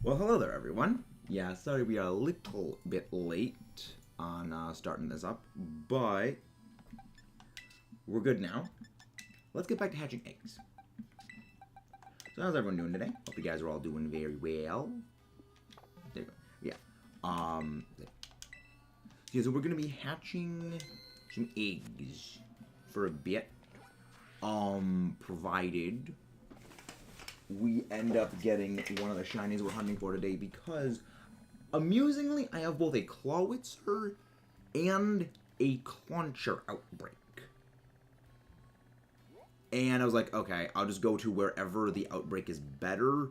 Well, hello there, everyone. Yeah, sorry we are a little bit late on starting this up, but we're good now. Let's get back to hatching eggs. So how's everyone doing today? Hope you guys are all doing very well. There you go. Yeah, so we're gonna be hatching some eggs for a bit. Provided we end up getting one of the shinies we're hunting for today, because amusingly I have both a Clawitzer and a Clauncher outbreak. And I was like, okay, I'll just go to wherever the outbreak is better,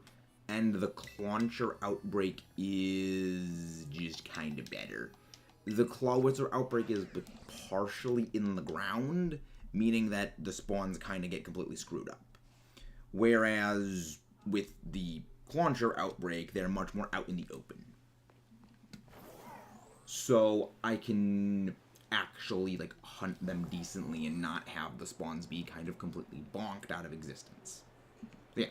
and the Clauncher outbreak is just kind of better. The Clawitzer outbreak is partially in the ground, meaning that the spawns kind of get completely screwed up. Whereas with the Clauncher outbreak, they're much more out in the open. So I can actually like hunt them decently and not have the spawns be kind of completely bonked out of existence. Yeah.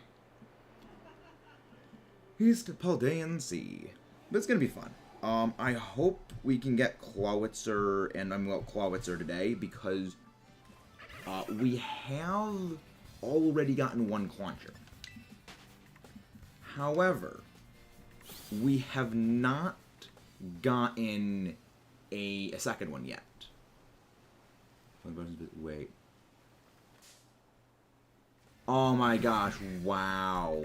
East Paldean Sea. That's gonna be fun. I hope we can get Clawitzer and Clawitzer today, because we have already gotten one Clauncher. However, we have not gotten a second one yet. Wait. Oh my gosh, wow.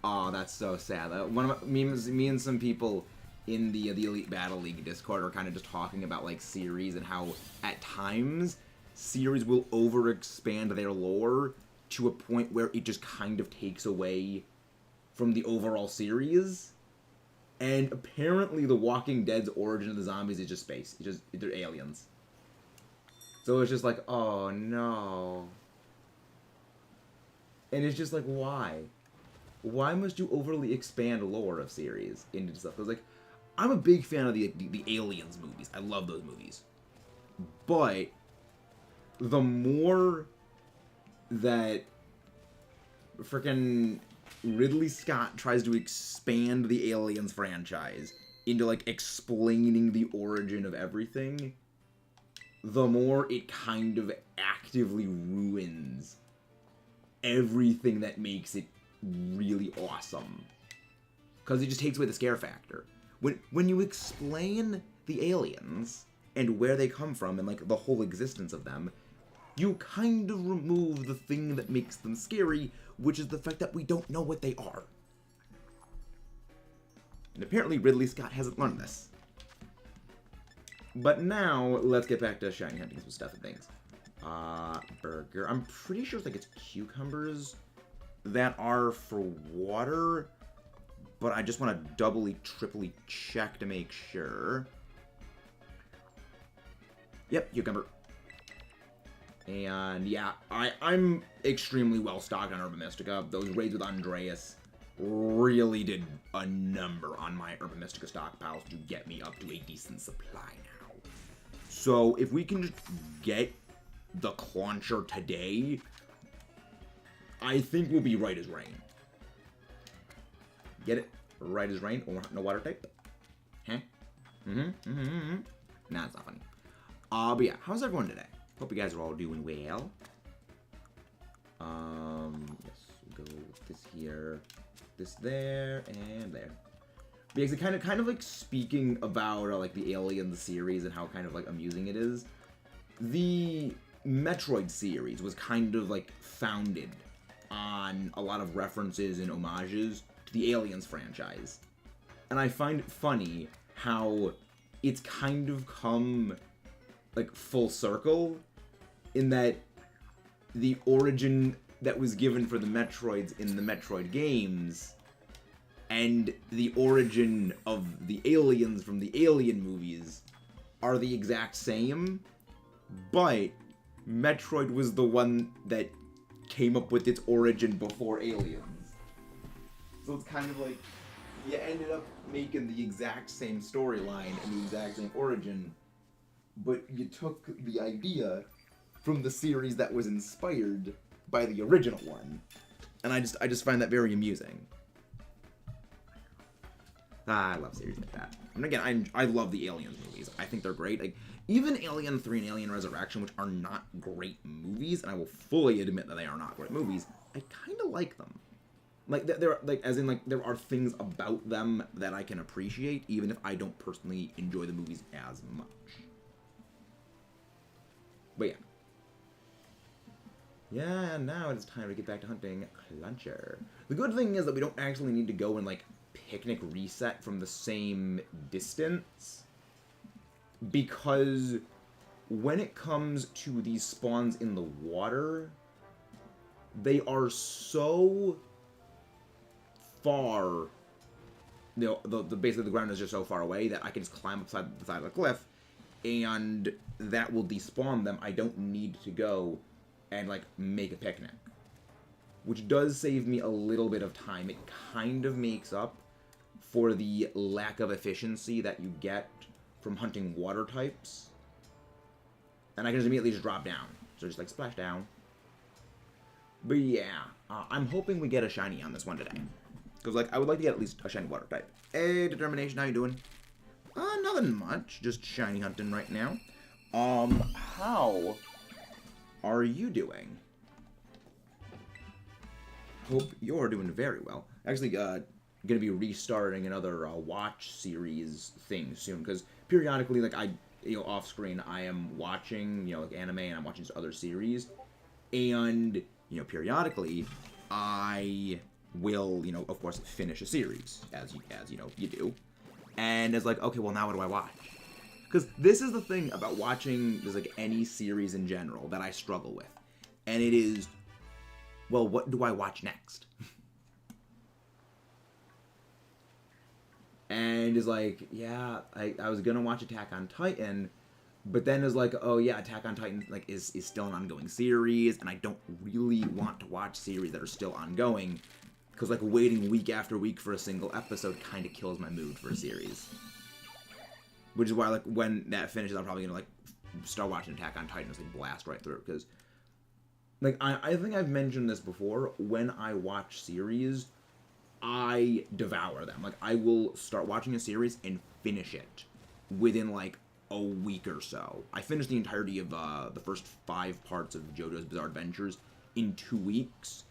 Oh, that's so sad. One of me and some people in the Elite Battle League Discord are kind of just talking about like series and how at times series will overexpand their lore to a point where it just kind of takes away from the overall series. And apparently The Walking Dead's origin of the zombies is just space. They're aliens. So it's just like, oh no. And it's just like, why? Why must you overly expand lore of series into stuff? Because like, I'm a big fan of the Aliens movies. I love those movies. But the more that frickin' Ridley Scott tries to expand the Aliens franchise into like explaining the origin of everything, the more it kind of actively ruins everything that makes it really awesome. Because it just takes away the scare factor. When you explain the aliens and where they come from and like the whole existence of them, you kind of remove the thing that makes them scary, which is the fact that we don't know what they are. And apparently Ridley Scott hasn't learned this. But now, let's get back to shiny hunting some stuff and things. Burger. I'm pretty sure it's cucumbers that are for water, but I just want to doubly, triply check to make sure. Yep, cucumber. And yeah, I'm extremely well stocked on Urban Mystica. Those raids with Andreas really did a number on my Urban Mystica stockpiles to get me up to a decent supply now. So if we can just get the Clauncher today, I think we'll be right as rain. Get it? Right as rain or no water type? Huh? Nah, it's not funny. But yeah, how's everyone today? Hope you guys are all doing well. Yes, we'll go with this here, this there, and there. Because it kind of like speaking about like the Alien series and how kind of like amusing it is. The Metroid series was kind of like founded on a lot of references and homages to the Aliens franchise. And I find it funny how it's kind of come like full circle in that the origin that was given for the Metroids in the Metroid games and the origin of the aliens from the Alien movies are the exact same, but Metroid was the one that came up with its origin before Aliens. So it's kind of like you ended up making the exact same storyline and the exact same origin, but you took the idea from the series that was inspired by the original one. And I just find that very amusing. I love series like that. And again, I love the Aliens movies. I think they're great. Like, even Alien 3 and Alien Resurrection, which are not great movies, and I will fully admit that they are not great movies, I kind of like them. Like, they're like, as in, like, there are things about them that I can appreciate, even if I don't personally enjoy the movies as much. But yeah. Yeah, now it's time to get back to hunting Cluncher. The good thing is that we don't actually need to go and, like, picnic reset from the same distance, because when it comes to these spawns in the water, they are so far, you know, basically the ground is just so far away that I can just climb up the side of the cliff, and that will despawn them. I don't need to go and, like, make a picnic, which does save me a little bit of time. It kind of makes up for the lack of efficiency that you get from hunting water types. And I can just immediately just drop down. So just, like, splash down. But yeah, I'm hoping we get a shiny on this one today. Because, like, I would like to get at least a shiny water type. Hey, Determination, how you doing? Nothing much. Just shiny hunting right now. How are you doing? Hope you're doing very well. Actually, gonna be restarting another watch series thing soon, because periodically, like, off screen, I am watching, like, anime, and I'm watching other series, and, periodically, I will, of course, finish a series, as you do, and it's like, okay, well, now what do I watch? Because this is the thing about watching, like, any series in general that I struggle with, and it is, well, what do I watch next? And it's like, yeah, I was gonna watch Attack on Titan, but then it's like, oh yeah, Attack on Titan, like, is still an ongoing series, and I don't really want to watch series that are still ongoing, because, like, waiting week after week for a single episode kind of kills my mood for a series. Which is why, like, when that finishes, I'm probably gonna, like, start watching Attack on Titan and just, like, blast right through it, because, like, I think I've mentioned this before, when I watch series, I devour them. Like, I will start watching a series and finish it within, like, a week or so. I finished the entirety of the first 5 parts of JoJo's Bizarre Adventures in 2 weeks,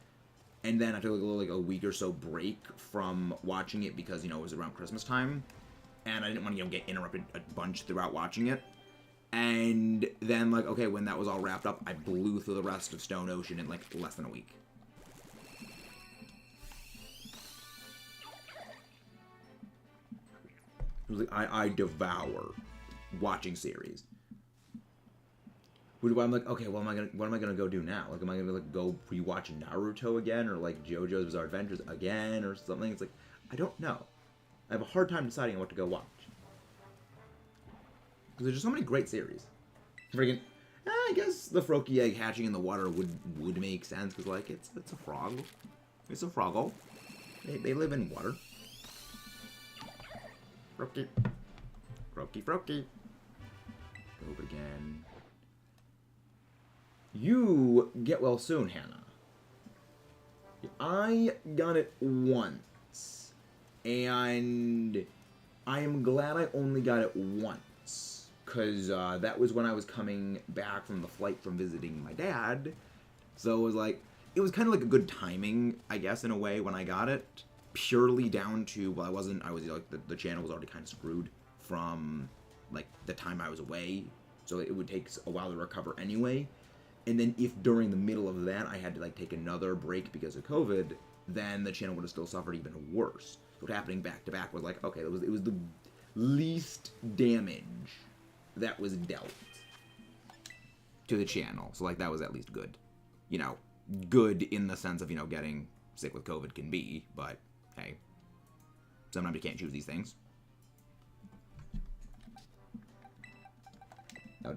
and then I took, like a week or so break from watching it because, it was around Christmas time, and I didn't want to, get interrupted a bunch throughout watching it. And then, like, okay, when that was all wrapped up, I blew through the rest of Stone Ocean in, like, less than a week. I devour watching series. Which is why I'm like, okay, well, what am I gonna go do now? Like, am I gonna, like, go rewatch Naruto again, or, like, JoJo's Bizarre Adventures again, or something? It's like, I don't know. I have a hard time deciding on what to go watch. Because there's just so many great series. Freaking, I guess the Froakie egg hatching in the water would make sense, because, like, it's a frog. It's a froggle. They live in water. Froakie. Froakie, Froakie. Over again. You get well soon, Hannah. I got it once. And I am glad I only got it once. Because that was when I was coming back from the flight from visiting my dad. So it was like, it was kind of like a good timing, I guess, in a way, when I got it. Purely down to, well, like, the channel was already kind of screwed from, like, the time I was away. So it would take a while to recover anyway. And then if during the middle of that I had to, like, take another break because of COVID, then the channel would have still suffered even worse. So what happening back to back was like, okay, it was the least damage that was dealt to the channel. So, like, that was at least good. Good in the sense of, getting sick with COVID can be, but hey, sometimes you can't choose these things.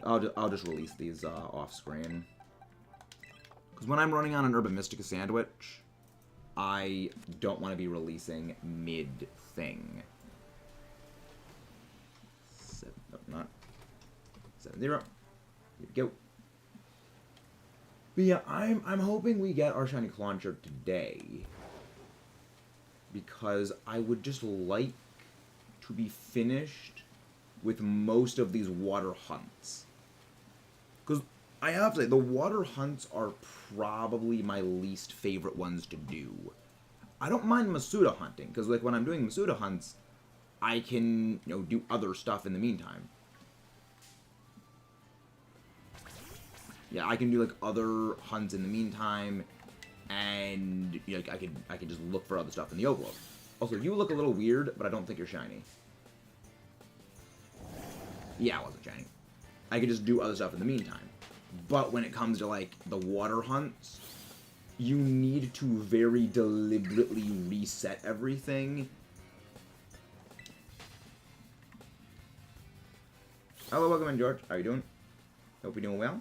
I'll just release these off screen. Because when I'm running on an Urban Mystica sandwich, I don't want to be releasing mid-thing. No, not 7-0. Here we go. But yeah, I'm hoping we get our shiny Clauncher today. Because I would just like to be finished with most of these water hunts. Because I have to say, the water hunts are probably my least favorite ones to do. I don't mind Masuda hunting, because like when I'm doing Masuda hunts, I can, do other stuff in the meantime. Yeah, I can do like other hunts in the meantime, and I can just look for other stuff in the overworld. Also, you look a little weird, but I don't think you're shiny. Yeah, I wasn't shiny. I could just do other stuff in the meantime. But when it comes to like the water hunts, you need to very deliberately reset everything. Hello, welcome in, George. How are you doing? Hope you're doing well.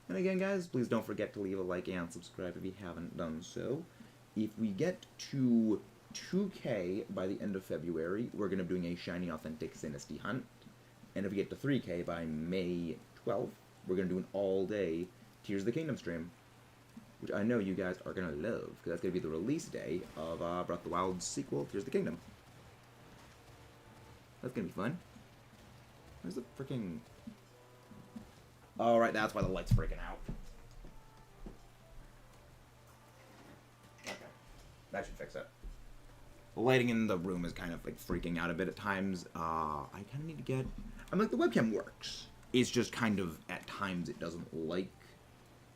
And again, guys, please don't forget to leave a like and subscribe if you haven't done so. If we get to 2K by the end of February, we're going to be doing a Shiny Authentic Dynasty hunt. And if we get to 3K by May 12th, we're going to do an all-day Tears of the Kingdom stream. Which I know you guys are going to love, because that's going to be the release day of Breath of the Wild's sequel, Tears of the Kingdom. That's going to be fun. Where's the freaking... Oh, right, that's why the light's freaking out. Okay. That should fix it. The lighting in the room is kind of, like, freaking out a bit at times. I kind of need to get... I'm like, the webcam works. It's just kind of, at times, it doesn't like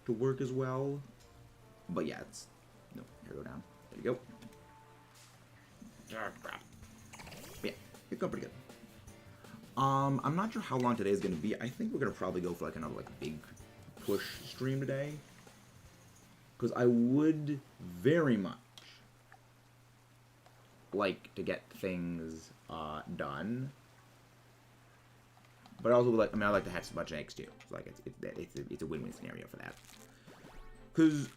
to work as well. But yeah, it's... No, here, go down. There you go. Ah, crap. Yeah, it's going pretty good. I'm not sure how long today is going to be. I think we're going to probably go for like another like big push stream today. Because I would very much like to get things done. But I also would like, I like to hatch a bunch of eggs too. So like it's a win-win scenario for that. Because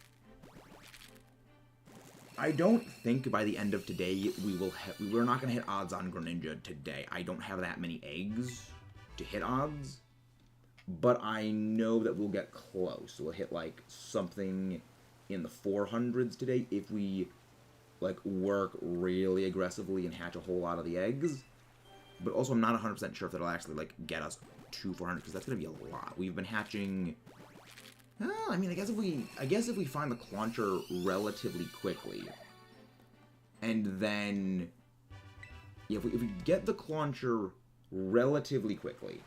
I don't think by the end of today we're not going to hit odds on Greninja today. I don't have that many eggs to hit odds, but I know that we'll get close. We'll hit like something in the 400s today if we like work really aggressively and hatch a whole lot of the eggs. But also I'm not 100% sure if that'll actually like get us to 400 because that's going to be a lot. We've been hatching... I mean, I guess if we find the Clauncher relatively quickly, and then if we get the Clauncher relatively quickly,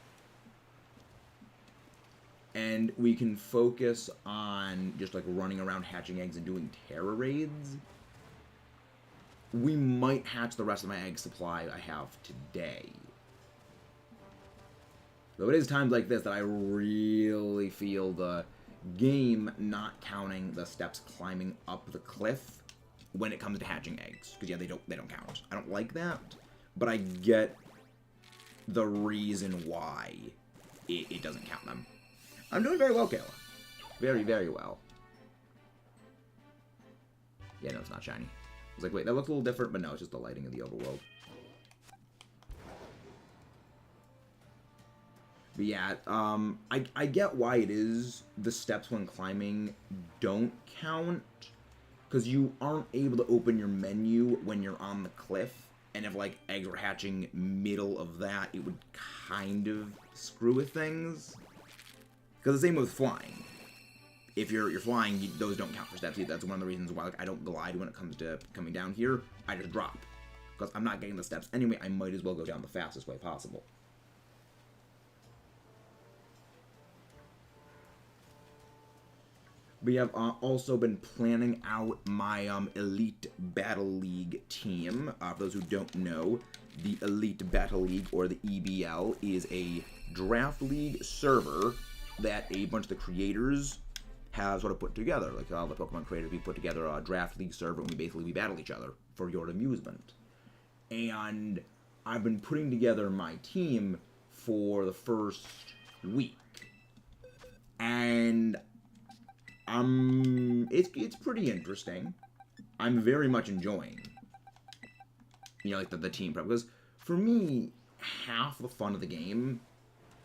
and we can focus on just like running around hatching eggs and doing terror raids, we might hatch the rest of my egg supply I have today. Though it is times like this that I really feel the game not counting the steps climbing up the cliff when it comes to hatching eggs, because yeah, they don't count. I don't like that, but I get the reason why it doesn't count them. I'm doing very well, Kayla. Very, very well. Yeah, no, it's not shiny. I was like, wait, that looks a little different, but no, it's just the lighting of the overworld. But yeah, I get why it is the steps when climbing don't count, because you aren't able to open your menu when you're on the cliff, and if, like, eggs were hatching middle of that, it would kind of screw with things. Because the same with flying. If you're flying, those don't count for steps either. That's one of the reasons why like, I don't glide when it comes to coming down here. I just drop. Because I'm not getting the steps anyway, I might as well go down the fastest way possible. We have also been planning out my Elite Battle League team. For those who don't know, the Elite Battle League, or the EBL, is a draft league server that a bunch of the creators have sort of put together. Like all the Pokemon creators, we put together a draft league server, and we battle each other for your amusement. And I've been putting together my team for the first week. And it's pretty interesting. I'm very much enjoying, like the team prep, because for me, half the fun of the game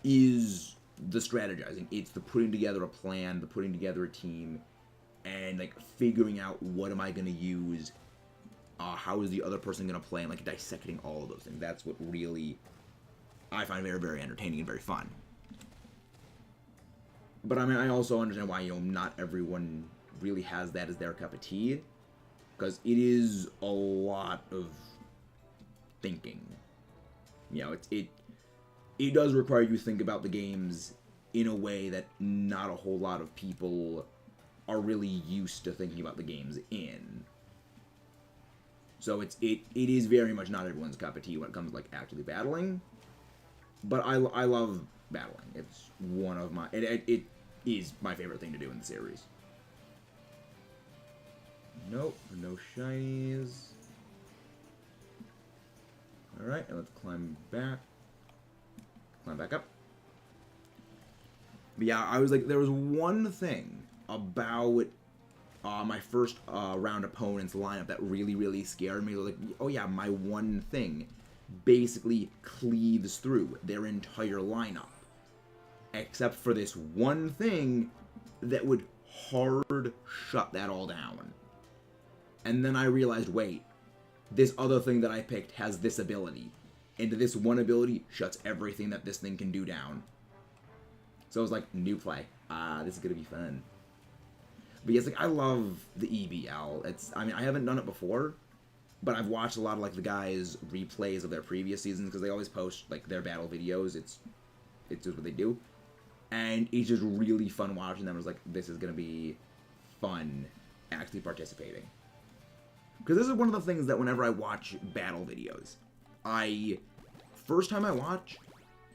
is the strategizing. It's the putting together a plan, the putting together a team, and like figuring out what am I going to use, how is the other person going to play, and like dissecting all of those things. That's what really I find very, very entertaining and very fun. But I mean, I also understand why, you know, not everyone really has that as their cup of tea, because it is a lot of thinking. You know, it does require you to think about the games in a way that not a whole lot of people are really used to thinking about the games in. So it is very much not everyone's cup of tea when it comes to like actually battling. But I love battling. It's one of my it is my favorite thing to do in the series. Nope, no shinies. Alright, and let's climb back. Climb back up. But yeah, I was like, there was one thing about my first round opponent's lineup that really, really scared me. Like, oh yeah, my one thing basically cleaves through their entire lineup. Except for this one thing that would hard shut that all down. And then I realized, wait, this other thing that I picked has this ability. And this one ability shuts everything that this thing can do down. So I was like, new play. This is gonna be fun. But yes, like, I love the EBL. I mean, I haven't done it before, but I've watched a lot of, like, the guys' replays of their previous seasons, because they always post, like, their battle videos. It's just what they do. And it's just really fun watching them. I was like, this is gonna be fun actually participating. Because this is one of the things that whenever I watch battle videos, first time I watch,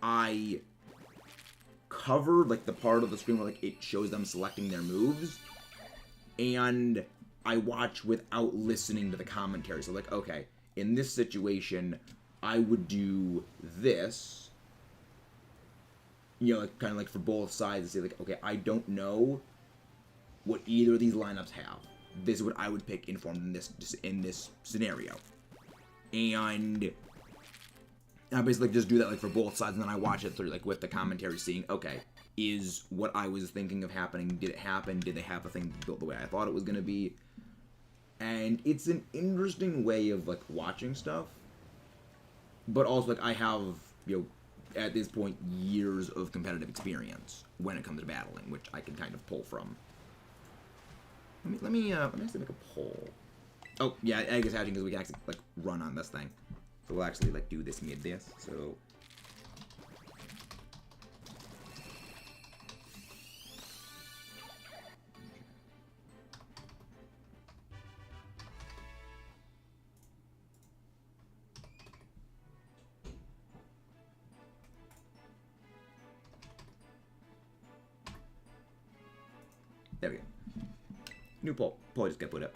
I cover, like, the part of the screen where, like, it shows them selecting their moves, and I watch without listening to the commentary. So, like, okay, in this situation, I would do this, you know, like, kind of like for both sides, to say, like, okay, I don't know what either of these lineups have. This is what I would pick informed in this scenario. And I basically just do that, like, for both sides, and then I watch it through, like, with the commentary, seeing, okay, is what I was thinking of happening, did it happen, did they have the thing built the way I thought it was going to be? And it's an interesting way of, like, watching stuff, but also, like, I have, you know, at this point, years of competitive experience when it comes to battling, which I can kind of pull from. Let me actually make a poll. Oh, yeah, egg is hatching because we can actually, like, run on this thing. So we'll actually, like, do this mid-this, so... There we go. New poll. Poll just got put up.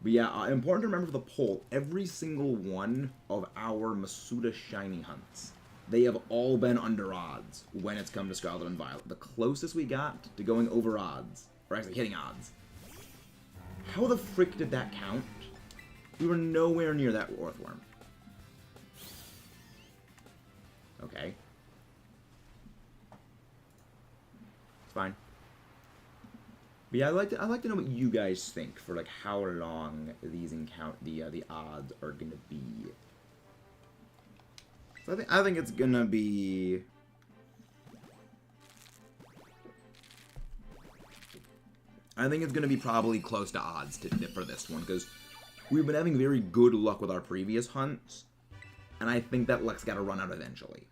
But yeah, important to remember for the poll, every single one of our Masuda Shiny hunts, they have all been under odds when it's come to Scarlet and Violet. The closest we got to going over odds, or actually hitting odds. How the frick did that count? We were nowhere near that Earthworm. Okay. It's fine. But yeah, I'd like to know what you guys think for, like, how long these the odds are gonna be. So I think it's gonna be. I think it's gonna be probably close to odds for this one, because we've been having very good luck with our previous hunts, and I think that luck's gotta run out eventually.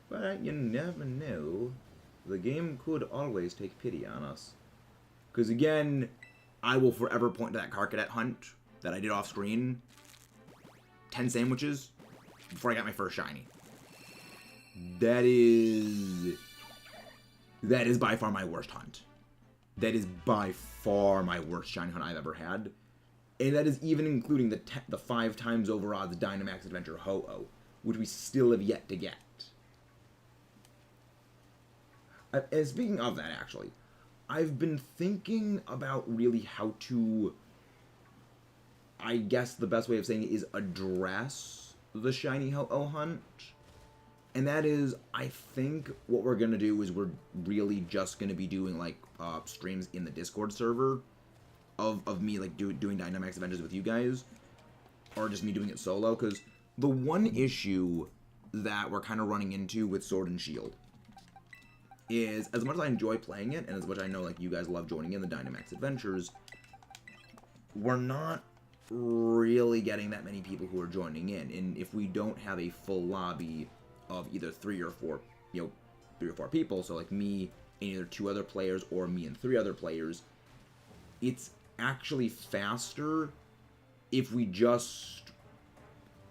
But you never know. The game could always take pity on us. Because again, I will forever point to that Carcadet hunt that I did off screen. 10 sandwiches before I got my first shiny. That is by far my worst hunt. That is by far my worst shiny hunt I've ever had. And that is even including the 5 times over odds Dynamax Adventure Ho-Oh, which we still have yet to get. And speaking of that, actually, I've been thinking about really how to, I guess the best way of saying it is address the shiny Ho-Oh hunt. And that is, I think what we're going to do is we're really just going to be doing, like, streams in the Discord server of me, like, doing Dynamax Adventures with you guys. Or just me doing it solo. Because the one issue that we're kind of running into with Sword and Shield is, as much as I enjoy playing it, and as much as I know, like, you guys love joining in the Dynamax Adventures, we're not really getting that many people who are joining in. And if we don't have a full lobby of either 3 or 4, 3 or 4 people, so like me and either 2 other players or me and 3 other players, it's actually faster if we just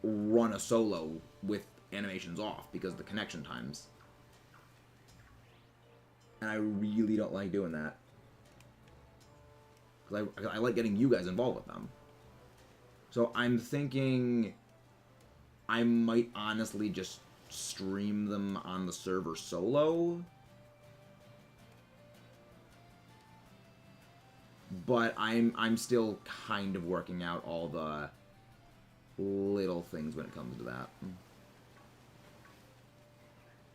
run a solo with animations off because of the connection times. And I really don't like doing that. Because I like getting you guys involved with them. So I'm thinking I might honestly just stream them on the server solo. But I'm still kind of working out all the little things when it comes to that.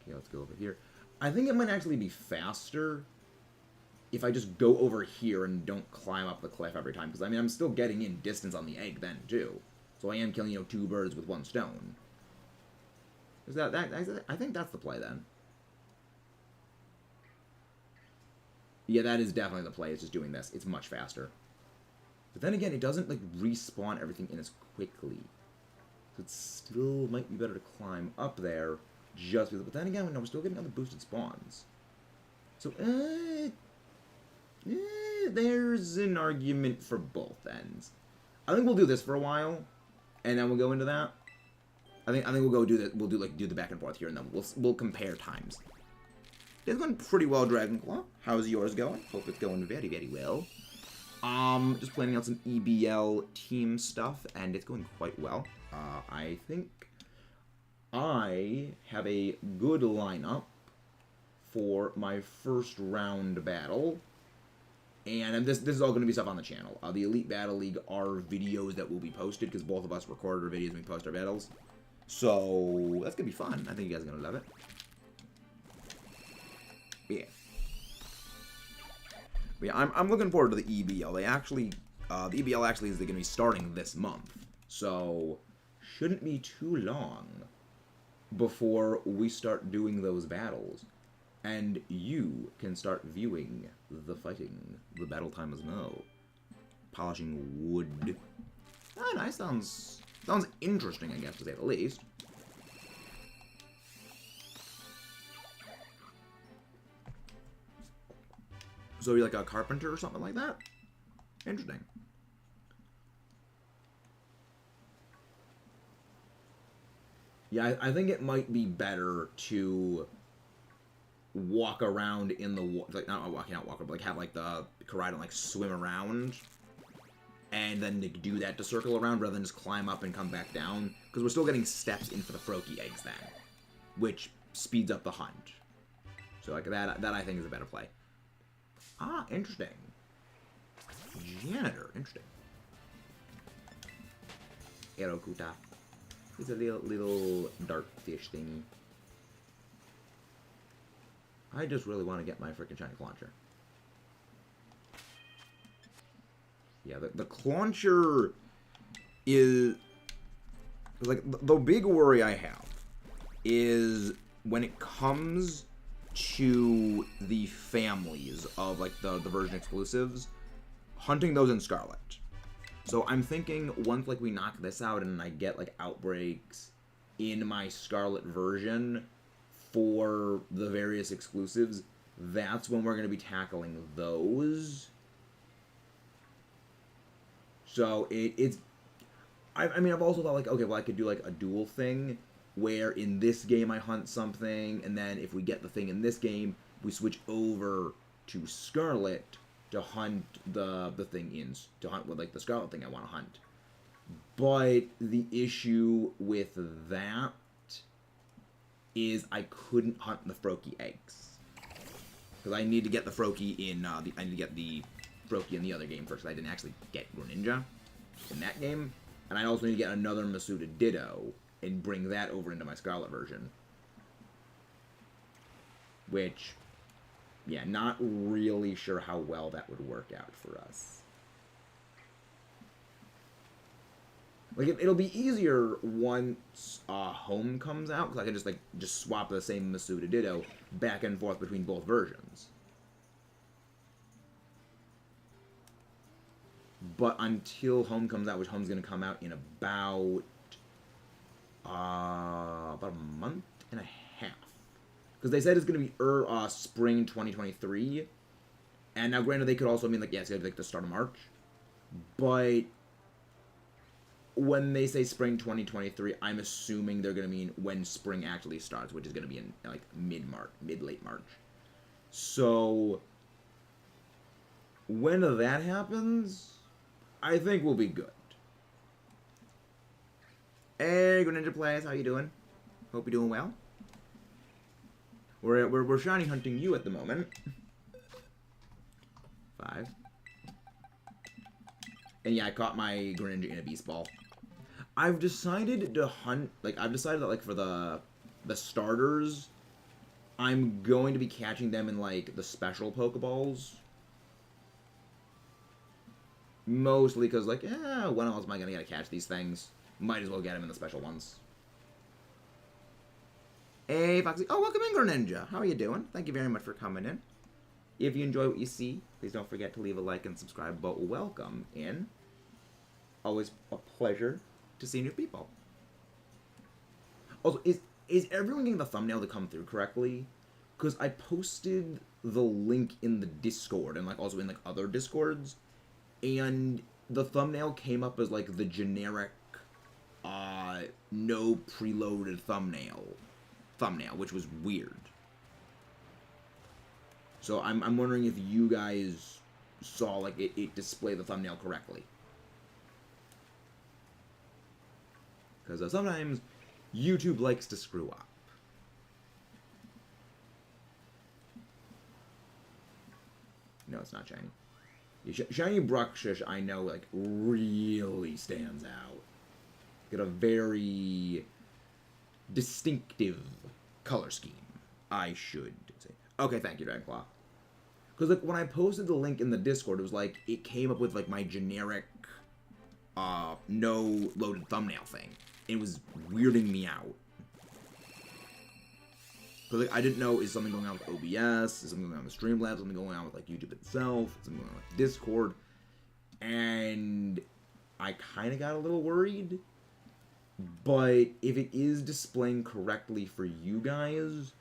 Okay, let's go over here. I think it might actually be faster if I just go over here and don't climb up the cliff every time. Because, I mean, I'm still getting in distance on the egg then, too. So I am killing, 2 birds with 1 stone. Is I think that's the play, then. Yeah, that is definitely the play. It's just doing this. It's much faster. But then again, it doesn't, like, respawn everything in as quickly. So it still might be better to climb up there just because... But then again, we're still getting other boosted spawns. So, there's an argument for both ends. I think we'll do this for a while, and then we'll go into that. I think we'll go do that. We'll do the back and forth here, and then we'll compare times. It's going pretty well, Dragonclaw. How's yours going? Hope it's going very, very well. Just planning out some EBL team stuff, and it's going quite well. I think I have a good lineup for my first round battle. And this is all going to be stuff on the channel. The Elite Battle League are videos that will be posted, because both of us record our videos and we post our battles. So, that's going to be fun. I think you guys are going to love it. Yeah. But yeah, I'm looking forward to the EBL. They actually, the EBL actually is going to be starting this month. So, shouldn't be too long before we start doing those battles. And you can start viewing the fighting. The battle time is now. Polishing wood. Ah, nice. Sounds interesting, I guess, to say the least. So you're like a carpenter or something like that? Interesting. Yeah, I think it might be better to walk around in the water, like not walk, but like have like the Koraidon like swim around, and then to do that to circle around rather than just climb up and come back down, because we're still getting steps in for the Froakie eggs then, which speeds up the hunt. So like that I think is a better play. Ah, interesting. Janitor, interesting. Erokuta. It's a little dark fish thingy. I just really want to get my freaking shiny Clauncher. Yeah, the Clauncher is... Like, the big worry I have is when it comes to the families of, like, the version exclusives, hunting those in Scarlet. So I'm thinking once, like, we knock this out and I get, like, outbreaks in my Scarlet version for the various exclusives, that's when we're going to be tackling those. So it's... I mean, I've also thought, like, okay, well, I could do, like, a dual thing, where in this game I hunt something, and then if we get the thing in this game, we switch over to Scarlet to hunt the thing to hunt with, like, the Scarlet thing I want to hunt. But the issue with that is I couldn't hunt the Froakie eggs. Because I need to get the Froakie in, I need to get the Froakie in the other game first, because I didn't actually get Greninja in that game. And I also need to get another Masuda Ditto and bring that over into my Scarlet version. Which, yeah, not really sure how well that would work out for us. Like, it'll be easier once Home comes out, because I can just swap the same Masuda Ditto back and forth between both versions. But until Home comes out, which Home's going to come out in about a month and a half. Because they said it's going to be spring 2023. And now, granted, they could also mean, like, yeah, it's going to be, like, the start of March. But when they say spring 2023, I'm assuming they're going to mean when spring actually starts, which is going to be in, like, mid-late March. So, when that happens, I think we'll be good. Hey, Greninja Plays, how you doing? Hope you're doing well. We're shiny hunting you at the moment. 5. And yeah, I caught my Greninja in a Beast Ball. I've decided to hunt, like, I've decided that, like, for the starters, I'm going to be catching them in, like, the special Pokeballs. Mostly because, like, when else am I going to get to catch these things? Might as well get them in the special ones. Hey, Foxy. Oh, welcome in, Greninja. How are you doing? Thank you very much for coming in. If you enjoy what you see, please don't forget to leave a like and subscribe, but welcome in. Always a pleasure to see new people. Also, is everyone getting the thumbnail to come through correctly? Because I posted the link in the Discord and, like, also in, like, other Discords, and the thumbnail came up as, like, the generic, no preloaded thumbnail, which was weird. So I'm wondering if you guys saw, like, it display the thumbnail correctly. Because sometimes YouTube likes to screw up. No, it's not shiny. Shiny Bruxish, I know, like, really stands out. Got a very distinctive color scheme, I should say. Okay, thank you, Dragonclaw. Because, like, when I posted the link in the Discord, it was like, it came up with, like, my generic, no loaded thumbnail thing. It was weirding me out. Because, like, I didn't know, is something going on with OBS? Is something going on with Streamlabs? Something going on with, like, YouTube itself? Something going on with Discord? And I kind of got a little worried. But if it is displaying correctly for you guys,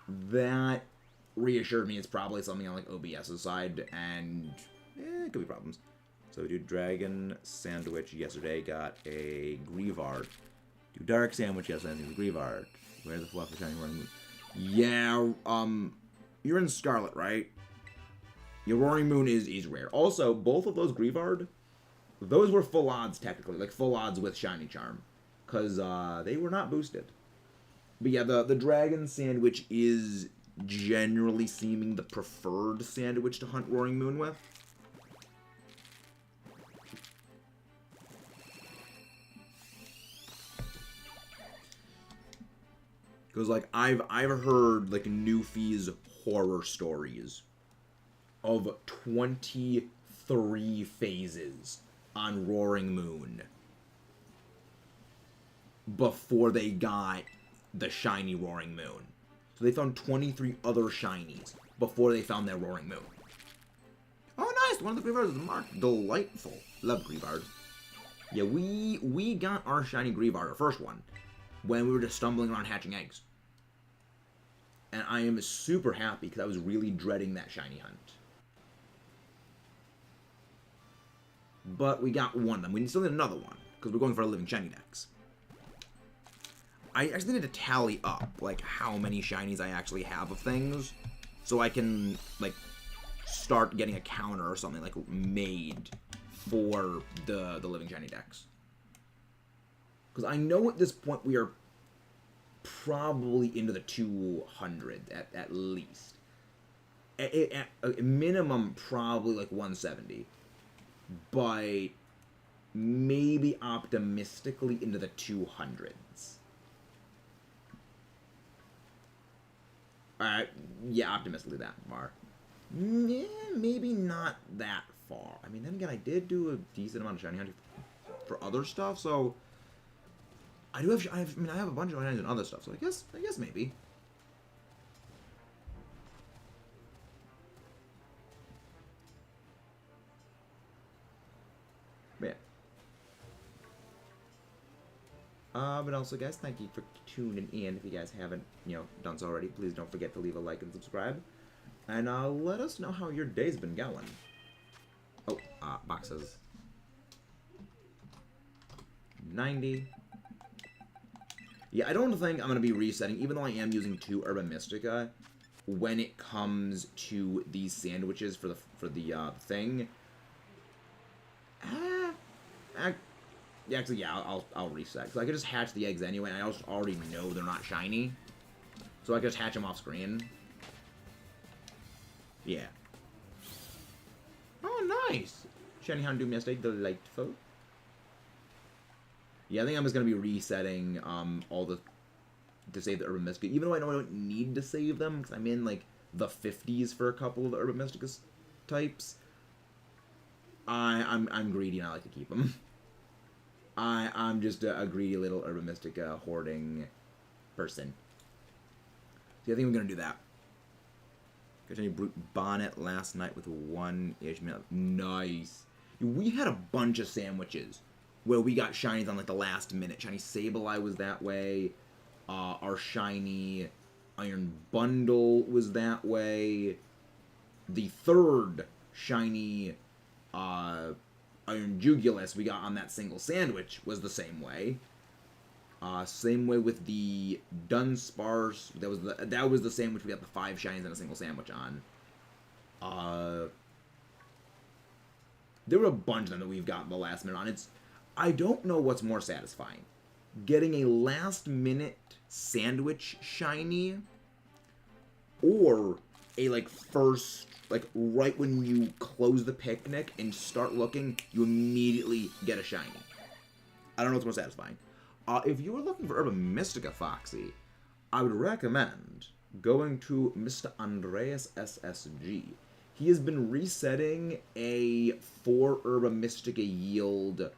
that reassured me it's probably something on, like, OBS's side, and it could be problems. So we do Dragon Sandwich yesterday, got a Greavard. Do Dark Sandwich yesterday, a Greavard. Where's the fluff of shiny Roaring Moon? Yeah, you're in Scarlet, right? Your Roaring Moon is rare. Also, both of those Greavard, those were full odds, technically. Like, full odds with Shiny Charm. Because, they were not boosted. But yeah, the Dragon Sandwich is generally seeming the preferred sandwich to hunt Roaring Moon with. Because, like, I've heard, like, Newfie's horror stories of 23 phases on Roaring Moon before they got the shiny Roaring Moon. So they found 23 other shinies before they found their Roaring Moon. Oh, nice! One of the Greavards is marked. Delightful. Love Greavard. Yeah, we got our shiny Greavard, our first one, when we were just stumbling around hatching eggs. And I am super happy because I was really dreading that shiny hunt. But we got one of them. We still need another one because we're going for a living shiny dex. I actually need to tally up, like, how many shinies I actually have of things, so I can, like, start getting a counter or something, like, made for the living shiny dex. Because I know at this point we are probably into the 200 at least. At minimum, probably, like, 170. But maybe optimistically into the 200s. Yeah, optimistically that far. Yeah, maybe not that far. I mean, then again, I did do a decent amount of shiny hunting for other stuff, so I do have. I have a bunch of shiny hunting and other stuff, so I guess maybe. But yeah. But also, guys, thank you for tuning in. If you guys haven't, done so already, please don't forget to leave a like and subscribe. And let us know how your day's been going. Oh, boxes. 90. Yeah, I don't think I'm going to be resetting, even though I am using 2 Urban Mystica, when it comes to these sandwiches for the thing. Actually, yeah, I'll reset. Because I could just hatch the eggs anyway, and I also already know they're not shiny. So I could just hatch them off screen. Yeah. Oh, nice! Shiny Houndoom yesterday, delightful. Yeah, I think I'm just going to be resetting to save the Urban Mystica. Even though I know I don't need to save them, because I'm in, like, the 50s for a couple of the Urban Mystica types. I'm greedy and I like to keep them. I'm just a greedy little Urban Mystica hoarding person. So I think I'm going to do that. Continue Brute Bonnet last night with 1-ish minute. Nice. We had a bunch of sandwiches where we got shinies on like the last minute. Shiny Sableye was that way. Our shiny Iron Bundle was that way. The third shiny Iron Jugulus we got on that single sandwich was the same way. Same way with the Dunsparce. That was the sandwich we got the 5 shinies and a single sandwich on. There were a bunch of them that we've gotten the last minute on. I don't know what's more satisfying. Getting a last minute sandwich shiny, or a first, right when you close the picnic and start looking, you immediately get a shiny. I don't know what's more satisfying. If you were looking for Urban Mystica, Foxy, I would recommend going to Mr. Andreas SSG. He has been resetting a 4 Urban Mystica yield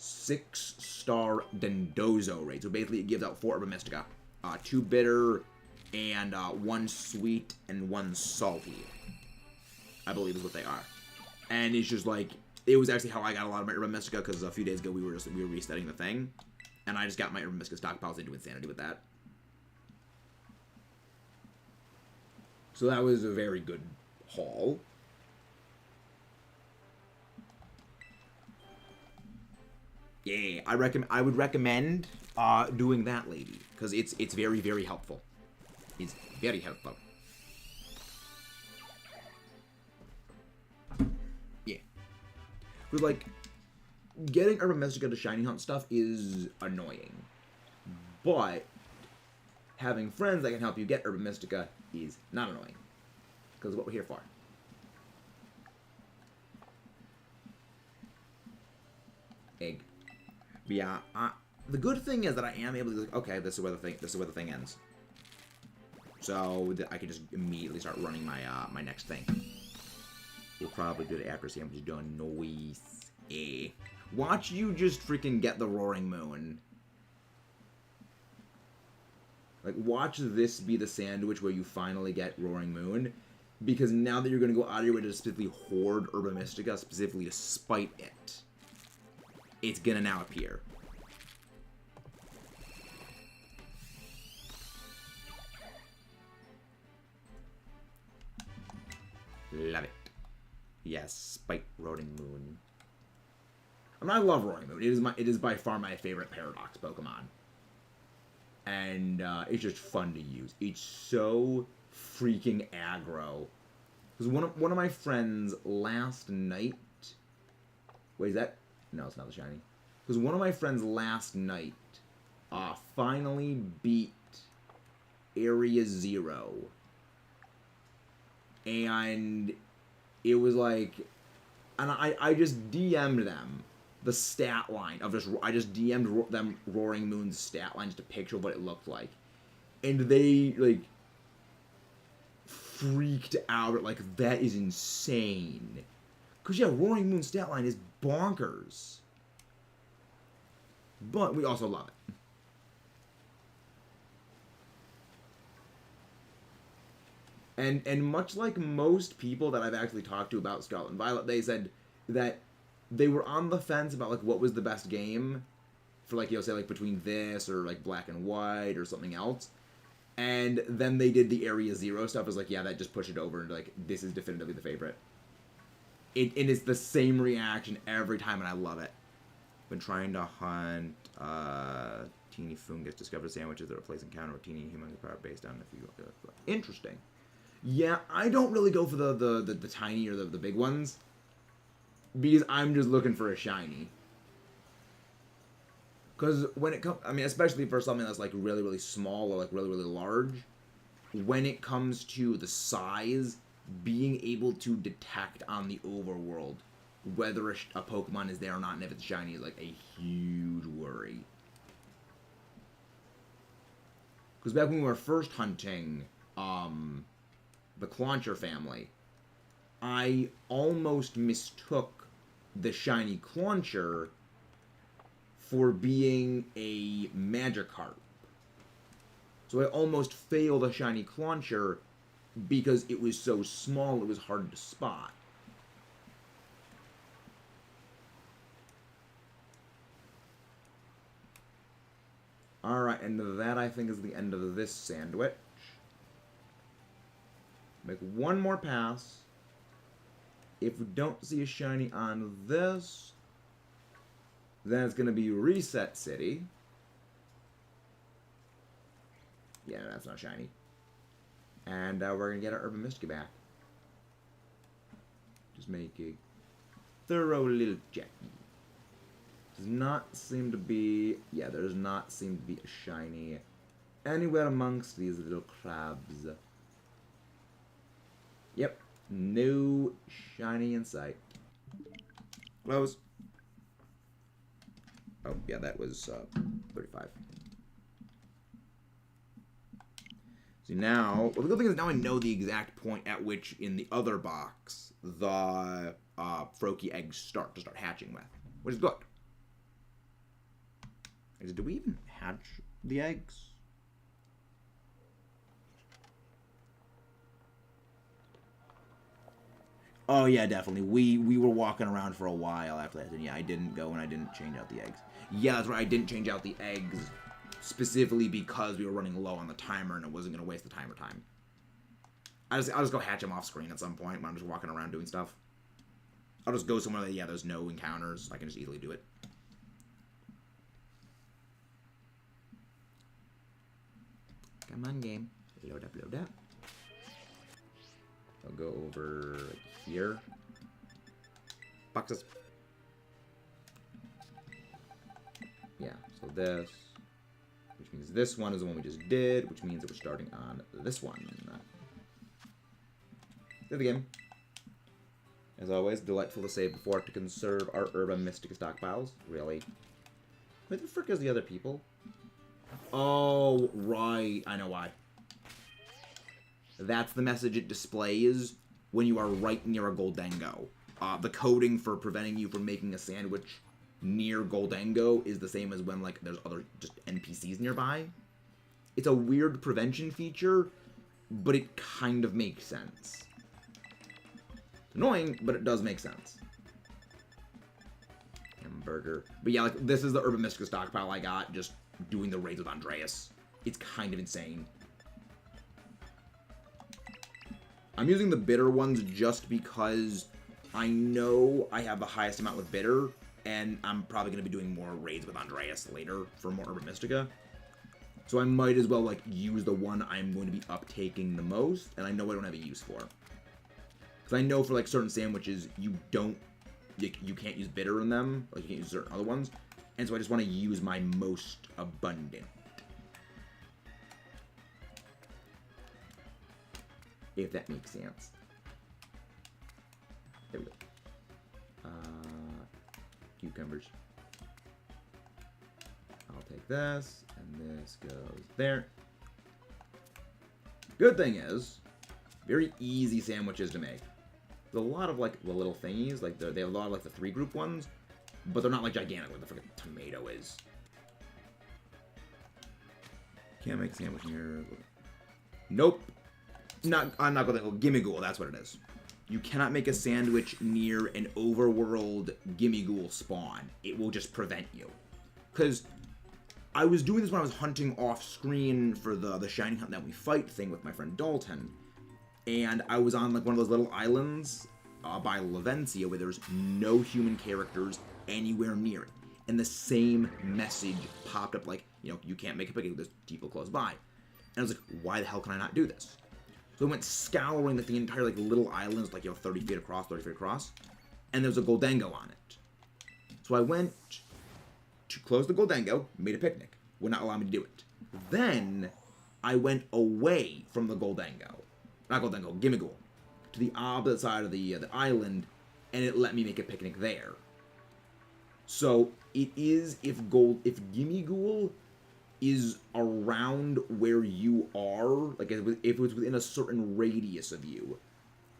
6-star Dendozo raid. So basically it gives out 4 Urban Mystica. 2 bitter and 1 sweet and 1 salty, I believe is what they are. And it's just it was actually how I got a lot of my Urban Mystica, because a few days ago we were resetting the thing. And I just got my Urban Mystica stockpiles into insanity with that. So that was a very good haul. Yeah, I would recommend doing that, lady, because it's very, very helpful. It's very helpful. Yeah. Because getting Urban Mystica to shiny hunt stuff is annoying, but having friends that can help you get Urban Mystica is not annoying, because what we're here for. Egg. But yeah, the good thing is that I am able to okay, this is where the thing ends, so that I can just immediately start running my my next thing. We'll probably do the accuracy. I'm just doing noise. Watch you just freaking get the Roaring Moon. Watch this be the sandwich where you finally get Roaring Moon. Because now that you're going to go out of your way to specifically hoard Urban Mystica, specifically to spite it, it's going to now appear. Love it. Yes, spite Roaring Moon. I love Roaring Moon. It is by far my favorite Paradox Pokemon. And it's just fun to use. It's so freaking aggro. Because one of my friends last night... Wait, is that... No, it's not the shiny. Because one of my friends last night finally beat Area 0. And it was and I just DM'd them. the stat line of I just DM'd them Roaring Moon's stat line just to picture what it looked like. And they, like, freaked out. Like, that is insane. Because, yeah, Roaring Moon's stat line is bonkers. But we also love it. And much like most people that I've actually talked to about Scarlet and Violet, they said that they were on the fence about, like, what was the best game for, like, you know, say, like, between this or, like, Black and White or something else. And then they did the Area Zero stuff. It was like, yeah, that just pushed it over into, like, this is definitively the favorite. It is the same reaction every time, and I love it. Been trying to hunt teeny fungus discovered sandwiches that replace encounter with teeny human power based on a few. Interesting. Yeah, I don't really go for the tiny or the big ones because I'm just looking for a shiny. Because when it comes, I mean, especially for something that's like really, really small or like really, really large, when it comes to the size, being able to detect on the overworld whether a Pokemon is there or not and if it's shiny is like a huge worry. Because back when we were first hunting the Clauncher family, I almost mistook the shiny Clauncher for being a Magikarp. So I almost failed a shiny Clauncher because it was so small it was hard to spot. Alright, and that I think is the end of this sandwich. Make one more pass. If we don't see a shiny on this, then it's going to be Reset City. Yeah, that's not shiny. And we're going to get our Urban Mystica back. Just make a thorough little check. Does not seem to be... Yeah, there does not seem to be a shiny anywhere amongst these little crabs. Yep. No shiny in sight. Close. Oh, yeah, that was 35. So now, well, the good thing is now I know the exact point at which in the other box the Froakie eggs start hatching with, which is good. Do we even hatch the eggs? Oh yeah, definitely. We were walking around for a while after that, and yeah, I didn't go and I didn't change out the eggs. Yeah, that's right. I didn't change out the eggs specifically because we were running low on the timer and it wasn't going to waste the timer time. I'll just go hatch them off screen at some point when I'm just walking around doing stuff. I'll just go somewhere that, yeah, there's no encounters. I can just easily do it. Come on, game. Load up, load up. I'll go over here. Boxes. Yeah, so this, which means this one is the one we just did, which means that we're starting on this one. There the game. As always, delightful to save before to conserve our Urban Mystica stockpiles. Really? Where the frick is the other people? Oh, right. I know why. That's the message it displays when you are right near a Goldengo. The coding for preventing you from making a sandwich near Goldengo is the same as when, like, there's other just NPCs nearby. It's a weird prevention feature, but it kind of makes sense. It's annoying, but it does make sense. Hamburger. But yeah, like, this is the Urban Mystica stockpile I got just doing the raids with Andreas. It's kind of insane. I'm using the bitter ones just because I know I have the highest amount with bitter, and I'm probably going to be doing more raids with Andreas later for more Urban Mystica. So I might as well, like, use the one I'm going to be uptaking the most, and I know I don't have a use for. Because I know for, like, certain sandwiches, you can't use bitter in them, like, you can't use certain other ones, and so I just want to use my most abundant. If that makes sense. There we go. cucumbers. I'll take this, and this goes there. Good thing is, very easy sandwiches to make. There's a lot of, like, the little thingies, like, they have a lot of, like, the 3-group ones, but they're not, like, gigantic like the freaking tomato is. Can't make a sandwich here. Nope. I'm not gonna go gimme ghoul, that's what it is. You cannot make a sandwich near an overworld gimme ghoul spawn. It will just prevent you. Because I was doing this when I was hunting off screen for the shiny hunt that we fight thing with my friend Dalton. And I was on like one of those little islands by Lavencia where there's no human characters anywhere near it. And the same message popped up like, you know, you can't make a picnic, there's people close by. And I was like, why the hell can I not do this? So I went scouring like the entire like little islands, like, you know, 30 feet across, 30 feet across. And there was a Goldengo on it. So I went to close the Goldengo, made a picnic. Would not allow me to do it. Then I went away from the Goldengo. Not Goldengo, Gimme Ghoul. To the opposite side of the island, and it let me make a picnic there. So it is if Gimme Ghoul is around where you are, like if it was within a certain radius of you,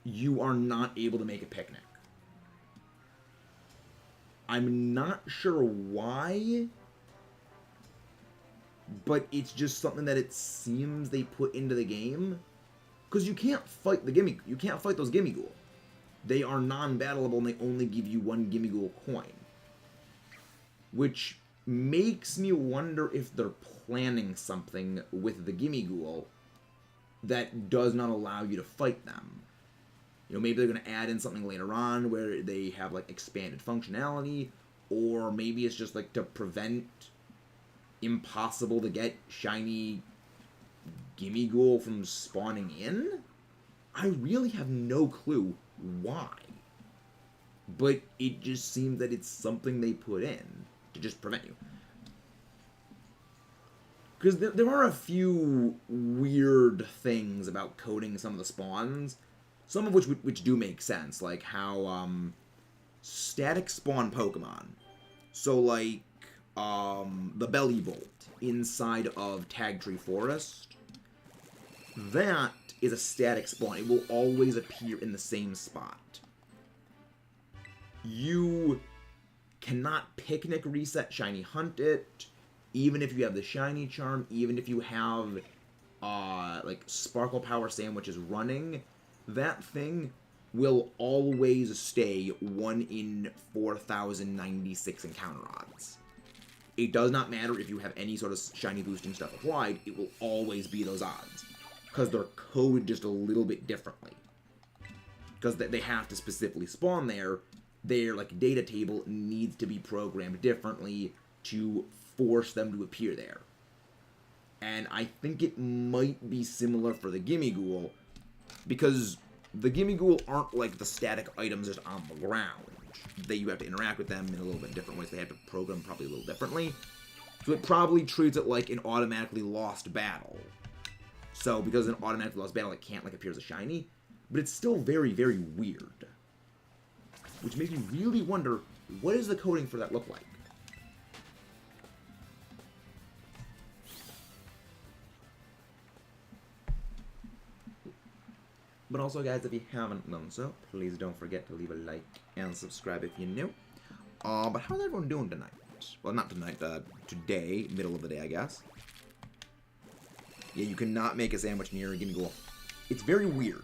you are not able to make a picnic. I'm not sure why, but it's just something that it seems they put into the game. Because you can't fight those Gimme Ghoul. They are non-battleable and they only give you one Gimme Ghoul coin. Which makes me wonder if they're planning something with the Gimme Ghoul that does not allow you to fight them. You know, maybe they're going to add in something later on where they have, like, expanded functionality, or maybe it's just, like, to prevent impossible to get shiny Gimme Ghoul from spawning in? I really have no clue why. But it just seems that it's something they put in to just prevent you. Because there are a few weird things about coding some of the spawns, some of which do make sense, like how static spawn Pokemon. So like the Bellybolt inside of Tagtree Forest, that is a static spawn. It will always appear in the same spot. You cannot picnic reset shiny hunt it, even if you have the shiny charm, even if you have like Sparkle Power sandwiches running, that thing will always stay 1 in 4,096 encounter odds. It does not matter if you have any sort of shiny boosting stuff applied, it will always be those odds. Because they're coded just a little bit differently. Because they have to specifically spawn there, their like data table needs to be programmed differently to force them to appear there. And I think it might be similar for the Gimme Ghoul, because the Gimme Ghoul aren't like the static items just on the ground. You have to interact with them in a little bit different ways. They have to program probably a little differently. So it probably treats it like an automatically lost battle. So because an automatically lost battle, it can't like appear as a shiny, but it's still very, very weird. Which makes me really wonder, what does the coding for that look like? But also, guys, if you haven't done so, please don't forget to leave a like and subscribe if you're new. But how's everyone doing tonight? Well, not tonight, today, middle of the day, I guess. Yeah, you cannot make a sandwich near a Gimme Ghoul. It's very weird.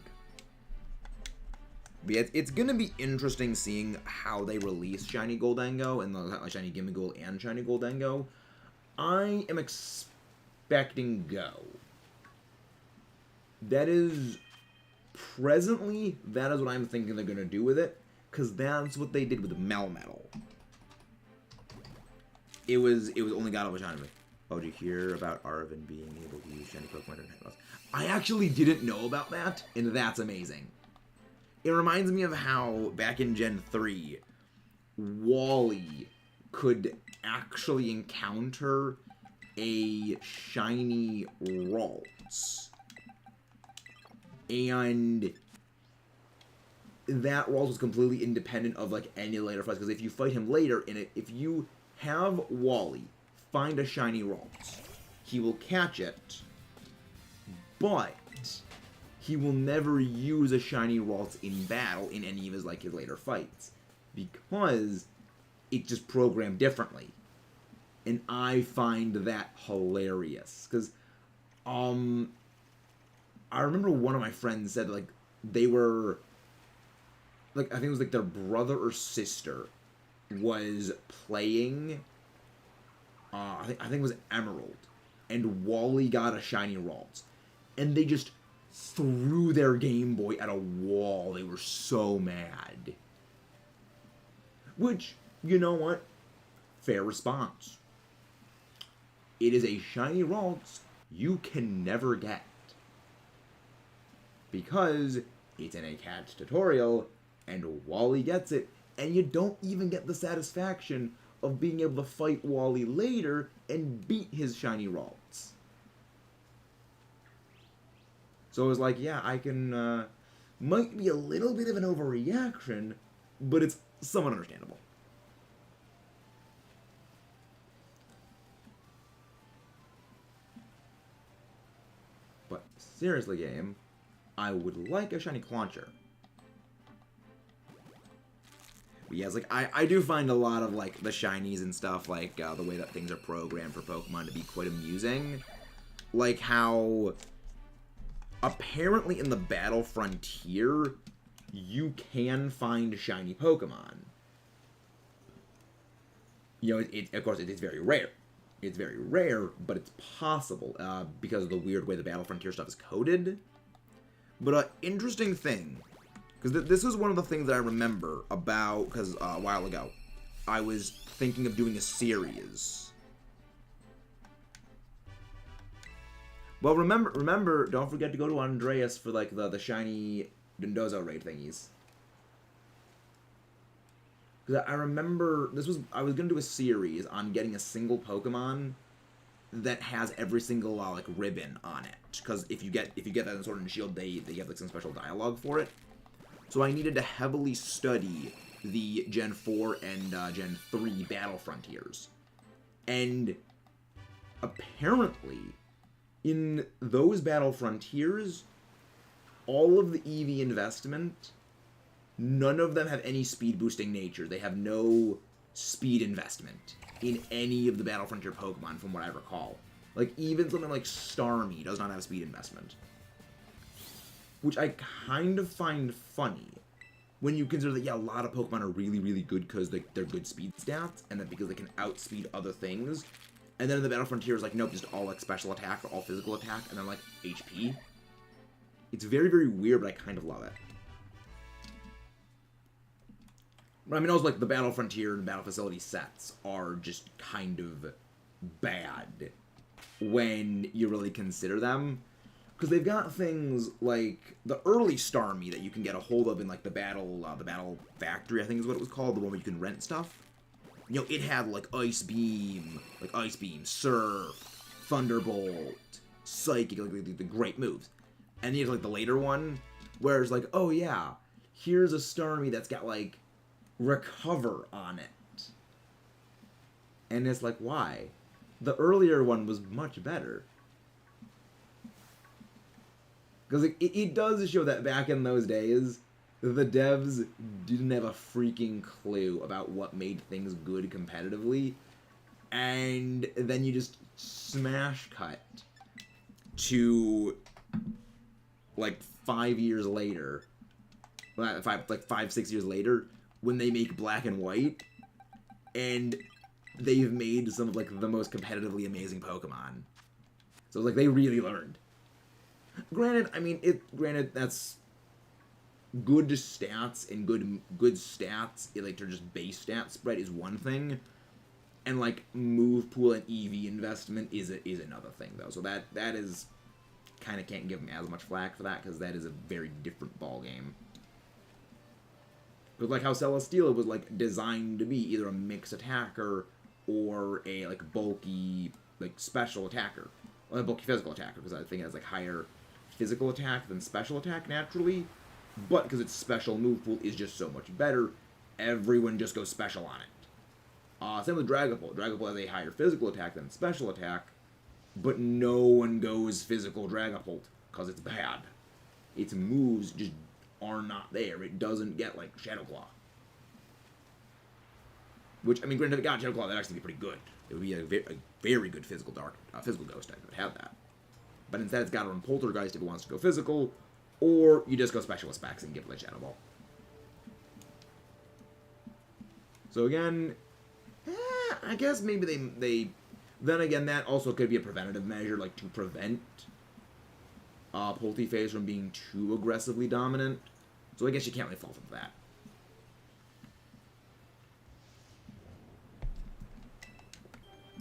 But yeah, it's gonna be interesting seeing how they release Shiny Goldengo and the Shiny Gimme Ghoul and Shiny Goldengo. I am expecting Go. That is presently, that is what I'm thinking they're gonna do with it, because that's what they did with Melmetal. It was only got over Shiny. Oh, did you hear about Arvin being able to use Shiny Pokemon during Hypnos? I actually didn't know about that, and that's amazing. It reminds me of how, back in Gen 3, Wally could actually encounter a shiny Ralts. And that Ralts was completely independent of like any later fights, because if you fight him later, if you have Wally find a shiny Ralts, he will catch it, but he will never use a shiny Ralts in battle in any of his his later fights, because it's just programmed differently. And I find that hilarious, because I remember one of my friends said like they were like, I think it was like their brother or sister was playing I think it was Emerald, and Wally got a shiny Ralts, and they just threw their Game Boy at a wall. They were so mad. Which, you know what? Fair response. It is a shiny Ralts you can never get, because it's in a catch tutorial, and Wally gets it, and you don't even get the satisfaction of being able to fight Wally later and beat his shiny Ralts. So I was like, yeah, I can, might be a little bit of an overreaction, but it's somewhat understandable. But seriously, game, I would like a shiny Clauncher. But yes, like, I do find a lot of, like, the shinies and stuff, like, the way that things are programmed for Pokemon to be quite amusing. Like how, apparently in the Battle Frontier, you can find shiny Pokemon. You know, of course, it is very rare. It's very rare, but it's possible, because of the weird way the Battle Frontier stuff is coded. But, interesting thing, because this was one of the things that I remember about, because a while ago, I was thinking of doing a series. Well, remember, don't forget to go to Andreas for, like, the shiny Dondozo raid thingies. Because I remember, I was going to do a series on getting a single Pokemon that has every single, like, ribbon on it. Because if you get that in Sword and Shield, they have, like, some special dialogue for it. So I needed to heavily study the Gen 4 and Gen 3 Battle Frontiers. And apparently, in those Battle Frontiers, all of the EV investment, none of them have any speed boosting nature. They have no speed investment in any of the Battle Frontier Pokemon, from what I recall. Like, even something like Starmie does not have speed investment. Which I kind of find funny, when you consider that, yeah, a lot of Pokemon are really, really good because they're good speed stats, and that because they can outspeed other things. And then in the Battle Frontier is like, nope, just all, like, special attack or all physical attack, and then, like, HP. It's very, very weird, but I kind of love it. But I mean, also, like, the Battle Frontier and Battle Facility sets are just kind of bad when you really consider them. Because they've got things like the early Starmie that you can get a hold of in, like, the Battle Factory, I think is what it was called, the one where you can rent stuff. You know, it had, like, Ice Beam, Surf, Thunderbolt, Psychic, like the great moves. And then you have, like, the later one, where it's like, oh, yeah, here's a Starmie that's got, like, Recover on it. And it's like, why? The earlier one was much better. Because it does show that back in those days, the devs didn't have a freaking clue about what made things good competitively. And then you just smash cut to, like, 5 years later. 5, 6 years later, when they make Black and White, and they've made some of, like, the most competitively amazing Pokemon. So, like, they really learned. Granted, I mean, granted, that's good stats, and good stats, like, they're just base stat spread is one thing, and, like, move pool and EV investment is another thing, though. So that is, kind of can't give them as much flack for that, because that is a very different ballgame. But, like, how Celesteela was, like, designed to be either a mixed attacker or a, like, bulky, like, special attacker. Well, a bulky physical attacker, because I think it has, like, higher physical attack than special attack naturally. but because its special move pool is just so much better, everyone just goes special on it. Same with Dragapult. Dragapult has a higher physical attack than special attack, but no one goes physical Dragapult because it's bad. Its moves just are not there. It doesn't get, like, Shadow Claw. Which, I mean, granted, if it got Shadow Claw, that'd actually be pretty good. It would be a very good physical ghost type if it had that. But instead, it's got to run Poltergeist if it wants to go physical, or you just go Special with Specs and give it a Shadow Ball. So again, I guess maybe they then again, that also could be a preventative measure, like to prevent Polteface from being too aggressively dominant. So I guess you can't really fault them for that.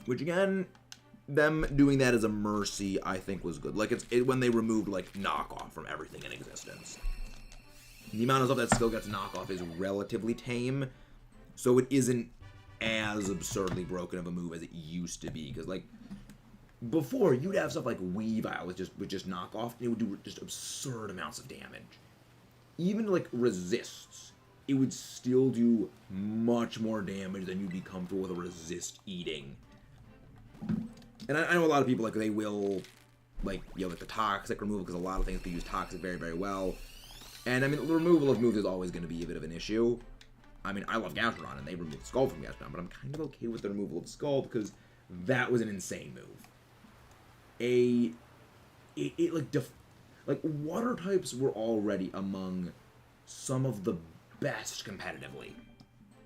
Which again, them doing that as a mercy, I think was good. Like when they removed like knockoff from everything in existence. The amount of stuff that still gets knockoff is relatively tame, so it isn't as absurdly broken of a move as it used to be. Because like before, you'd have stuff like Weavile with just knockoff, and it would do just absurd amounts of damage. Even like resists, it would still do much more damage than you'd be comfortable with a resist eating. And I know a lot of people, like, they will, like, like the toxic removal, because a lot of things can use toxic very, very well. And, I mean, the removal of moves is always going to be a bit of an issue. I mean, I love Gastrodon, and they removed Skull from Gastrodon, but I'm kind of okay with the removal of Skull, because that was an insane move. Like, water types were already among some of the best competitively.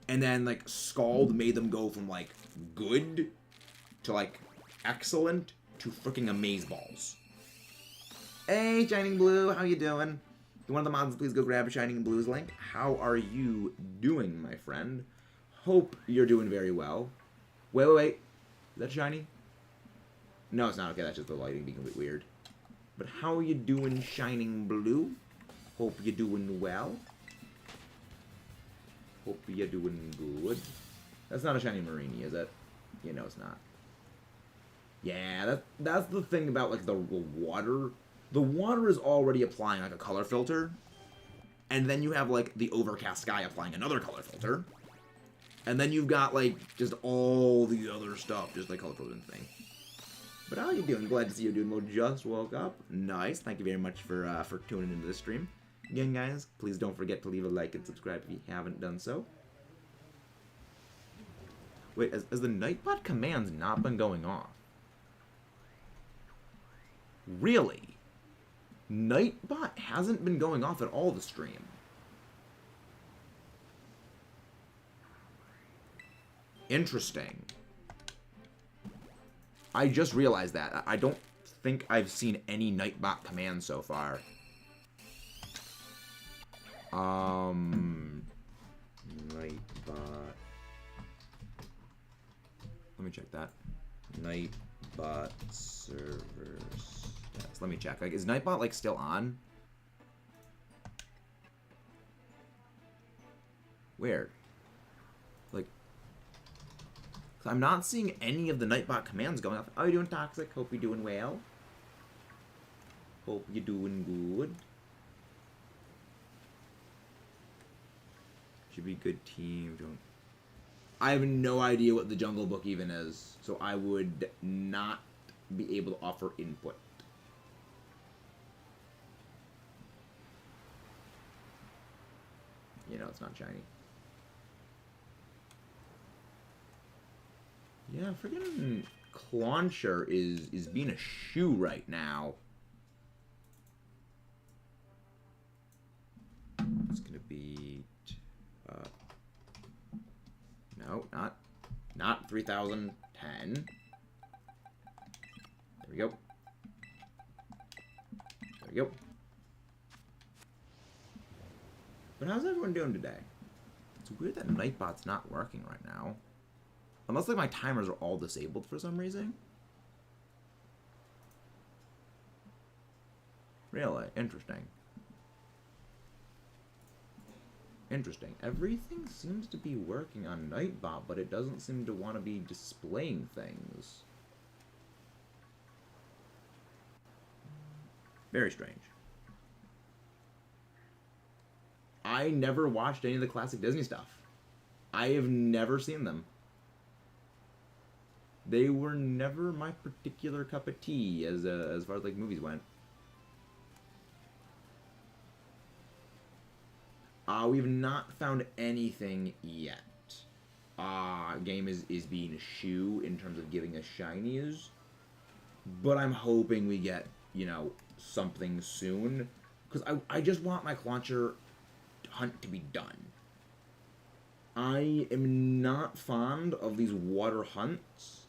And then, like, Scald made them go from, like, good to, like, excellent to freaking amazeballs. Hey, Shining Blue, how you doing? Do one of the mods please go grab Shining Blue's link? How are you doing, my friend? Hope you're doing very well. Wait. Is that shiny? No, it's not. Okay, that's just the lighting being a bit weird. But how are you doing, Shining Blue? Hope you're doing well. Hope you're doing good. That's not a shiny Marini, is it? You know it's not. Yeah, that's the thing about, like, the water. The water is already applying, like, a color filter. And then you have, like, the overcast sky applying another color filter. And then you've got, like, just all the other stuff, just like color filtering thing. But how are you doing? Glad to see you doing well. Just woke up. Nice. Thank you very much for tuning into this stream. Again, guys, please don't forget to leave a like and subscribe if you haven't done so. Wait, has the Nightbot commands not been going off? Really? Nightbot hasn't been going off at all this stream. Interesting. I just realized that. I don't think I've seen any Nightbot commands so far. Nightbot. Let me check that. Nightbot servers. Yes, let me check. Like, is Nightbot, like, still on? Weird. Like, I'm not seeing any of the Nightbot commands going off. How are you doing, Toxic? Hope you're doing well. Hope you're doing good. Should be good team. I have no idea what the Jungle Book even is, so I would not be able to offer input. You know, it's not shiny. Yeah, freaking Clauncher is being a shoe right now. It's gonna be no, not 3010. There we go. There we go. But how's everyone doing today? It's weird that Nightbot's not working right now. Unless, like, my timers are all disabled for some reason. Really? Interesting. Interesting. Everything seems to be working on Nightbot, but it doesn't seem to want to be displaying things. Very strange. I never watched any of the classic Disney stuff. I have never seen them. They were never my particular cup of tea as far as like movies went. We've not found anything yet. Game is being a shoe in terms of giving us shinies. But I'm hoping we get, you know, something soon. Because I just want my Clauncher hunt to be done. I am not fond of these water hunts.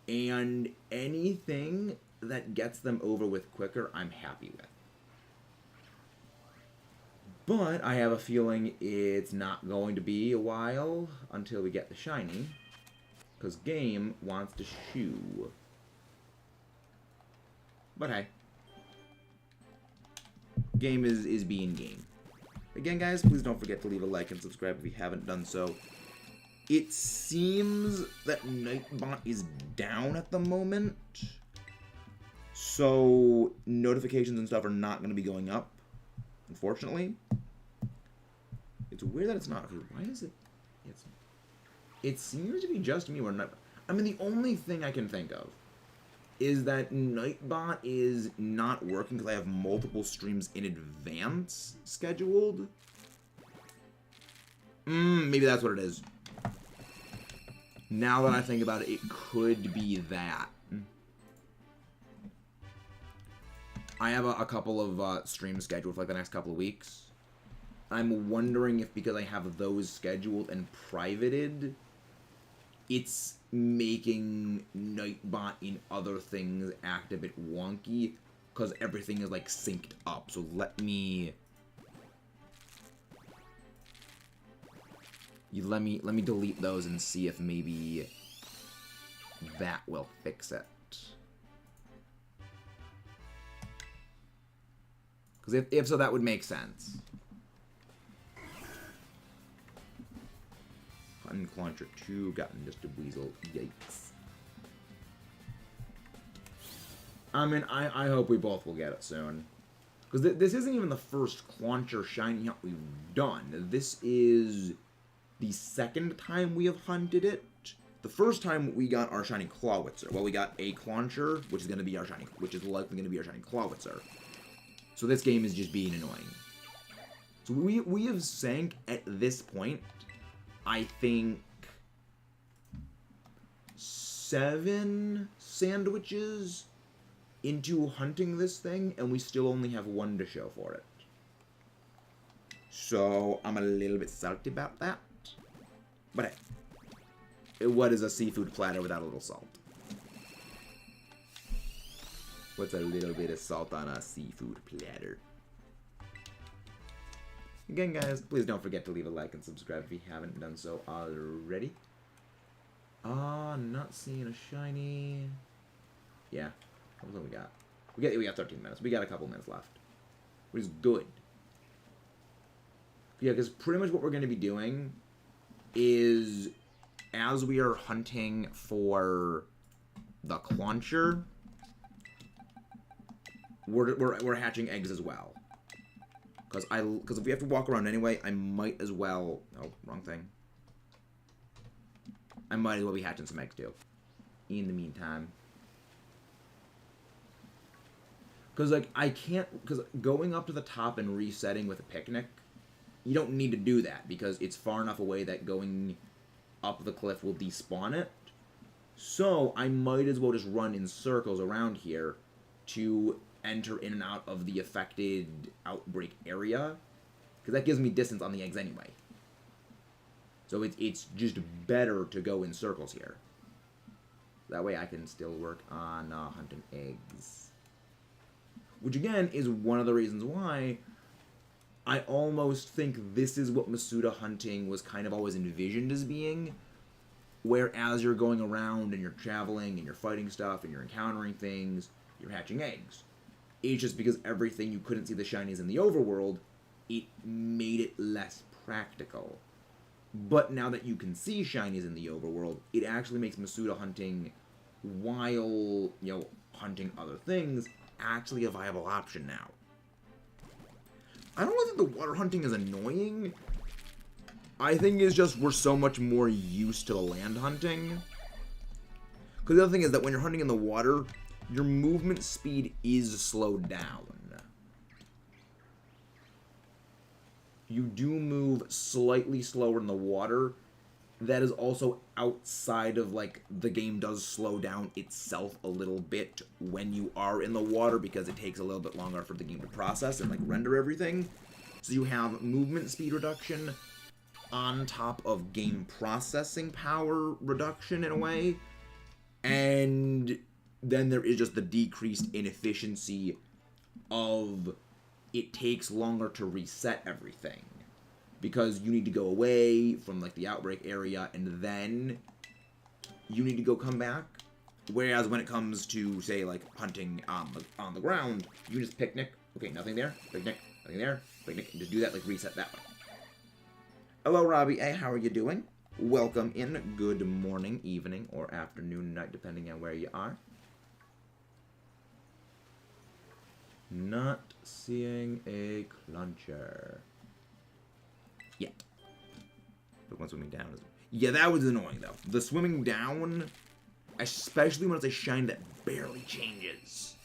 And anything that gets them over with quicker, I'm happy with. But I have a feeling it's not going to be a while until we get the shiny. Because game wants to shoe. But hey. Game is being game. Again, guys, please don't forget to leave a like and subscribe if you haven't done so. It seems that Nightbot is down at the moment. So notifications and stuff are not going to be going up. Unfortunately. It's weird that it's not. Okay, why is it? It seems to be just me where I mean, the only thing I can think of is that Nightbot is not working because I have multiple streams in advance scheduled. Maybe that's what it is. Now that I think about it, it could be that. I have a couple of streams scheduled for like the next couple of weeks. I'm wondering if because I have those scheduled and privated, it's making Nightbot in other things act a bit wonky because everything is like synced up. So let me delete those and see if maybe that will fix it. Because if so, that would make sense. Clauncher 2, gotten just a weasel. Yikes. I mean, I hope we both will get it soon. Because this isn't even the first Clauncher shiny hunt we've done. This is the second time we have hunted it. The first time we got our shiny Clawitzer. Well, we got a Clauncher, which is going to be our shiny, which is likely going to be our shiny Clawitzer. So this game is just being annoying. So we have sank at this point, I think, 7 sandwiches into hunting this thing, and we still only have 1 to show for it. So I'm a little bit salty about that. But hey, what is a seafood platter without a little salt? What's a little bit of salt on a seafood platter? Again, guys, please don't forget to leave a like and subscribe if you haven't done so already. Not seeing a shiny. Yeah, what we got? We got 13 minutes. We got a couple minutes left, which is good. Yeah, because pretty much what we're going to be doing is, as we are hunting for the Clauncher, we're hatching eggs as well. Because if we have to walk around anyway, I might as well... Oh, wrong thing. I might as well be hatching some eggs too. In the meantime. Because, like, I can't... Because going up to the top and resetting with a picnic, you don't need to do that. Because it's far enough away that going up the cliff will despawn it. So, I might as well just run in circles around here to enter in and out of the affected outbreak area, because that gives me distance on the eggs anyway. So it's just better to go in circles here. That way I can still work on hunting eggs. Which again is one of the reasons why I almost think this is what Masuda hunting was kind of always envisioned as being, where as you're going around and you're traveling and you're fighting stuff and you're encountering things, you're hatching eggs. It's just because everything you couldn't see the shinies in the overworld, it made it less practical. But now that you can see shinies in the overworld, it actually makes Masuda hunting, while, hunting other things, actually a viable option now. I don't think the water hunting is annoying. I think it's just we're so much more used to the land hunting. Because the other thing is that when you're hunting in the water, your movement speed is slowed down. You do move slightly slower in the water. That is also outside of, like, the game does slow down itself a little bit when you are in the water because it takes a little bit longer for the game to process and, like, render everything. So you have movement speed reduction on top of game processing power reduction in a way. And then there is just the decreased inefficiency of it takes longer to reset everything. Because you need to go away from, like, the outbreak area, and then you need to go come back. Whereas when it comes to, say, like, hunting on the ground, you just picnic. Okay, nothing there. Picnic. Nothing there. Picnic. And just do that, like, reset that one. Hello, Robbie A. How are you doing? Welcome in. Good morning, evening, or afternoon, night, depending on where you are. Not seeing a cluncher. Yeah. But one swimming down is... Yeah, that was annoying, though. The swimming down, especially when it's a shine that barely changes.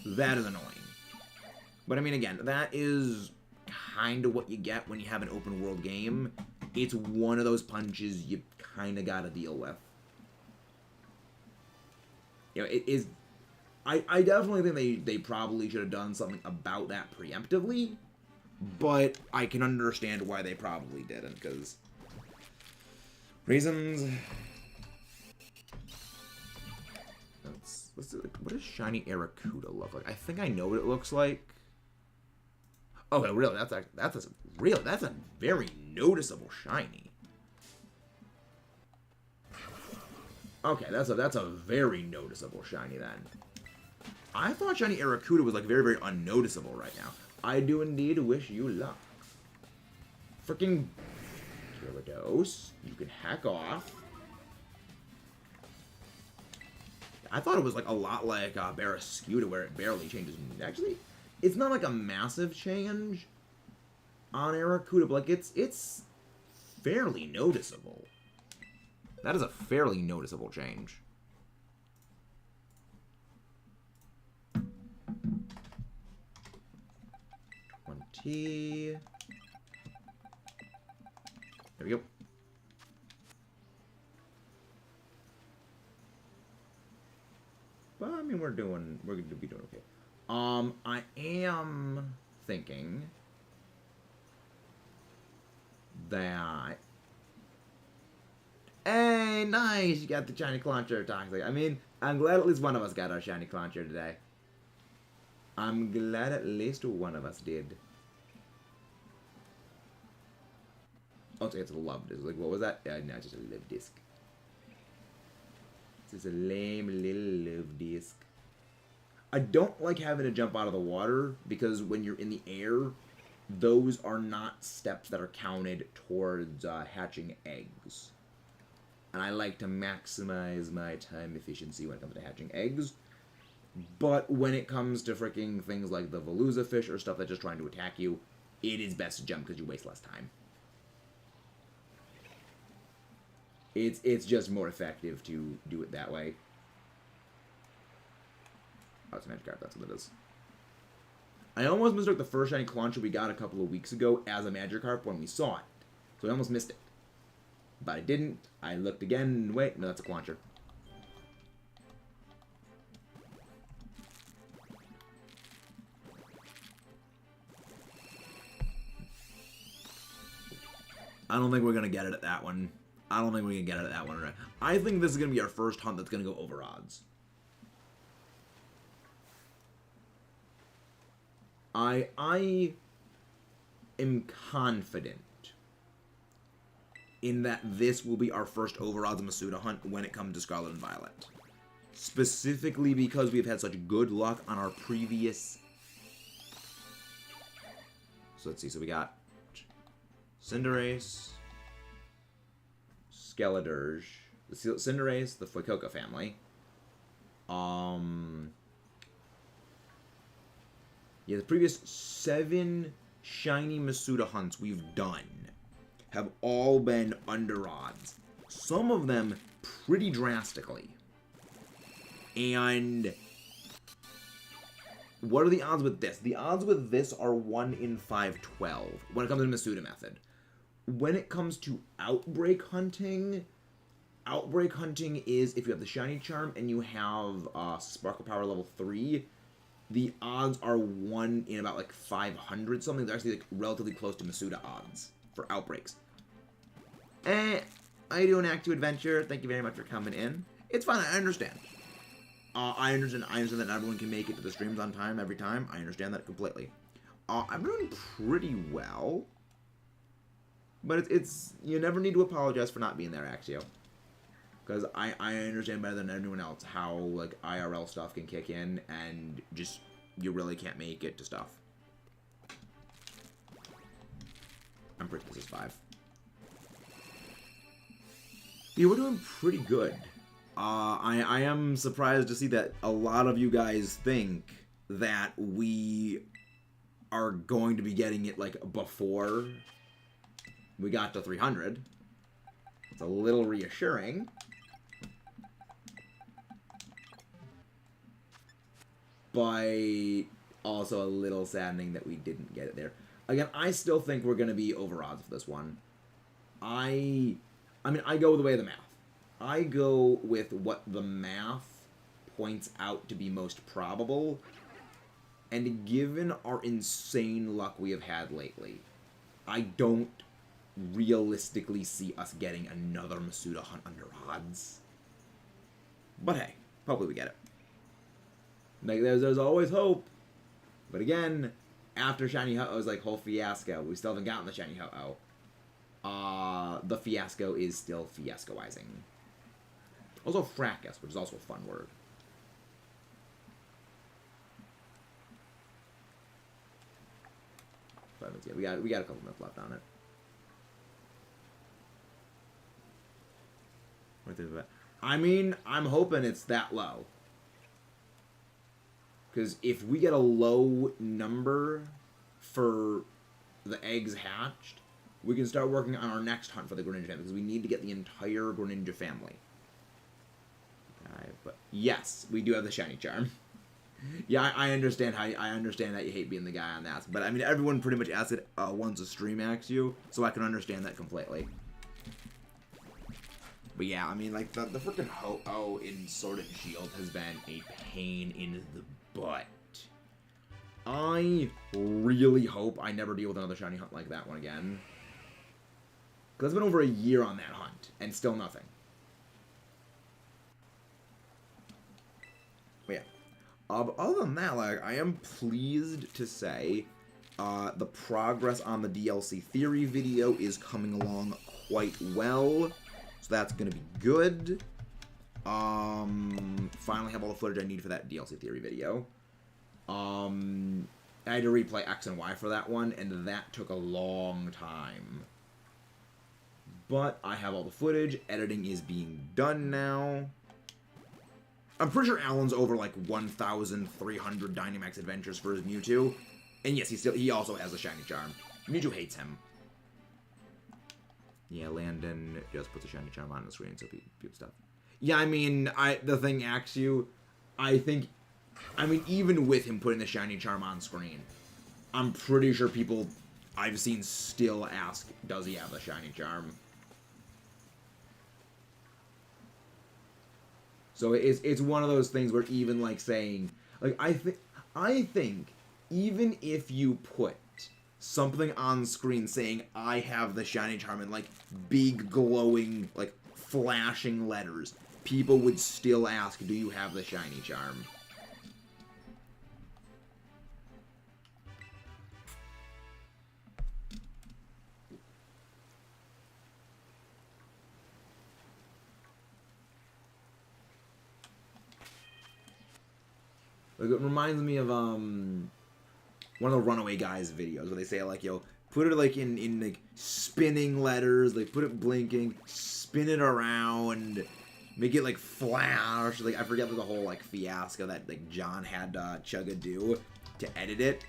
That is annoying. But, I mean, again, that is kind of what you get when you have an open world game. It's one of those punches you kind of got to deal with. You know, it is... I definitely think they probably should have done something about that preemptively. But I can understand why they probably didn't, because reasons. Let's do, what does shiny Aracuda look like? I think I know what it looks like. Oh, really? That's a very noticeable shiny. Okay, that's a very noticeable shiny then. I thought shiny Aracuda was like very, very unnoticeable right now. I do indeed wish you luck. Freaking Gyarados, you can hack off. I thought it was like a lot like Barraskewda, where it barely changes. Actually, it's not like a massive change on Aracuda, but like it's fairly noticeable. That is a fairly noticeable change. There we go. Well, I mean, we're going to be doing okay. I am thinking that... Hey, nice! You got the shiny Clauncher toxic. I mean, I'm glad at least one of us got our shiny Clauncher today. I'm glad at least one of us did. Oh, it's a love disc. Like, what was that? No, it's just a live disc. It's just a lame little live disc. I don't like having to jump out of the water, because when you're in the air, those are not steps that are counted towards hatching eggs. And I like to maximize my time efficiency when it comes to hatching eggs. But when it comes to freaking things like the Veluza fish or stuff that's just trying to attack you, it is best to jump because you waste less time. It's just more effective to do it that way. Oh, it's a Magikarp, that's what it is. I almost mistook the first shiny Clauncher we got a couple of weeks ago as a Magikarp when we saw it. So I almost missed it. But I didn't. I looked again and wait, no, that's a Clauncher. I don't think we're going to get it at that one. I don't think we can get it at that one. Right? I think this is going to be our first hunt that's going to go over odds. I am confident in that this will be our first over odds Masuda hunt when it comes to Scarlet and Violet. Specifically because we've had such good luck on our previous... So let's see. So we got Cinderace, Skeledirge, the Cinderace, the Fuecoca family. Yeah, the previous 7 shiny Masuda hunts we've done have all been under odds. Some of them pretty drastically. And what are the odds with this? The odds with this are 1 in 512 when it comes to the Masuda method. When it comes to Outbreak hunting is if you have the Shiny Charm and you have Sparkle Power level 3, the odds are 1 in about like 500 something. They're actually like relatively close to Masuda odds for Outbreaks. I do an Act 2 adventure. Thank you very much for coming in. It's fine, I understand. I understand that not everyone can make it to the streams on time every time. I understand that completely. I'm doing pretty well. But it's you never need to apologize for not being there, Axio. Because I understand better than anyone else how like IRL stuff can kick in and just you really can't make it to stuff. I'm pretty sure this is 5. Yeah, we're doing pretty good. I am surprised to see that a lot of you guys think that we are going to be getting it like before we got to 300. It's a little reassuring. But also a little saddening that we didn't get it there. Again, I still think we're going to be over odds for this one. I mean, I go the way of the math. I go with what the math points out to be most probable. And given our insane luck we have had lately, I don't realistically see us getting another Masuda hunt under odds. But hey, hopefully we get it. Like, there's always hope. But again, after Shiny Ho-Oh's like whole fiasco, we still haven't gotten the Shiny Ho-Oh. The fiasco is still fiascoizing. Also fracas, which is also a fun word. But yeah, we got a couple minutes left on it. I mean, I'm hoping it's that low. Because if we get a low number for the eggs hatched, we can start working on our next hunt for the Greninja family, because we need to get the entire Greninja family. Okay, but yes, we do have the Shiny Charm. Yeah, I understand how I understand that you hate being the guy on that, but I mean everyone pretty much asks it once a stream asks you, so I can understand that completely. But yeah, I mean like the freaking Ho-Oh in Sword and Shield has been a pain in the butt. I really hope I never deal with another shiny hunt like that one again. Because it's been over a year on that hunt, and still nothing. But yeah. Other than that, like, I am pleased to say the progress on the DLC theory video is coming along quite well. So that's going to be good. Finally have all the footage I need for that DLC theory video. I had to replay X and Y for that one, and that took a long time. But I have all the footage. Editing is being done now. I'm pretty sure Alan's over like 1,300 Dynamax adventures for his Mewtwo. And yes, he also has a Shiny Charm. Mewtwo hates him. Yeah, Landon just puts a Shiny Charm on the screen so people stuff. Yeah, I mean, the thing asks you, I mean, even with him putting the Shiny Charm on screen, I'm pretty sure people I've seen still ask, does he have the Shiny Charm? So it's one of those things where even like saying, like, I think even if you put something on screen saying I have the Shiny Charm in like big glowing like flashing letters, people would still ask, do you have the Shiny Charm? Like, it reminds me of one of the Runaway Guys videos where they say like, yo, put it like in like spinning letters, like put it blinking, spin it around, make it like flash. Like I forget the whole like fiasco that like John had Chugga do to edit it.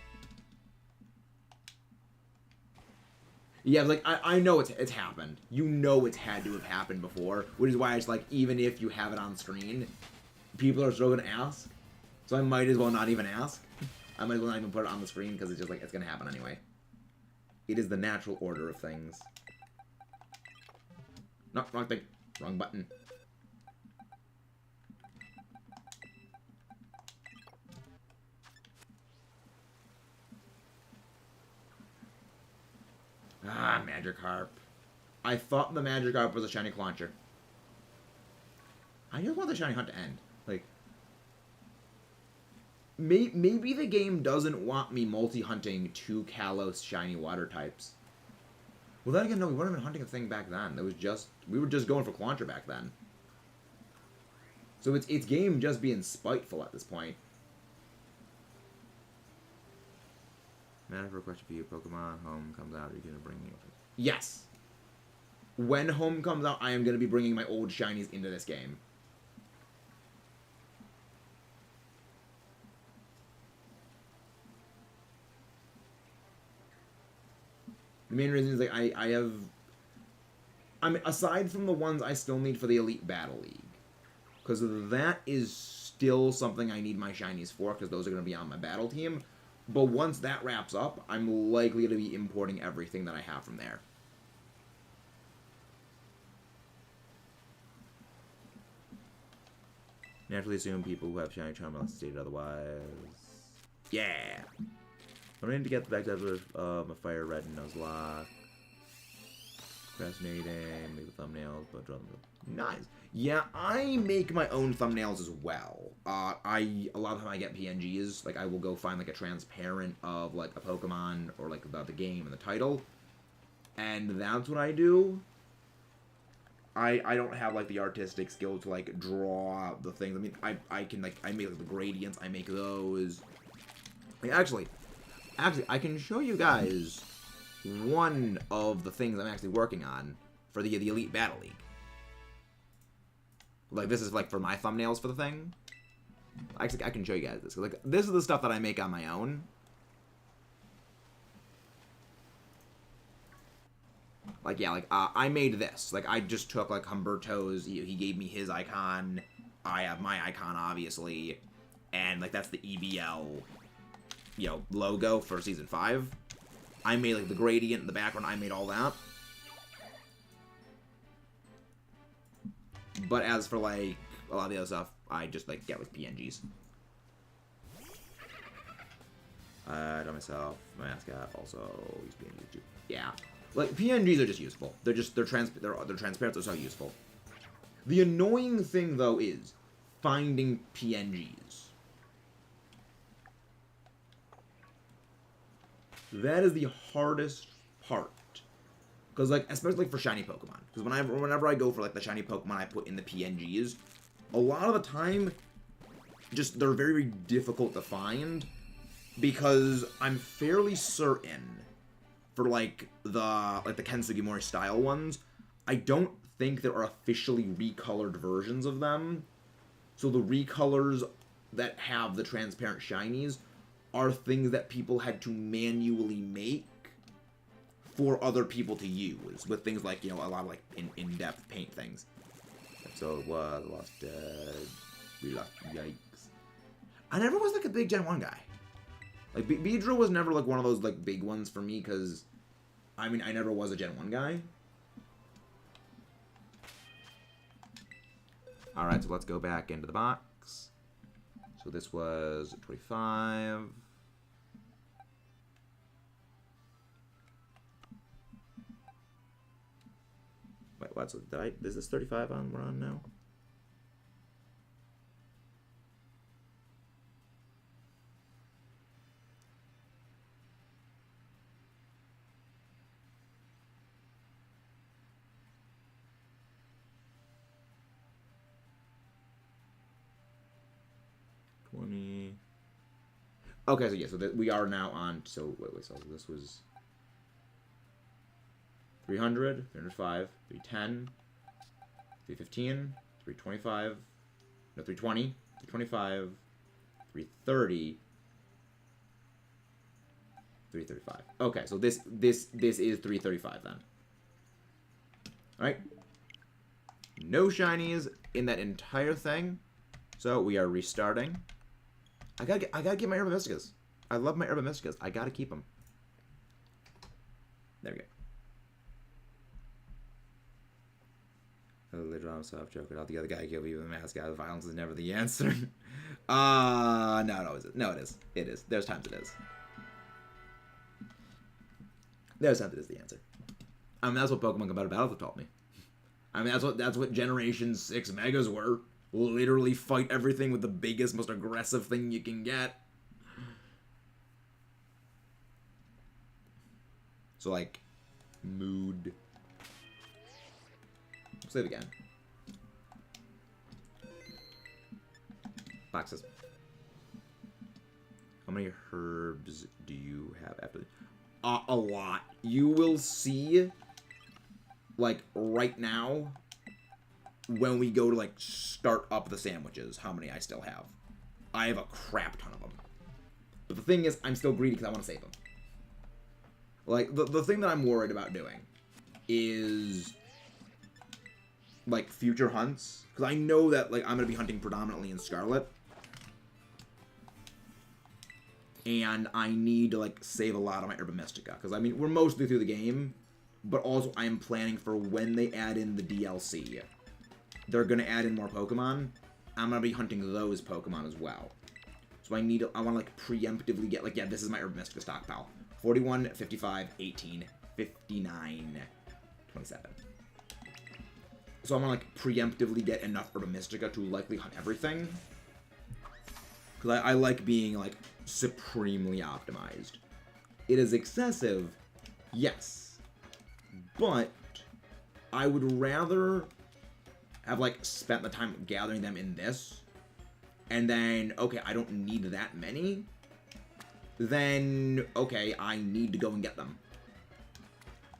Yeah, like, I know it's happened. You know it's had to have happened before, which is why it's like, even if you have it on screen, people are still going to ask. So I might as well not even ask. I might as well not even put it on the screen, because it's just like, it's going to happen anyway. It is the natural order of things. No, wrong thing. Wrong button. Ah, Magikarp. I thought the Magikarp was a shiny launcher. I just want the shiny hunt to end. Like, maybe the game doesn't want me multi-hunting 2 Kalos shiny water types. Well, then again, no, we weren't even hunting a thing back then. That was just, we were just going for Clauncher back then. So it's game just being spiteful at this point. Man, I have a question for you. Pokemon Home comes out. Are you going to bring me? Yes. When Home comes out, I am going to be bringing my old shinies into this game. The main reason is, like, I mean, aside from the ones I still need for the Elite Battle League. Because that is still something I need my shinies for, because those are going to be on my battle team. But once that wraps up, I'm likely to be importing everything that I have from there. Naturally assume people who have shiny charm unless stated otherwise. Yeah! I'm ready to get back to my fire red and Nuzlocke. Fascinating, make the thumbnails, but draw them. Nice. Yeah, I make my own thumbnails as well. A lot of the time I get PNGs. Like, I will go find, like, a transparent of, like, a Pokemon or, like, the game and the title. And that's what I do. I don't have, like, the artistic skill to, like, draw the things. I mean, I can, like, I make, like, the gradients. I make those. Like, actually, I can show you guys one of the things I'm actually working on for the Elite Battle League. Like, this is, like, for my thumbnails for the thing. Actually, I can show you guys this. Like, this is the stuff that I make on my own. Like, yeah, like, I made this. Like, I just took, like, Humberto's, he gave me his icon. I have my icon, obviously. And, like, that's the EBL, you know, logo for Season 5. I made, like, the gradient in the background. I made all that. But as for, like, a lot of the other stuff, I just, like, get, like, PNGs. I done myself. My mascot also use PNGs, too. Yeah. Like, PNGs are just useful. They're transparent, they're so useful. The annoying thing, though, is finding PNGs. That is the hardest part. Because, like, especially, like, for shiny Pokemon. Because whenever I go for, like, the shiny Pokemon I put in the PNGs, a lot of the time, just, they're very, very difficult to find. Because I'm fairly certain, for, like, the Ken Sugimori style ones, I don't think there are officially recolored versions of them. So the recolors that have the transparent shinies are things that people had to manually make for other people to use, with things like, you know, a lot of, like, in-depth paint things. So it was Lost Dead. We lost. Yikes. I never was, like, a big Gen 1 guy. Like, Beedrill was never, like, one of those, like, big ones for me, because, I mean, I never was a Gen 1 guy. Alright, so let's go back into the box. So this was 25. Wait, what? So is this 35 on? We're on now? Okay, so yeah, so we are now on, so, wait, so this was 300, 305, 310, 315, 325, no, 320, 325, 330, 335. Okay, so this is 335 then. Alright. No shinies in that entire thing. So we are restarting. I gotta get my Herba Mysticas. I love my Herba Mysticas. I gotta keep them. There we go. They drop soft joke out the other guy kill you with a mask out. Violence is never the answer. No, no, it is. It is. There's times it is. There's times it is the answer. I mean, that's what Pokemon Competitive Battles taught me. I mean, that's what Generation 6 Megas were. Literally fight everything with the biggest, most aggressive thing you can get. So, like, mood. Say it again. Boxes. How many herbs do you have after? A lot. You will see, like, right now, when we go to, like, start up the sandwiches, how many I still have. I have a crap ton of them. But the thing is, I'm still greedy because I want to save them. Like, the thing that I'm worried about doing is, like, future hunts. Because I know that, like, I'm going to be hunting predominantly in Scarlet. And I need to, like, save a lot of my Herba Mystica. Because, I mean, we're mostly through the game. But also, I am planning for when they add in the DLC. They're going to add in more Pokemon. I'm going to be hunting those Pokemon as well. So I want to, like, preemptively get, like, yeah, this is my Herba Mystica stockpile. 41, 55, 18, 59, 27. So I'm going to, like, preemptively get enough Herba Mystica to likely hunt everything. Because I like being, like, supremely optimized. It is excessive, yes. But I would rather have, like, spent the time gathering them in this. And then, okay, I don't need that many. Then, okay, I need to go and get them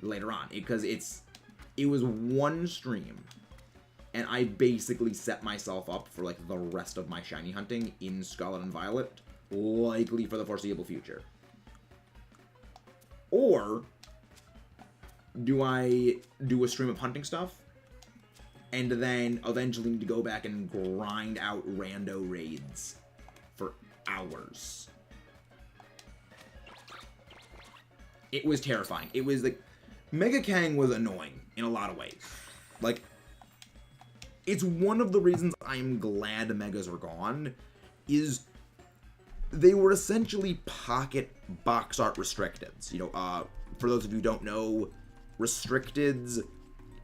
later on. Because it was one stream. And I basically set myself up for, like, the rest of my shiny hunting in Scarlet and Violet. Likely for the foreseeable future. Or do I do a stream of hunting stuff? And then eventually need to go back and grind out rando raids for hours. It was terrifying. It was like, Mega Kang was annoying in a lot of ways. Like, it's one of the reasons I'm glad Megas are gone, is they were essentially pocket box art restricteds. You know, for those of you who don't know, restricteds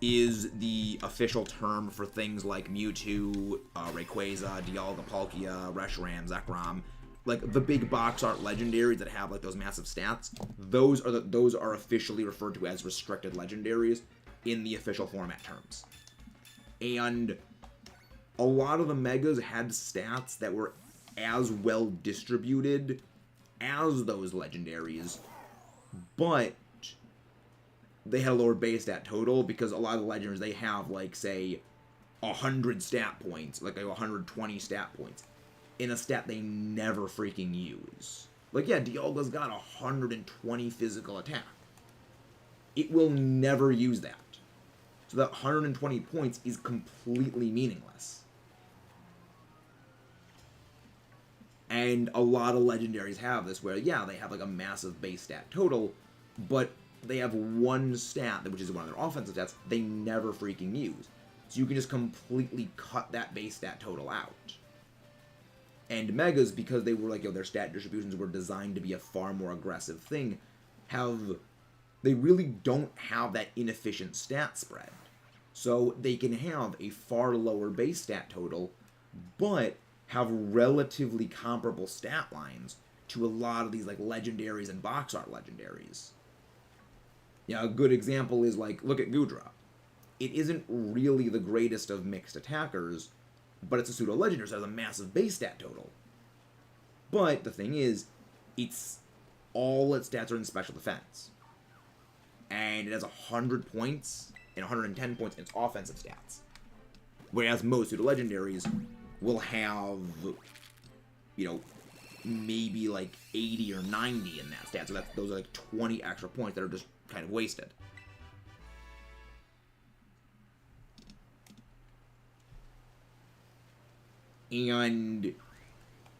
is the official term for things like Mewtwo, Rayquaza, Dialga, Palkia, Reshiram, Zekrom. Like, the big box art legendaries that have, like, those massive stats, those are officially referred to as restricted legendaries in the official format terms. And a lot of the Megas had stats that were as well distributed as those legendaries, but they had a lower base stat total because a lot of the legendaries, they have, like, say, 100 stat points, like 120 stat points, in a stat they never freaking use. Like, yeah, Dialga's got 120 physical attack. It will never use that. So that 120 points is completely meaningless. And a lot of legendaries have this where, yeah, they have, like, a massive base stat total, but they have one stat, which is one of their offensive stats, they never freaking use. So you can just completely cut that base stat total out. And Megas, because they were, like, you know, their stat distributions were designed to be a far more aggressive thing, they really don't have that inefficient stat spread. So they can have a far lower base stat total, but have relatively comparable stat lines to a lot of these, like, legendaries and box art legendaries. Yeah, a good example is, like, look at Goodra. It isn't really the greatest of mixed attackers, but it's a pseudo-legendary, so it has a massive base stat total. But the thing is, all its stats are in special defense. And it has 100 points and 110 points in its offensive stats. Whereas most pseudo-legendaries will have, you know, maybe like 80 or 90 in that stat. So those are like 20 extra points that are just kind of wasted. And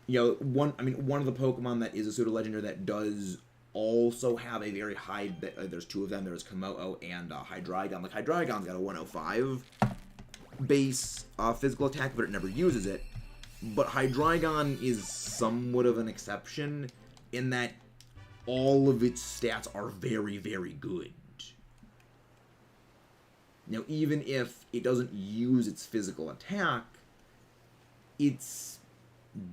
one of the Pokemon that is a pseudo legendary that does also have a very high. There's two of them. There's Komodo and Hydreigon. Like Hydreigon's got a 105 base physical attack, but it never uses it. But Hydreigon is somewhat of an exception in that all of its stats are very, very good. Now, even if it doesn't use its physical attack, its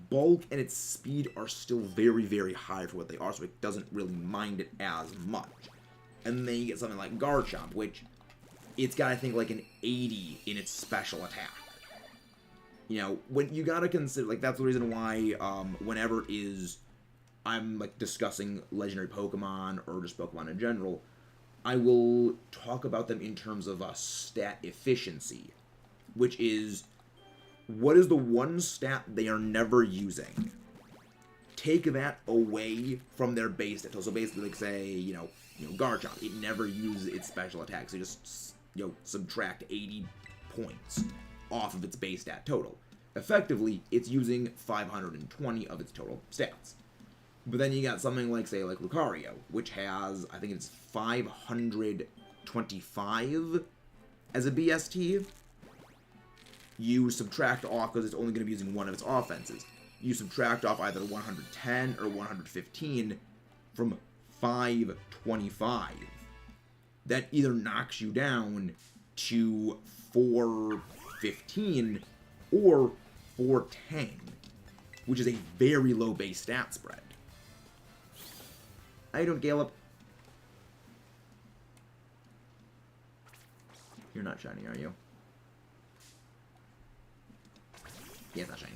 bulk and its speed are still very, very high for what they are, so it doesn't really mind it as much. And then you get something like Garchomp, which it's got, I think, like an 80 in its special attack. When you gotta consider, like, that's the reason why, whenever I'm, like, discussing legendary Pokemon, or just Pokemon in general, I will talk about them in terms of stat efficiency, which is, what is the one stat they are never using? Take that away from their base stat. So basically, like, say, Garchomp, it never uses its special attack, so you just, subtract 80 points off of its base stat total. Effectively, it's using 520 of its total stats. But then you got something like, say, like Lucario, which has, I think it's 525 as a BST. You subtract off, because it's only going to be using one of its offenses. You subtract off either 110 or 115 from 525. That either knocks you down to 415 or 410, which is a very low base stat spread. I don't, Gallup. You're not shiny, are you? Yeah, it's not shiny.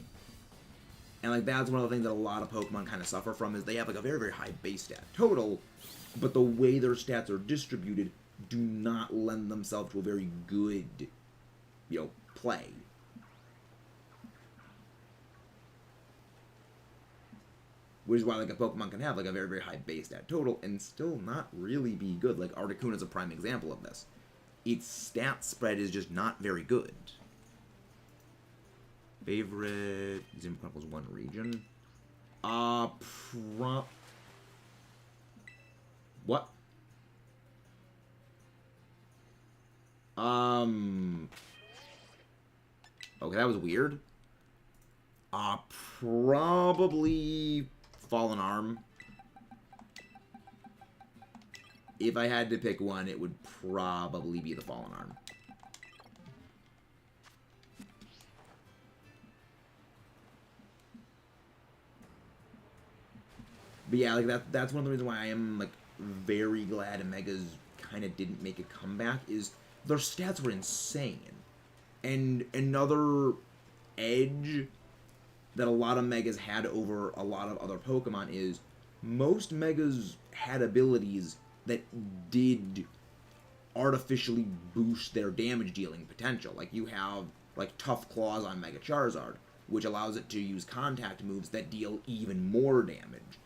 And, like, that's one of the things that a lot of Pokemon kind of suffer from, is they have, like, a very, very high base stat total, but the way their stats are distributed do not lend themselves to a very good, play. Which is why, like, a Pokemon can have, like, a very, very high base stat total and still not really be good. Like, Articuno is a prime example of this. Its stat spread is just not very good. Favorite Zoom Chronicles 1 region? What? Okay, that was weird. Probably Fallen Arm. If I had to pick one, it would probably be the Fallen Arm. But yeah, like, that's one of the reasons why I am, like, very glad Omegas kind of didn't make a comeback, is their stats were insane. And another edge that a lot of Megas had over a lot of other Pokemon is most Megas had abilities that did artificially boost their damage dealing potential. Like, you have, like, Tough Claws on Mega Charizard, which allows it to use contact moves that deal even more damage.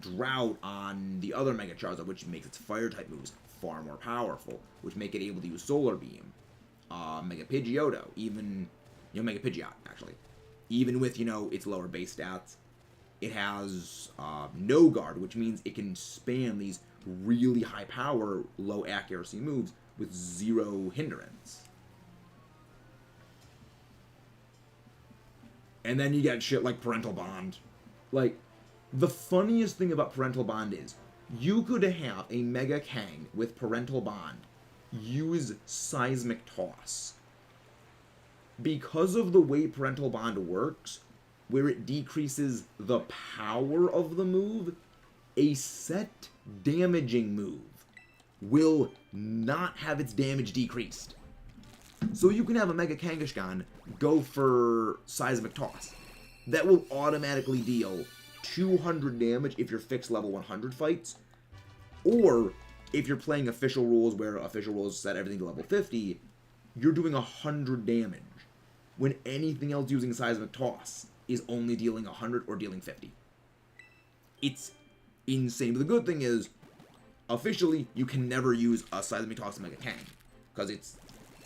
Drought on the other Mega Charizard, which makes its Fire-type moves far more powerful, which make it able to use Solar Beam. Mega Pidgeotto, even, Mega Pidgeot, actually. Even with, its lower base stats, it has No Guard, which means it can spam these really high power, low accuracy moves with zero hindrance. And then you get shit like Parental Bond. Like, the funniest thing about Parental Bond is, you could have a Mega Kang with Parental Bond use Seismic Toss. Because of the way Parental Bond works, where it decreases the power of the move, a set damaging move will not have its damage decreased. So you can have a Mega Kangaskhan go for Seismic Toss. That will automatically deal 200 damage if you're fixed level 100 fights, or if you're playing official rules where official rules set everything to level 50, you're doing 100 damage, when anything else using Seismic Toss is only dealing 100 or dealing 50. It's insane. But the good thing is, officially, you can never use a Seismic Toss to Mega Kang, because it's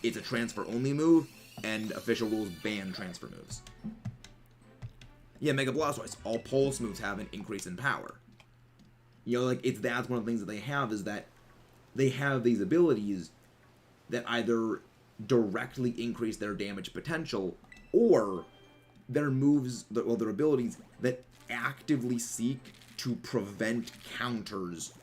a transfer-only move, and official rules ban transfer moves. Yeah, Mega Blastoise. All Pulse moves have an increase in power. You know, like, that's one of the things that they have, is that they have these abilities that either directly increase their damage potential, or their moves, well, their abilities that actively seek to prevent counters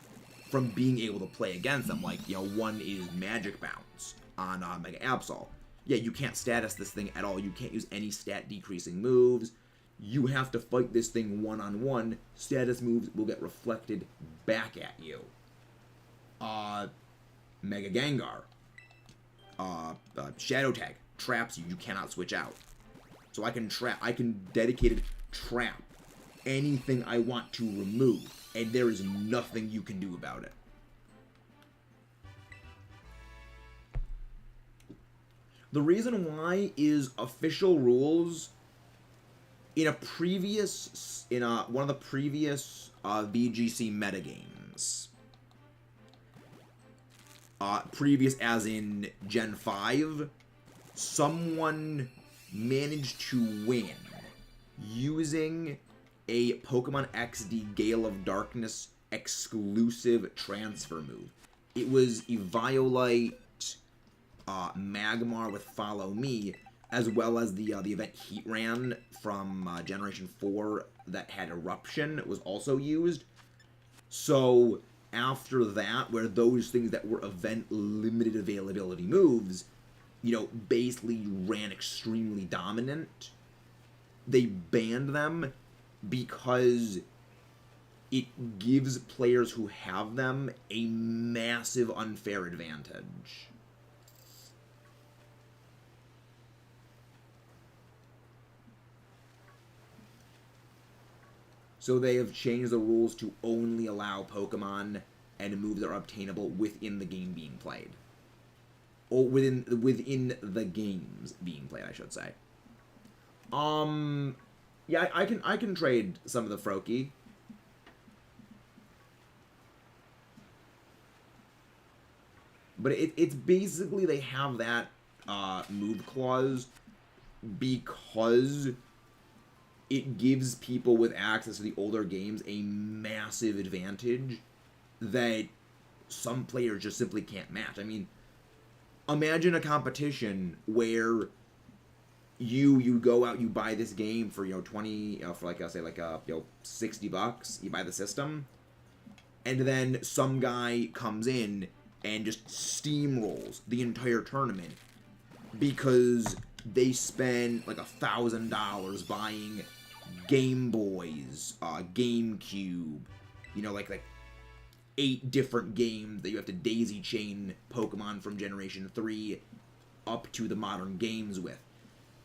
from being able to play against them. Like, you know, one is Magic Bounce on Mega Absol. Yeah, you can't status this thing at all. You can't use any stat decreasing moves. You have to fight this thing one-on-one. Status moves will get reflected back at you. Mega Gengar. Shadow Tag traps you. You cannot switch out. So I can dedicated trap anything I want to remove, and there is nothing you can do about it. The reason why is official rules in one of the previous VGC metagames. Previous as in Gen 5, someone managed to win using a Pokemon XD Gale of Darkness exclusive transfer move. It was Eviolite, Magmar with Follow Me, as well as the event Heatran from Generation 4 that had Eruption was also used. So after that, where those things that were event limited availability moves, you know, basically ran extremely dominant, they banned them because it gives players who have them a massive unfair advantage. So they have changed the rules to only allow Pokemon and moves that are obtainable within the game being played. Or within the games being played, I should say. Yeah, I can trade some of the Froakie. But it's basically they have that move clause because it gives people with access to the older games a massive advantage that some players just simply can't match. I mean, imagine a competition where you go out, you buy this game for, you know, 20, for like, I'll say like, you know, $60, you buy the system, and then some guy comes in and just steamrolls the entire tournament because they spend like $1,000 buying Game Boys, GameCube, you know, like 8 different games that you have to daisy chain Pokemon from Generation 3 up to the modern games with.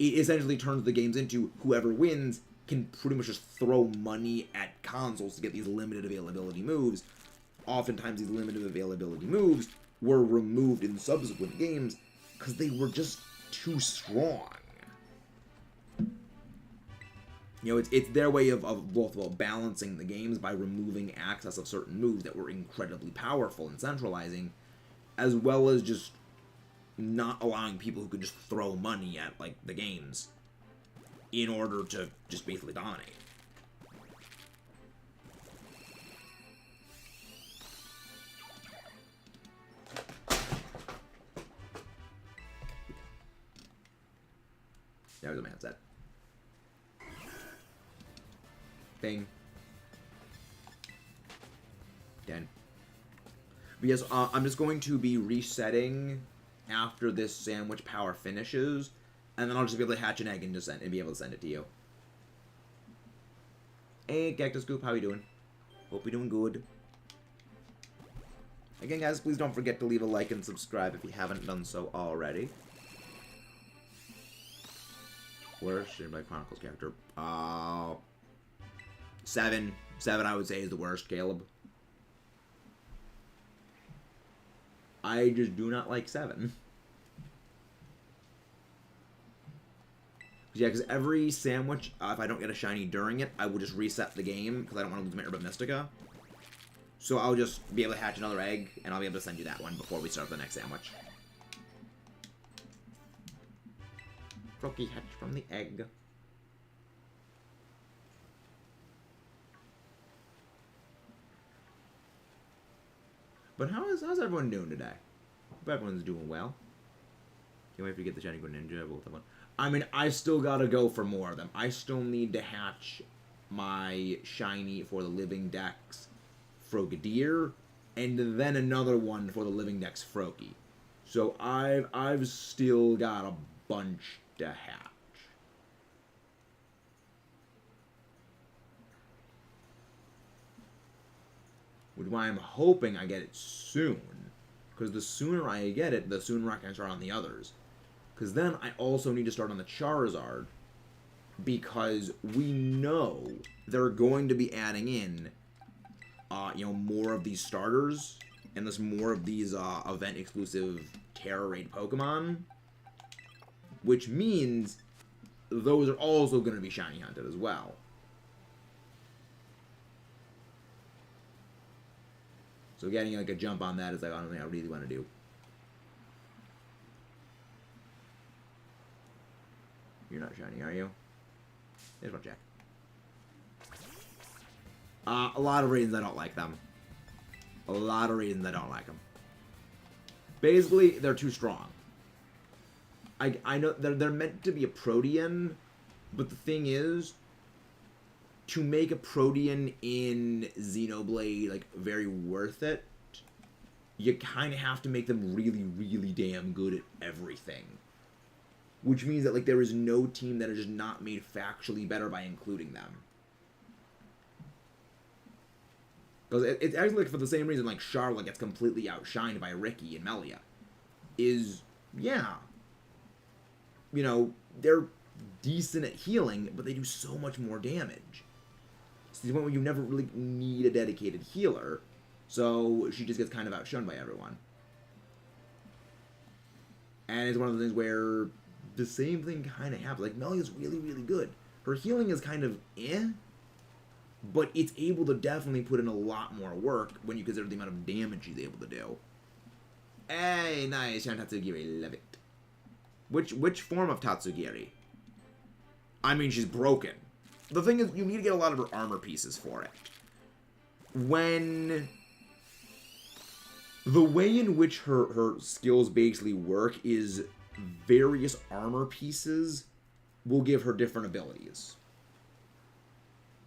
It essentially turns the games into whoever wins can pretty much just throw money at consoles to get these limited availability moves. Oftentimes these limited availability moves were removed in subsequent games because they were just too strong. You know, it's their way of both, well, balancing the games by removing access of certain moves that were incredibly powerful and centralizing, as well as just not allowing people who could just throw money at, like, the games in order to just basically dominate. There's a man set. Bing. 10. But yes, I'm just going to be resetting after this sandwich power finishes, and then I'll just be able to hatch an egg and just be able to send it to you. Hey, Cactus Goop, how you doing? Hope you're doing good. Again, guys, please don't forget to leave a like and subscribe if you haven't done so already. Worst Xenoblade Chronicles character? 7. 7, I would say, is the worst, Caleb. I just do not like 7. Yeah, because every sandwich, if I don't get a shiny during it, I will just reset the game, because I don't want to lose my Herba Mystica. So I'll just be able to hatch another egg, and I'll be able to send you that one before we start the next sandwich. Froakie hatched from the egg. But how's everyone doing today? Hope everyone's doing well. Can't wait to get the shiny Greninja. I mean, I still gotta go for more of them. I still need to hatch my shiny for the Living Dex Frogadier, and then another one for the Living Dex Froakie. So I've still got a bunch to hatch. Which is why I'm hoping I get it soon. Because the sooner I get it, the sooner I can start on the others. Because then I also need to start on the Charizard. Because we know they're going to be adding in, more of these starters. And there's more of these event-exclusive Terra Raid Pokemon. Which means those are also going to be shiny hunted as well. So getting like a jump on that is like, I don't think I really want to do. You're not shiny, are you? Here's one check. A lot of reasons I don't like them. A lot of reasons I don't like them. Basically, they're too strong. I know they're meant to be a Protean, but the thing is, to make a Protean in Xenoblade, like, very worth it, you kind of have to make them really, really damn good at everything. Which means that, like, there is no team that is just not made factually better by including them. Because it's actually, like, for the same reason, like, Charlotte gets completely outshined by Ricky and Melia. Yeah. You know, they're decent at healing, but they do so much more damage. To the point where you never really need a dedicated healer, so she just gets kind of outshone by everyone. And it's one of the things where the same thing kind of happens. Like, Melia's really, really good. Her healing is kind of but it's able to definitely put in a lot more work when you consider the amount of damage she's able to do. Hey, nice, Tatsugiri, love it. Which form of Tatsugiri? I mean, she's broken. The thing is, you need to get a lot of her armor pieces for it. The way in which her skills basically work is various armor pieces will give her different abilities.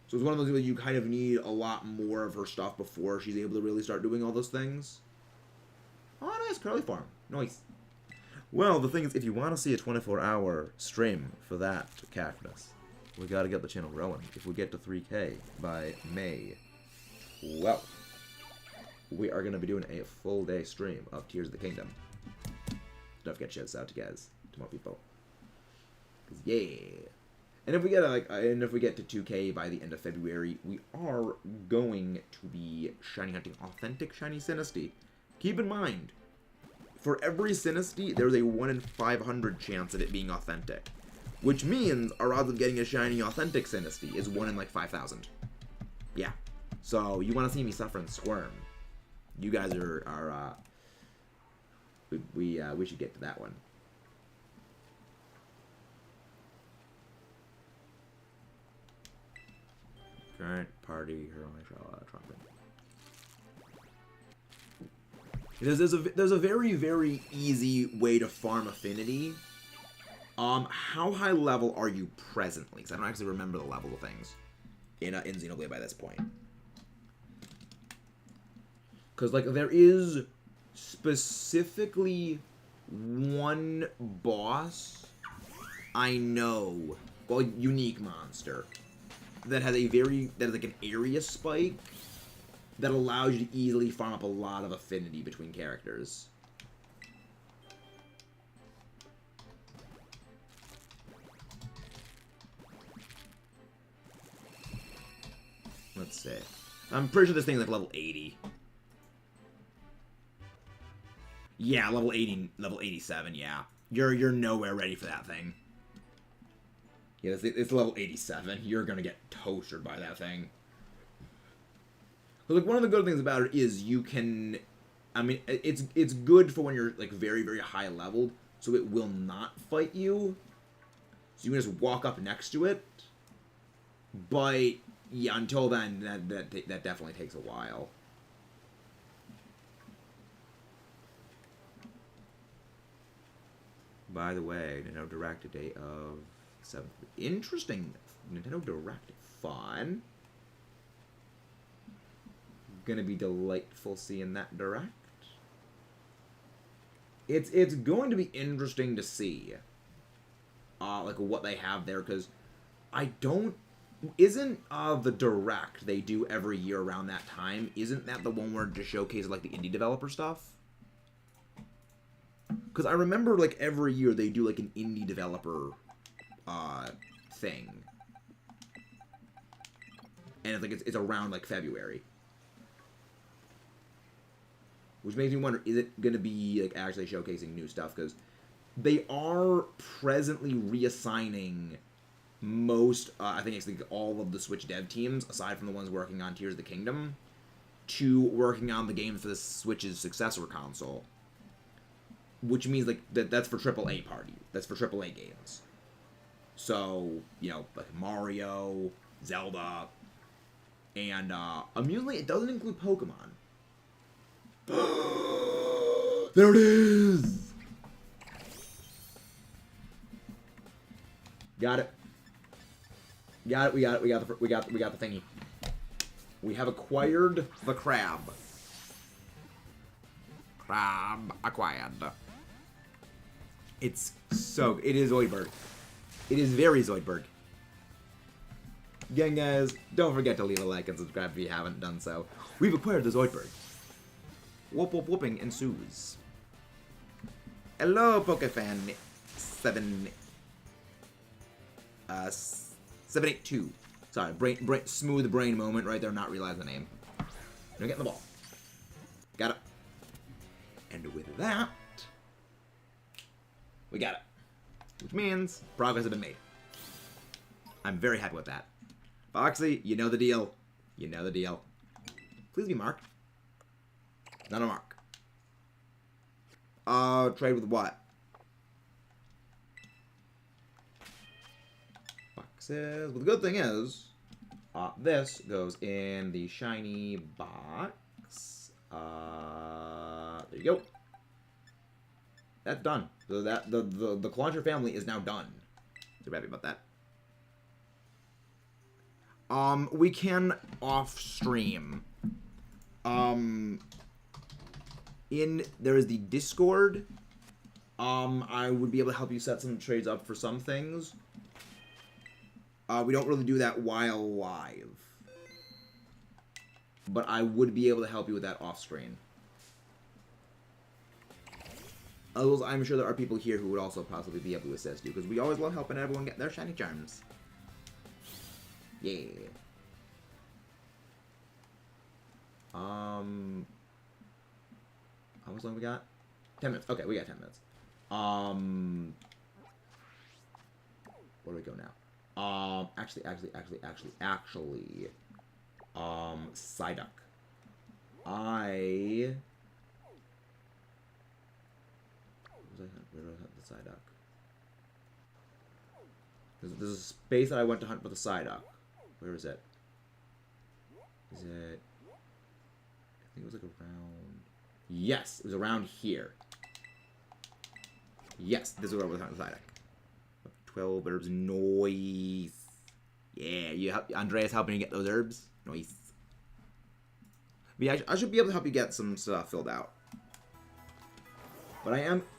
So it's one of those things that you kind of need a lot more of her stuff before she's able to really start doing all those things. Oh, nice, Curly Farm. Nice. Well, the thing is, if you want to see a 24-hour stream for that cactus, we gotta get the channel growing. If we get to 3K by May, well, we are gonna be doing a full day stream of Tears of the Kingdom. Don't forget shouts out to guys, to more people. 'Cause yeah. And if we get to 2K by the end of February, we are going to be shiny hunting authentic shiny Sinistea. Keep in mind, for every Sinistea, there's a 1 in 500 chance of it being authentic. Which means our odds of getting a shiny authentic Sinistea is 1 in like 5,000. Yeah. So you want to see me suffer and squirm? You guys we should get to that one. Current party her only trumpet. There's a very, very easy way to farm affinity. How high level are you presently? Because I don't actually remember the level of things in Xenoblade by this point. Because, like, there is specifically one boss I know, well, unique monster, that has like an area spike that allows you to easily farm up a lot of affinity between characters. Let's see. I'm pretty sure this thing's like level 80. Yeah, level 80, level 87, yeah. You're nowhere ready for that thing. Yeah, it's level 87. You're gonna get toasted by that thing. But like, one of the good things about it is you can, I mean, it's good for when you're like very, very high leveled, so it will not fight you. So you can just walk up next to it. But yeah, until then, that definitely takes a while. By the way, Nintendo Direct, a day of 7th. Interesting. Nintendo Direct. Fun. Gonna be delightful seeing that Direct. It's going to be interesting to see like what they have there, because isn't the Direct they do every year around that time, isn't that the one where it just showcases like the indie developer stuff? Because I remember, like, every year they do, like, an indie developer, thing. And it's, like, it's around, like, February. Which makes me wonder, is it going to be, like, actually showcasing new stuff? Because they are presently reassigning most, I think it's, like, all of the Switch dev teams, aside from the ones working on Tears of the Kingdom, to working on the games for the Switch's successor console. Which means, like, that's for AAA party. That's for AAA games. So, you know, like Mario, Zelda, and, amusingly, it doesn't include Pokemon. There it is! Got it. Got it, we got it, we got the thingy. We have acquired the crab. Crab acquired. It is Zoidberg. It is very Zoidberg. Again, guys, don't forget to leave a like and subscribe if you haven't done so. We've acquired the Zoidberg. Whoop whoop whooping ensues. Hello, Pokefan 782. Sorry, smooth brain moment right there, not realizing the name. Now get in the ball. Got it. And with that, we got it. Which means progress has been made. I'm very happy with that. Foxy, you know the deal. You know the deal. Please be marked. Not a mark. Trade with what? Boxes. Well, the good thing is, this goes in the shiny box. There you go. That's done. So that the Clauncher family is now done. So happy about that. We can off stream. There is the Discord. I would be able to help you set some trades up for some things. We don't really do that while live. But I would be able to help you with that off screen. Otherwise, I'm sure there are people here who would also possibly be able to assist you, because we always love helping everyone get their shiny charms. Yeah. How much long we got? 10 minutes. Okay, we got 10 minutes. Where do we go now? Actually, Psyduck. Where do I hunt the Psyduck? There's a space that I went to hunt for the Psyduck. Where is it? Is it... I think it was like around... Yes, it was around here. Yes, this is where I was hunting the Psyduck. 12 herbs, noise. Yeah, Andrea's helping you get those herbs. Nice. But yeah, I should be able to help you get some stuff filled out. But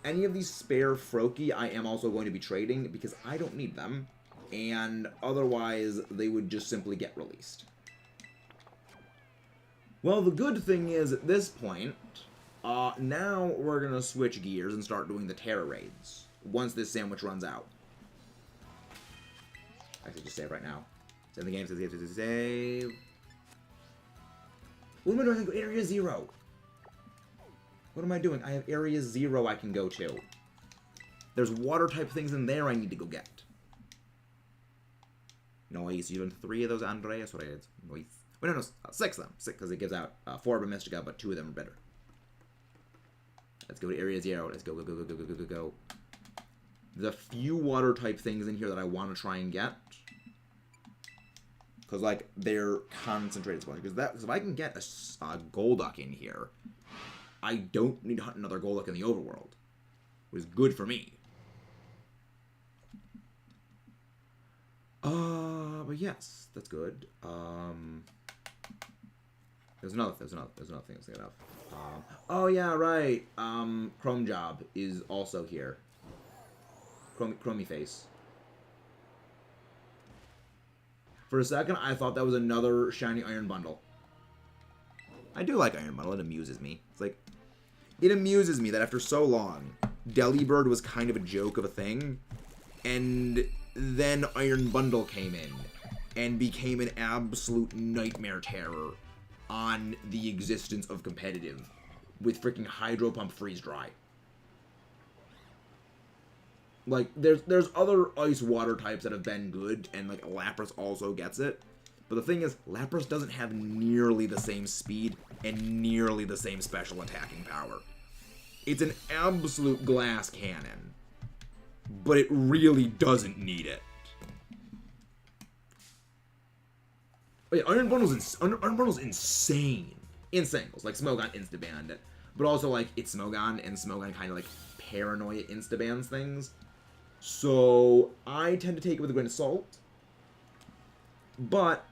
any of these spare Froakie, I am also going to be trading because I don't need them. And otherwise, they would just simply get released. Well, the good thing is, at this point, now we're going to switch gears and start doing the Terra raids. Once this sandwich runs out. Actually, just save right now. Save the game, save. What am I doing? Area 0. What am I doing? I have Area 0 I can go to. There's water-type things in there I need to go get. Nice. You done 3 of those Andreas raids. Nice. Wait, no, 6 of them. 6, because it gives out 4 of them Mystica, but 2 of them are better. Let's go to Area 0. Let's go, go, go, go, go, go, go, go. There's a few water type things in here that I want to try and get. Because, like, they're concentrated spawns. Because if I can get a Golduck in here, I don't need to hunt another Golduck in the overworld. Which is good for me. But yes, that's good. There's another thing I was thinking of. Oh yeah, right. Chrome Job is also here. Chromie Face. For a second, I thought that was another shiny Iron Bundle. I do like Iron Bundle. It amuses me. It's like, it amuses me that after so long, Delibird was kind of a joke of a thing, and then Iron Bundle came in and became an absolute nightmare terror on the existence of competitive with freaking Hydro Pump Freeze Dry. Like, there's other ice water types that have been good, and like Lapras also gets it. But the thing is, Lapras doesn't have nearly the same speed and nearly the same special attacking power. It's an absolute glass cannon, but it really doesn't need it. Oh yeah, Iron Bundle's insane. Insane. Like, Smogon insta-banned it. But also, like, it's Smogon, and Smogon kind of, like, paranoia insta-bans things. So, I tend to take it with a grain of salt. But,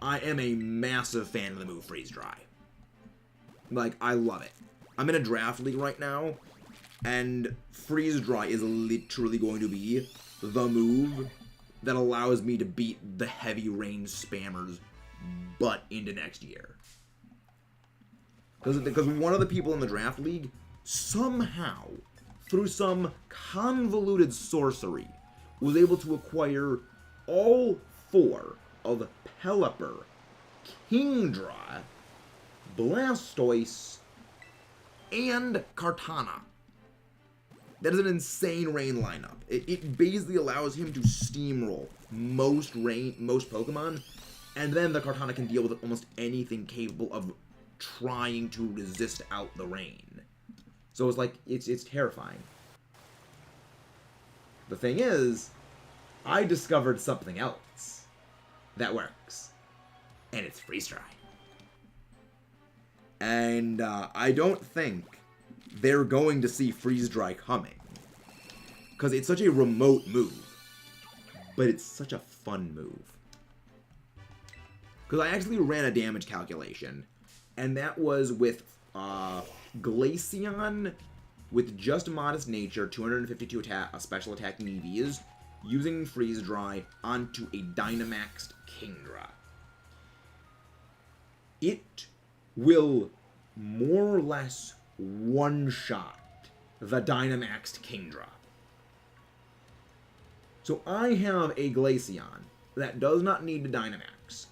I am a massive fan of the move Freeze Dry. Like, I love it. I'm in a draft league right now, and Freeze Dry is literally going to be the move that allows me to beat the heavy rain spammers butt into next year. Because one of the people in the draft league, somehow, through some convoluted sorcery, was able to acquire all 4 of Pelipper, Kingdra, Blastoise, and Kartana. That is an insane rain lineup. It basically allows him to steamroll most Pokemon, and then the Kartana can deal with almost anything capable of trying to resist out the rain. So it's like, it's terrifying. The thing is, I discovered something else that works, and it's Freeze Dry. And I don't think they're going to see Freeze Dry coming, because it's such a remote move, but it's such a fun move. Because I actually ran a damage calculation, and that was with Glaceon with just Modest Nature, 252 special attacking EVs, using Freeze Dry onto a Dynamaxed Kingdra. It will more or less one-shot the Dynamaxed Kingdra. So I have a Glaceon that does not need to Dynamax,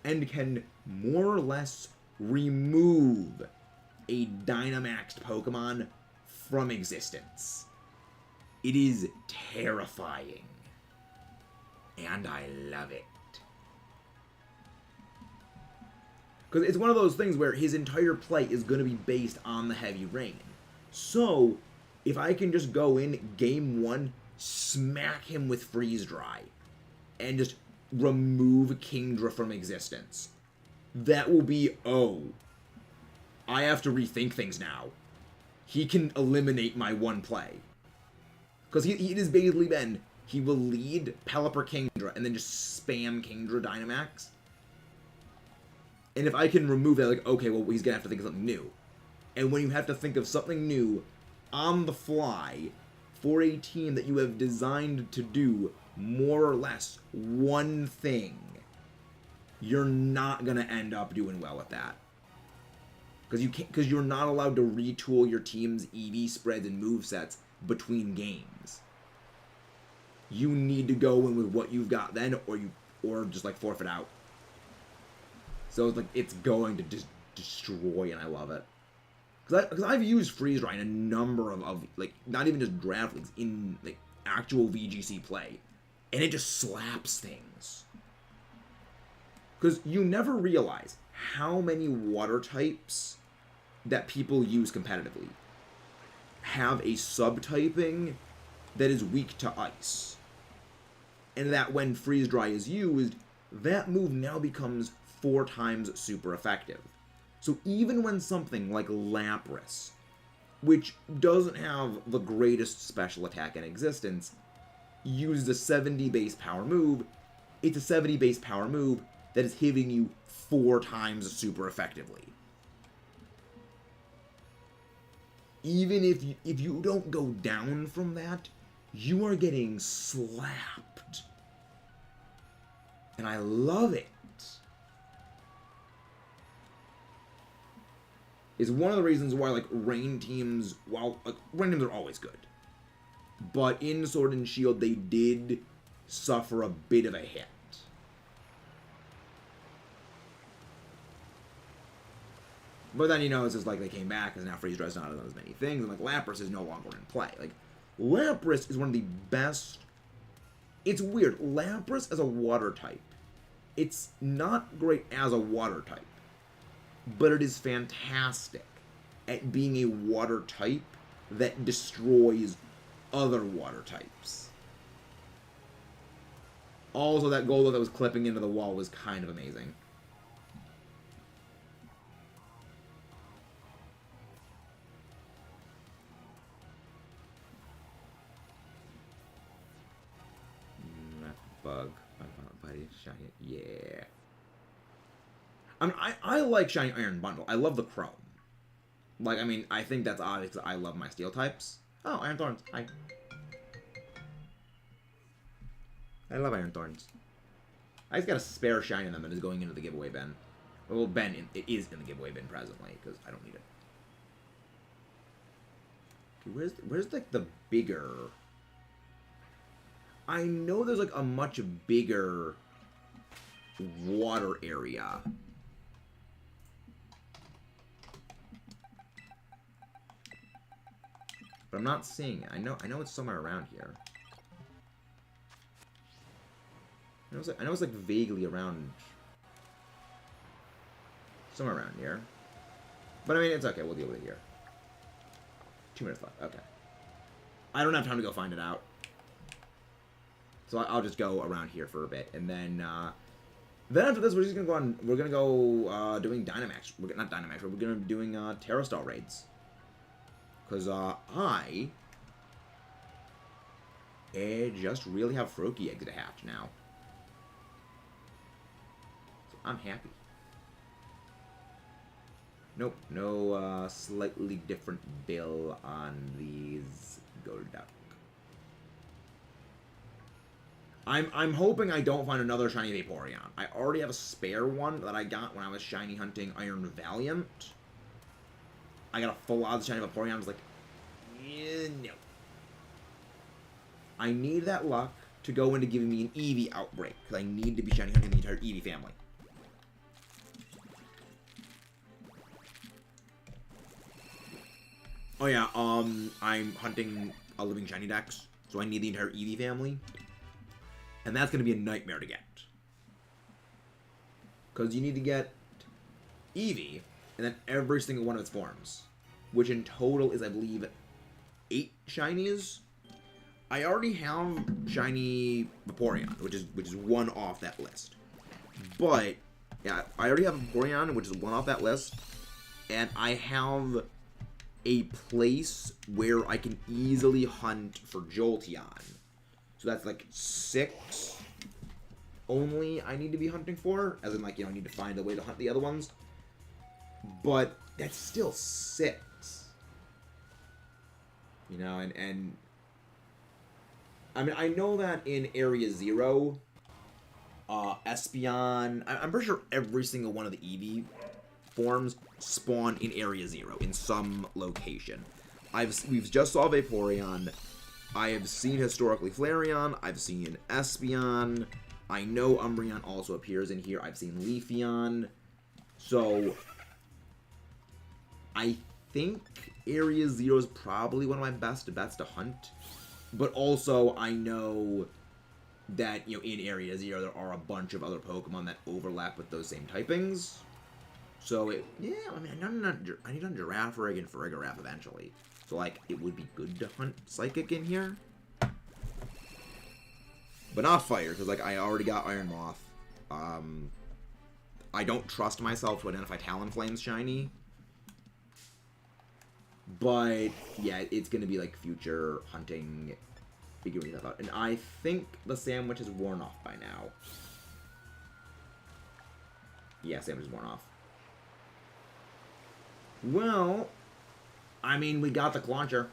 and can more or less remove a Dynamaxed Pokemon from existence. It is terrifying, and I love it. Because it's one of those things where his entire play is going to be based on the heavy rain. So, if I can just go in game 1, smack him with Freeze Dry, and just remove Kingdra from existence, that will be, oh, I have to rethink things now. He can eliminate my one play. Because it has basically been, he will lead Pelipper Kingdra and then just spam Kingdra Dynamax. And if I can remove that, like, okay, well, he's going to have to think of something new. And when you have to think of something new on the fly for a team that you have designed to do more or less one thing, you're not going to end up doing well with that. Because you're not allowed to retool your team's EV spreads and movesets between games. You need to go in with what you've got then, or just like forfeit out. So it's like, it's going to just destroy, and I love it. Because I've used Freeze Dry in a number of like, not even just draft leagues, in like actual VGC play, and it just slaps things. Because you never realize how many water types that people use competitively have a subtyping that is weak to ice. And that when Freeze Dry is used, that move now becomes 4 times super effective. So even when something like Lapras, which doesn't have the greatest special attack in existence, uses a 70 base power move, it's a 70 base power move that is hitting you 4 times super effectively. Even if you don't go down from that, you are getting slapped. And I love it. It's one of the reasons why, like, rain teams, well, like, rain teams are always good. But in Sword and Shield, they did suffer a bit of a hit. But then, you know, it's just like they came back, because now Freeze Dry's not as many things, and, like, Lapras is no longer in play. Like, Lapras is one of the best... It's weird. Lapras as a water type, it's not great as a water type, but it is fantastic at being a water type that destroys other water types. Also, that Goldo that was clipping into the wall was kind of amazing. Bug. Shiny. Yeah. I mean, I like Shiny Iron Bundle. I love the Chrome. Like, I mean, I think that's obvious because I love my Steel types. Oh, Iron Thorns. Hi. I love Iron Thorns. I just got a spare Shiny in them that is going into the giveaway bin. Well, it is in the giveaway bin presently because I don't need it. Okay, where's like the bigger... I know there's, like, a much bigger water area. But I'm not seeing it. I know it's somewhere around here. I know it's, like, vaguely around... Somewhere around here. But, I mean, it's okay. We'll deal with it here. 2 minutes left. Okay. I don't have time to go find it out. So I'll just go around here for a bit, and then after this, we're just gonna go on. We're gonna go doing Dynamax. Not Dynamax. We're gonna be doing Terra Star raids. Cause I just really have Froakie eggs to hatch now, so I'm happy. Nope, no slightly different bill on these Golduck. I'm hoping I don't find another shiny Vaporeon. I already have a spare one that I got when I was shiny hunting Iron Valiant. I got a full odds shiny Vaporeon. I was like, no. I need that luck to go into giving me an Eevee outbreak, because I need to be shiny hunting the entire Eevee family. Oh yeah, I'm hunting a living shiny dex, so I need the entire Eevee family. And that's going to be a nightmare to get. Because you need to get Eevee, and then every single one of its forms. Which in total is, I believe, 8 shinies. I already have shiny Vaporeon, which is one off that list. But, yeah, I already have Vaporeon, which is one off that list. And I have a place where I can easily hunt for Jolteon. So that's like 6 only I need to be hunting for. As in, like, you know, I need to find a way to hunt the other ones. But that's still 6. You know, and I mean, I know that in Area 0, Espeon, I'm pretty sure every single one of the Eevee forms spawn in Area 0 in some location. We've just saw Vaporeon. I have seen historically Flareon. I've seen Espeon. I know Umbreon also appears in here. I've seen Leafeon. So I think Area 0 is probably one of my best bets to hunt. But also, I know that, you know, in Area 0 there are a bunch of other Pokemon that overlap with those same typings. So, yeah, I mean, I need a Girafarig and Farigiraf eventually. So, like, it would be good to hunt Psychic in here. But not Fire, because, like, I already got Iron Moth. I don't trust myself to identify Talonflame's shiny. But, yeah, it's going to be, like, future hunting figuring that out. And I think the sandwich is worn off by now. Yeah, sandwich is worn off. Well, I mean, we got the Clauncher.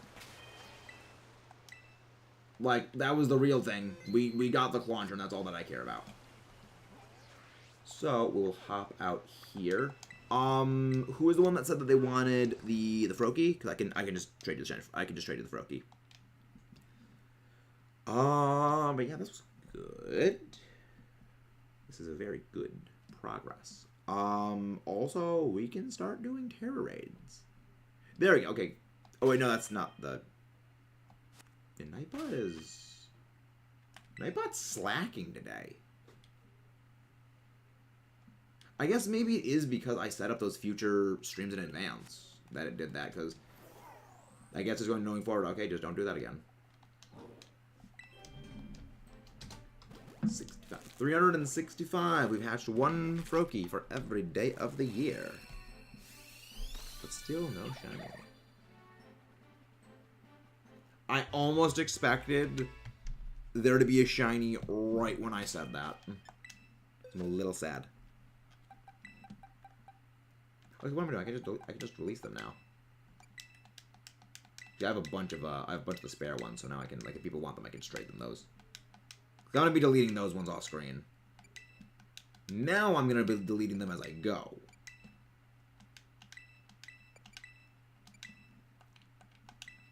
Like, that was the real thing. We got the Clauncher, and that's all that I care about. So, we'll hop out here. Who was the one that said that they wanted the Froakie? Because I can just trade to the Shiny. I can just trade to the Froakie. But yeah, this was good. This is a very good progress. Also, we can start doing Terror Raids. There we go, okay. Oh wait, no, that's not the... Yeah, Nightbot's slacking today. I guess maybe it is because I set up those future streams in advance that it did that, because I guess it's going forward, okay, just don't do that again. 365. We've hatched one Froakie for every day of the year. But still no shiny. I almost expected there to be a shiny right when I said that. I'm a little sad. Okay, what am I doing? I can just release them now. Yeah, I have a bunch of the spare ones, so now I can, like, if people want them, I can just trade them those. I'm gonna be deleting those ones off screen. Now I'm gonna be deleting them as I go.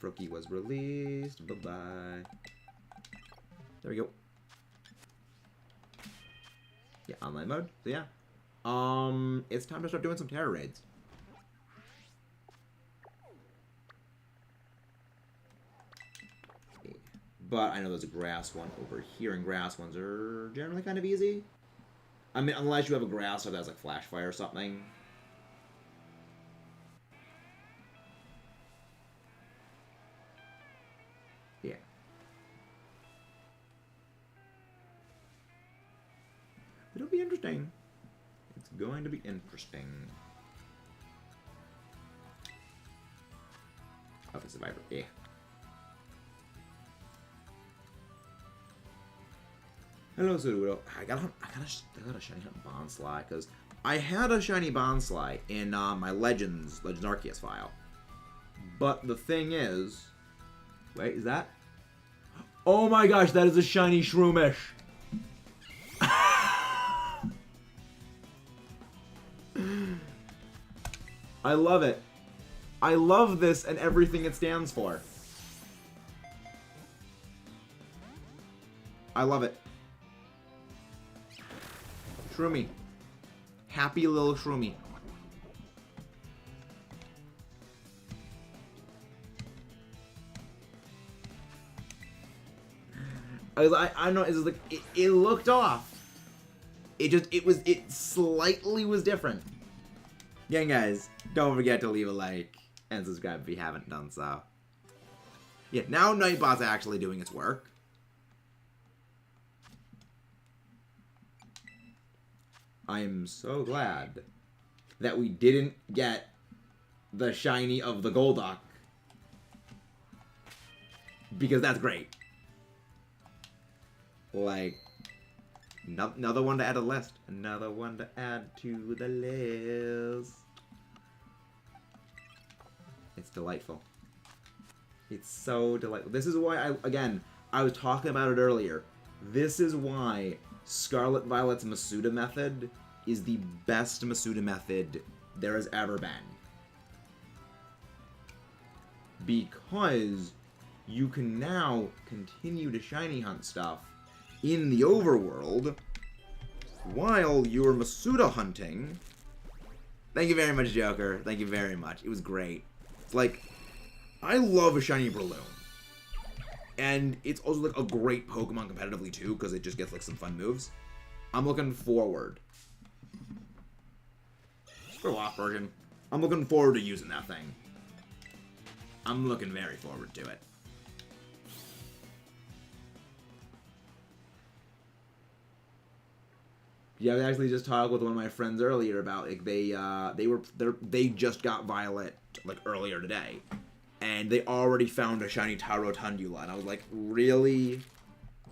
Froakie was released. Bye-bye. There we go. Yeah, online mode. So yeah. It's time to start doing some Terror Raids. But I know there's a grass one over here, and grass ones are generally kind of easy. I mean, unless you have a grass that has like Flash Fire or something. Yeah. It'll be interesting. It's going to be interesting. Oh, the Survivor. Yeah. Hello, Sudoku. I got a shiny Bonsly, because I had a shiny Bonsly in my Legends Arceus file. But the thing is... Wait, is that? Oh my gosh, that is a shiny Shroomish! I love it. I love this and everything it stands for. I love it. Shroomy. Happy little Shroomy. I know, it's like, it looked off. It slightly was different. Yeah, guys, don't forget to leave a like and subscribe if you haven't done so. Yeah, now Nightbot's actually doing its work. I am so glad that we didn't get the shiny of the Golduck. Because that's great. Like, another one to add to the list. Another one to add to the list. It's delightful. It's so delightful. This is why I was talking about it earlier. This is why Scarlet Violet's Masuda method is the best Masuda method there has ever been. Because you can now continue to shiny hunt stuff in the overworld while you're Masuda hunting. Thank you very much, Joker. Thank you very much. It was great. It's like, I love a shiny Breloom. And it's also like a great Pokemon competitively too, because it just gets like some fun moves. I'm looking forward. For Lost version. I'm looking forward to using that thing. I'm looking very forward to it. Yeah, I actually just talked with one of my friends earlier about like they just got Violet like earlier today, and they already found a shiny Tarotundula, and I was like, really,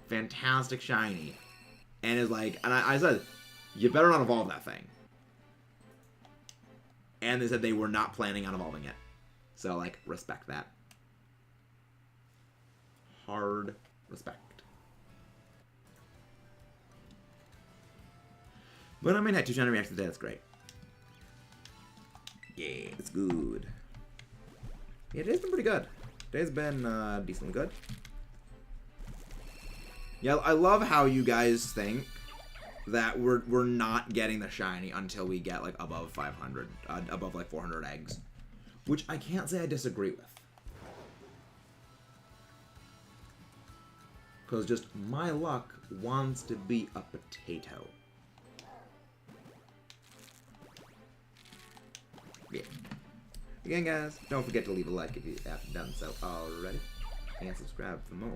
fantastic shiny, and it's like, and I said, you better not evolve that thing, and they said they were not planning on evolving it, so like respect that, hard respect. But I mean, had 2 shiny reactions today, that's great. Yeah, it's good. Yeah, today's been pretty good. Today's been decently good. Yeah, I love how you guys think that we're not getting the shiny until we get like above 500, above like 400 eggs, which I can't say I disagree with. Because just my luck wants to be a potato. Yeah. Again, guys, don't forget to leave a like if you haven't done so already. And subscribe for more.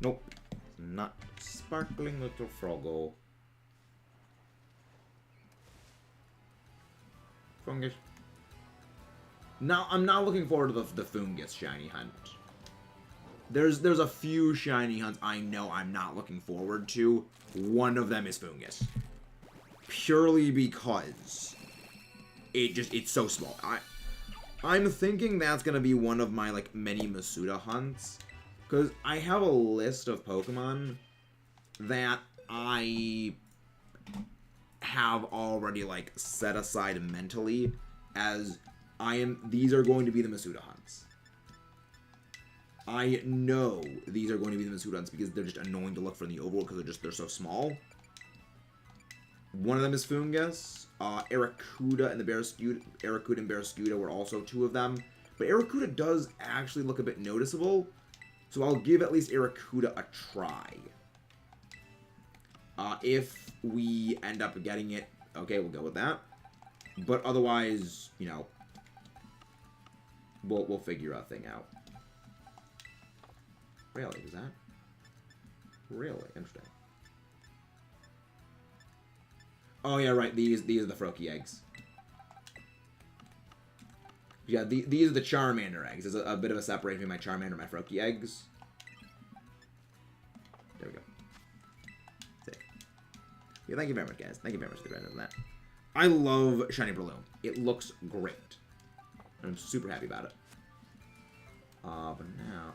Nope. It's not sparkling little froggo. Fungus. Now, I'm not looking forward to the Fungus shiny hunt. There's a few shiny hunts I know I'm not looking forward to. One of them is Fungus. Purely because it's so small. I'm thinking that's gonna be one of my like many Masuda hunts, because I have a list of Pokemon that I have already like set aside mentally as these are going to be the Masuda hunts. I know these are going to be the Masuda hunts because they're just annoying to look for in the overworld because they're so small. One of them is Fungus. Arrokuda and Barraskewda were also 2 of them. But Arrokuda does actually look a bit noticeable. So I'll give at least Arrokuda a try. If we end up getting it, okay, we'll go with that. But otherwise, you know, we'll figure a thing out. Really, was that? Really? Interesting. Oh yeah, right. These are the Froakie eggs. Yeah, these are the Charmander eggs. There's a bit of a separation between my Charmander and my Froakie eggs. There we go. Sick. Yeah, thank you very much, guys. Thank you very much for the that. I love Shiny Breloom. It looks great. I'm super happy about it. But now...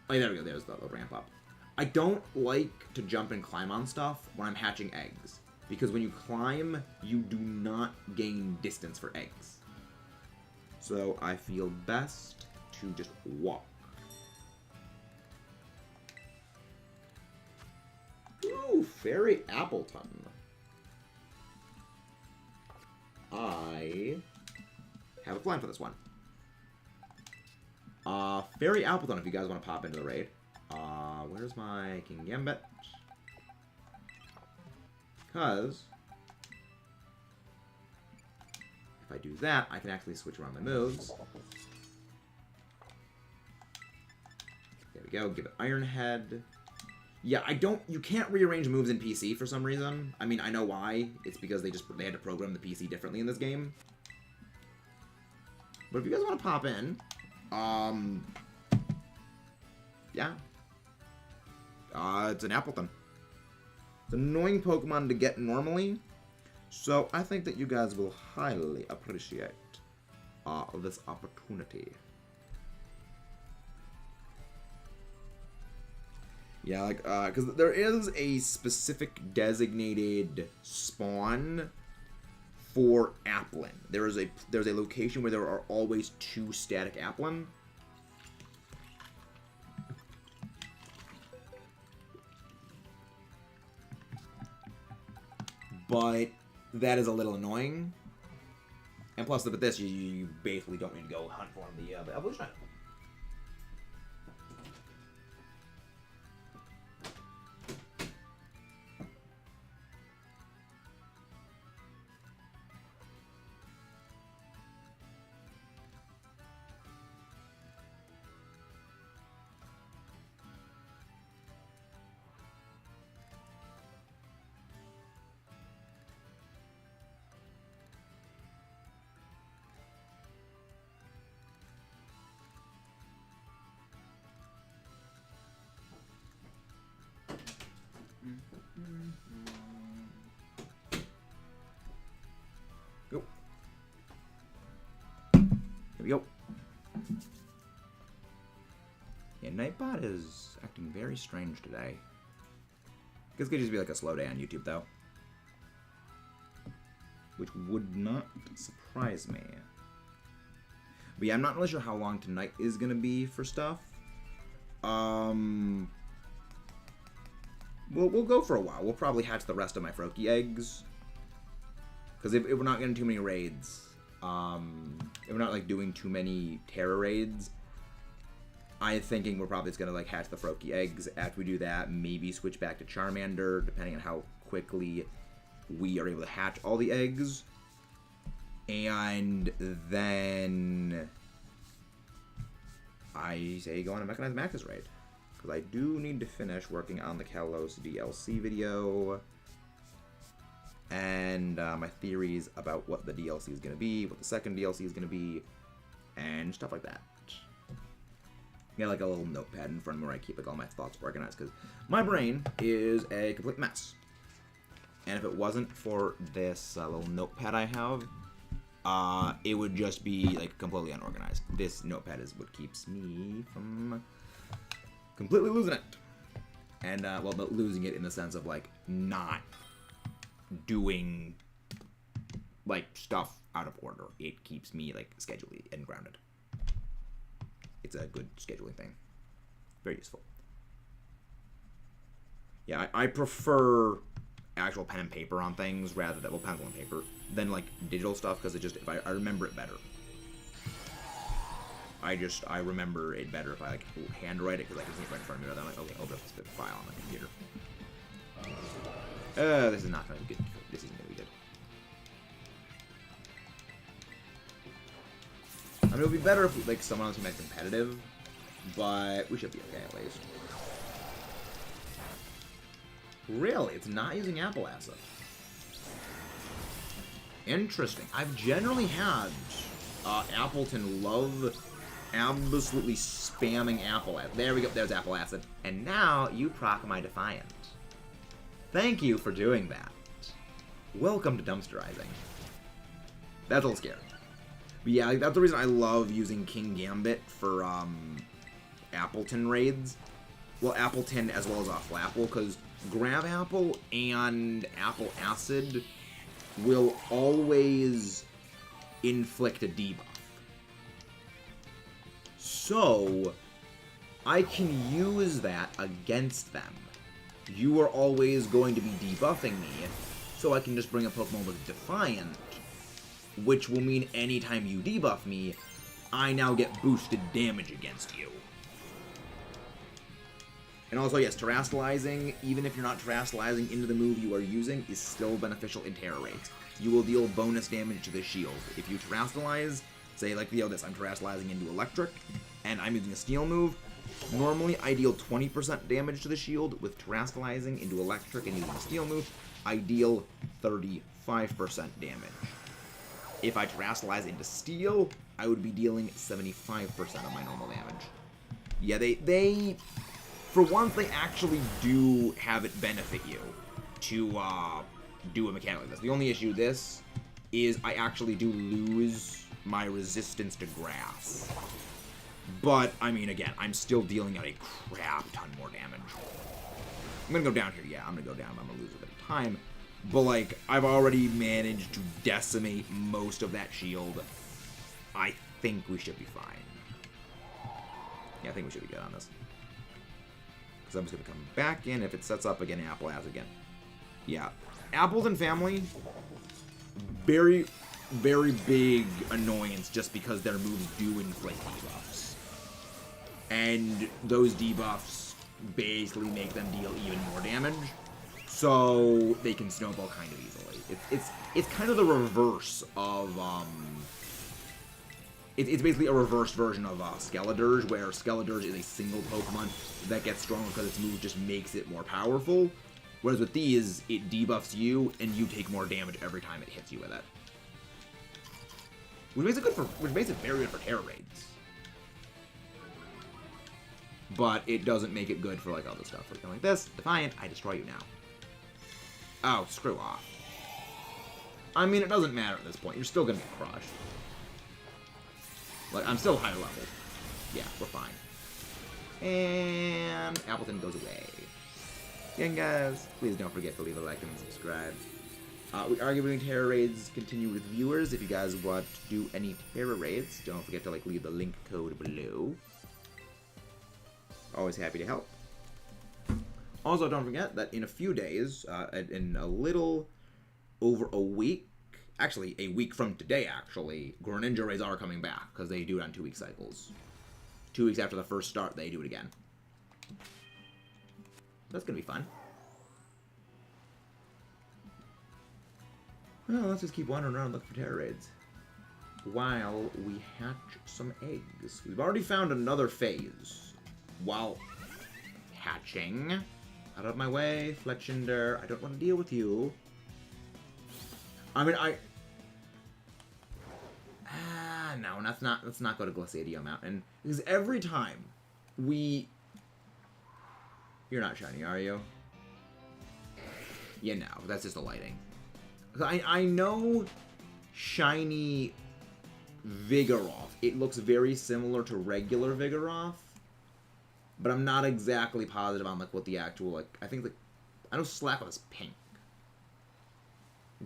Oh, yeah, there we go. There's the ramp up. I don't like to jump and climb on stuff when I'm hatching eggs. Because when you climb, you do not gain distance for eggs. So I feel best to just walk. Ooh, Fairy Appleton. I have a plan for this one. Fairy Appleton, if you guys want to pop into the raid. Where's my King Gambit? Because if I do that, I can actually switch around my moves. There we go. Give it Iron Head. Yeah, you can't rearrange moves in PC for some reason. I mean, I know why. It's because they had to program the PC differently in this game. But if you guys want to pop in, yeah. It's an Appleton. It's an annoying Pokemon to get normally, so I think that you guys will highly appreciate this opportunity. Yeah, like, because there is a specific designated spawn for Applin. There's a location where there are always 2 static Applin. But that is a little annoying. And plus, with this, you basically don't need to go hunt for the evolution item. Here we go. Yeah, Nightbot is acting very strange today. This could just be like a slow day on YouTube, though. Which would not surprise me. But yeah, I'm not really sure how long tonight is going to be for stuff. We'll go for a while. We'll probably hatch the rest of my Froakie eggs. Because if we're not getting too many raids, if we're not like doing too many Terra raids, I'm thinking we're probably just going to like hatch the Froakie eggs. After we do that, maybe switch back to Charmander, depending on how quickly we are able to hatch all the eggs. And then I say go on a Mechanized Maxis raid. Because I do need to finish working on the Kalos DLC video. And my theories about what the DLC is going to be, what the second DLC is going to be, and stuff like that. Got like a little notepad in front of me where I keep like all my thoughts organized, because my brain is a complete mess. And if it wasn't for this little notepad I have, it would just be like completely unorganized. This notepad is what keeps me from completely losing it. And well, but losing it in the sense of like not doing like stuff out of order. It keeps me like scheduled and grounded. It's a good scheduling thing. Very useful. Yeah, I prefer actual pen and paper on things rather than, well, pencil and paper, than like digital stuff, because it just, if I remember it better. I remember it better if I like handwrite it, because I can see it right in front of me rather than like, okay, open up this file on my computer. This is not going to be good. This isn't going to be good. I mean, it would be better if like someone else made competitive, but we should be okay at least. Really? It's not using Apple Acid. Interesting. I've generally had Appleton love absolutely spamming Apple Acid. There we go. There's Apple Acid. And now you proc my Defiant. Thank you for doing that. Welcome to dumpsterizing. That's a little scary. But yeah, like, that's the reason I love using King Gambit for Appleton raids. Well, Appleton as well as Flapple, because Grab Apple and Apple Acid will always inflict a debuff. So, I can use that against them. You are always going to be debuffing me, so I can just bring a Pokemon with Defiant, which will mean anytime you debuff me, I now get boosted damage against you. And also, yes, Terastallizing, even if you're not Terastallizing into the move you are using, is still beneficial in Terra raids. You will deal bonus damage to the shield. If you Terastallize, say like, this, I'm Terastallizing into Electric, and I'm using a Steel move, normally I deal 20% damage to the shield. With Terastallizing into Electric and using a Steel move, I deal 35% damage. If I Terastallize into Steel, I would be dealing 75% of my normal damage. Yeah, they for once, they actually do have it benefit you to do a mechanic like this. The only issue with this is I actually do lose my resistance to grass. But, I mean, again, I'm still dealing out a crap ton more damage. I'm gonna go down here. Yeah, I'm gonna go down. I'm gonna lose a bit of time. But, like, I've already managed to decimate most of that shield. I think we should be fine. Yeah, I think we should be good on this. Because I'm just going to come back in. If it sets up again, Apple Acid again. Yeah. Apples and family, very, very big annoyance just because their moves do inflict debuffs. And those debuffs basically make them deal even more damage. So they can snowball kind of easily. It's kind of the reverse of it's basically a reversed version of Skeledirge, where Skeledirge is a single Pokemon that gets stronger because its move just makes it more powerful. Whereas with these, it debuffs you, and you take more damage every time it hits you with it. Which makes it very good for Terra raids. But it doesn't make it good for like other stuff. Like this, Defiant, I destroy you now. Oh, screw off. I mean, it doesn't matter at this point. You're still gonna get crushed. Like, I'm still higher level. Yeah, we're fine. And Appleton goes away. Again, guys, please don't forget to leave a like and subscribe. We are giving terror raids continue with viewers. If you guys want to do any terror raids, don't forget to leave the link code below. Always happy to help. Also, don't forget that in a few days, in a little over a week, actually a week from today, GRENINJA raids are coming back because they do it on 2-week cycles. 2 weeks after the first start, they do it again. That's gonna be fun. Well, let's just keep wandering around looking for terror raids while we hatch some eggs. We've already found another phase while hatching. Out of my way, Fletchinder. I don't want to deal with you. I mean, no, let's not go to Glaciadio Mountain. Because every time we... You're not shiny, are you? Yeah, no, that's just the lighting. I know shiny Vigoroth. It looks very similar to regular Vigoroth. But I'm not exactly positive on, what the actual, I think, I know Slap was pink.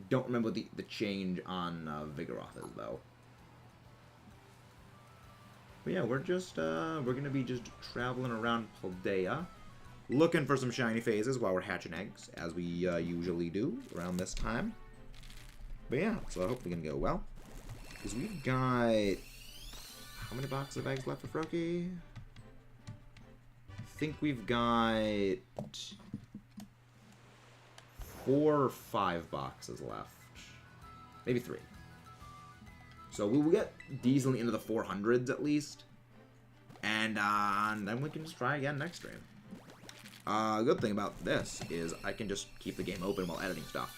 Don't remember what the change on Vigoroth is, though. But yeah, we're gonna be just traveling around Paldea, looking for some shiny phases while we're hatching eggs, as we usually do around this time. But yeah, so hopefully gonna go well. Because we've got... How many boxes of eggs left for Froakie? I think we've got 4 or 5 boxes left. Maybe 3. So we will get decently into the 400s at least. And then we can just try again next stream. Good thing about this is I can just keep the game open while editing stuff.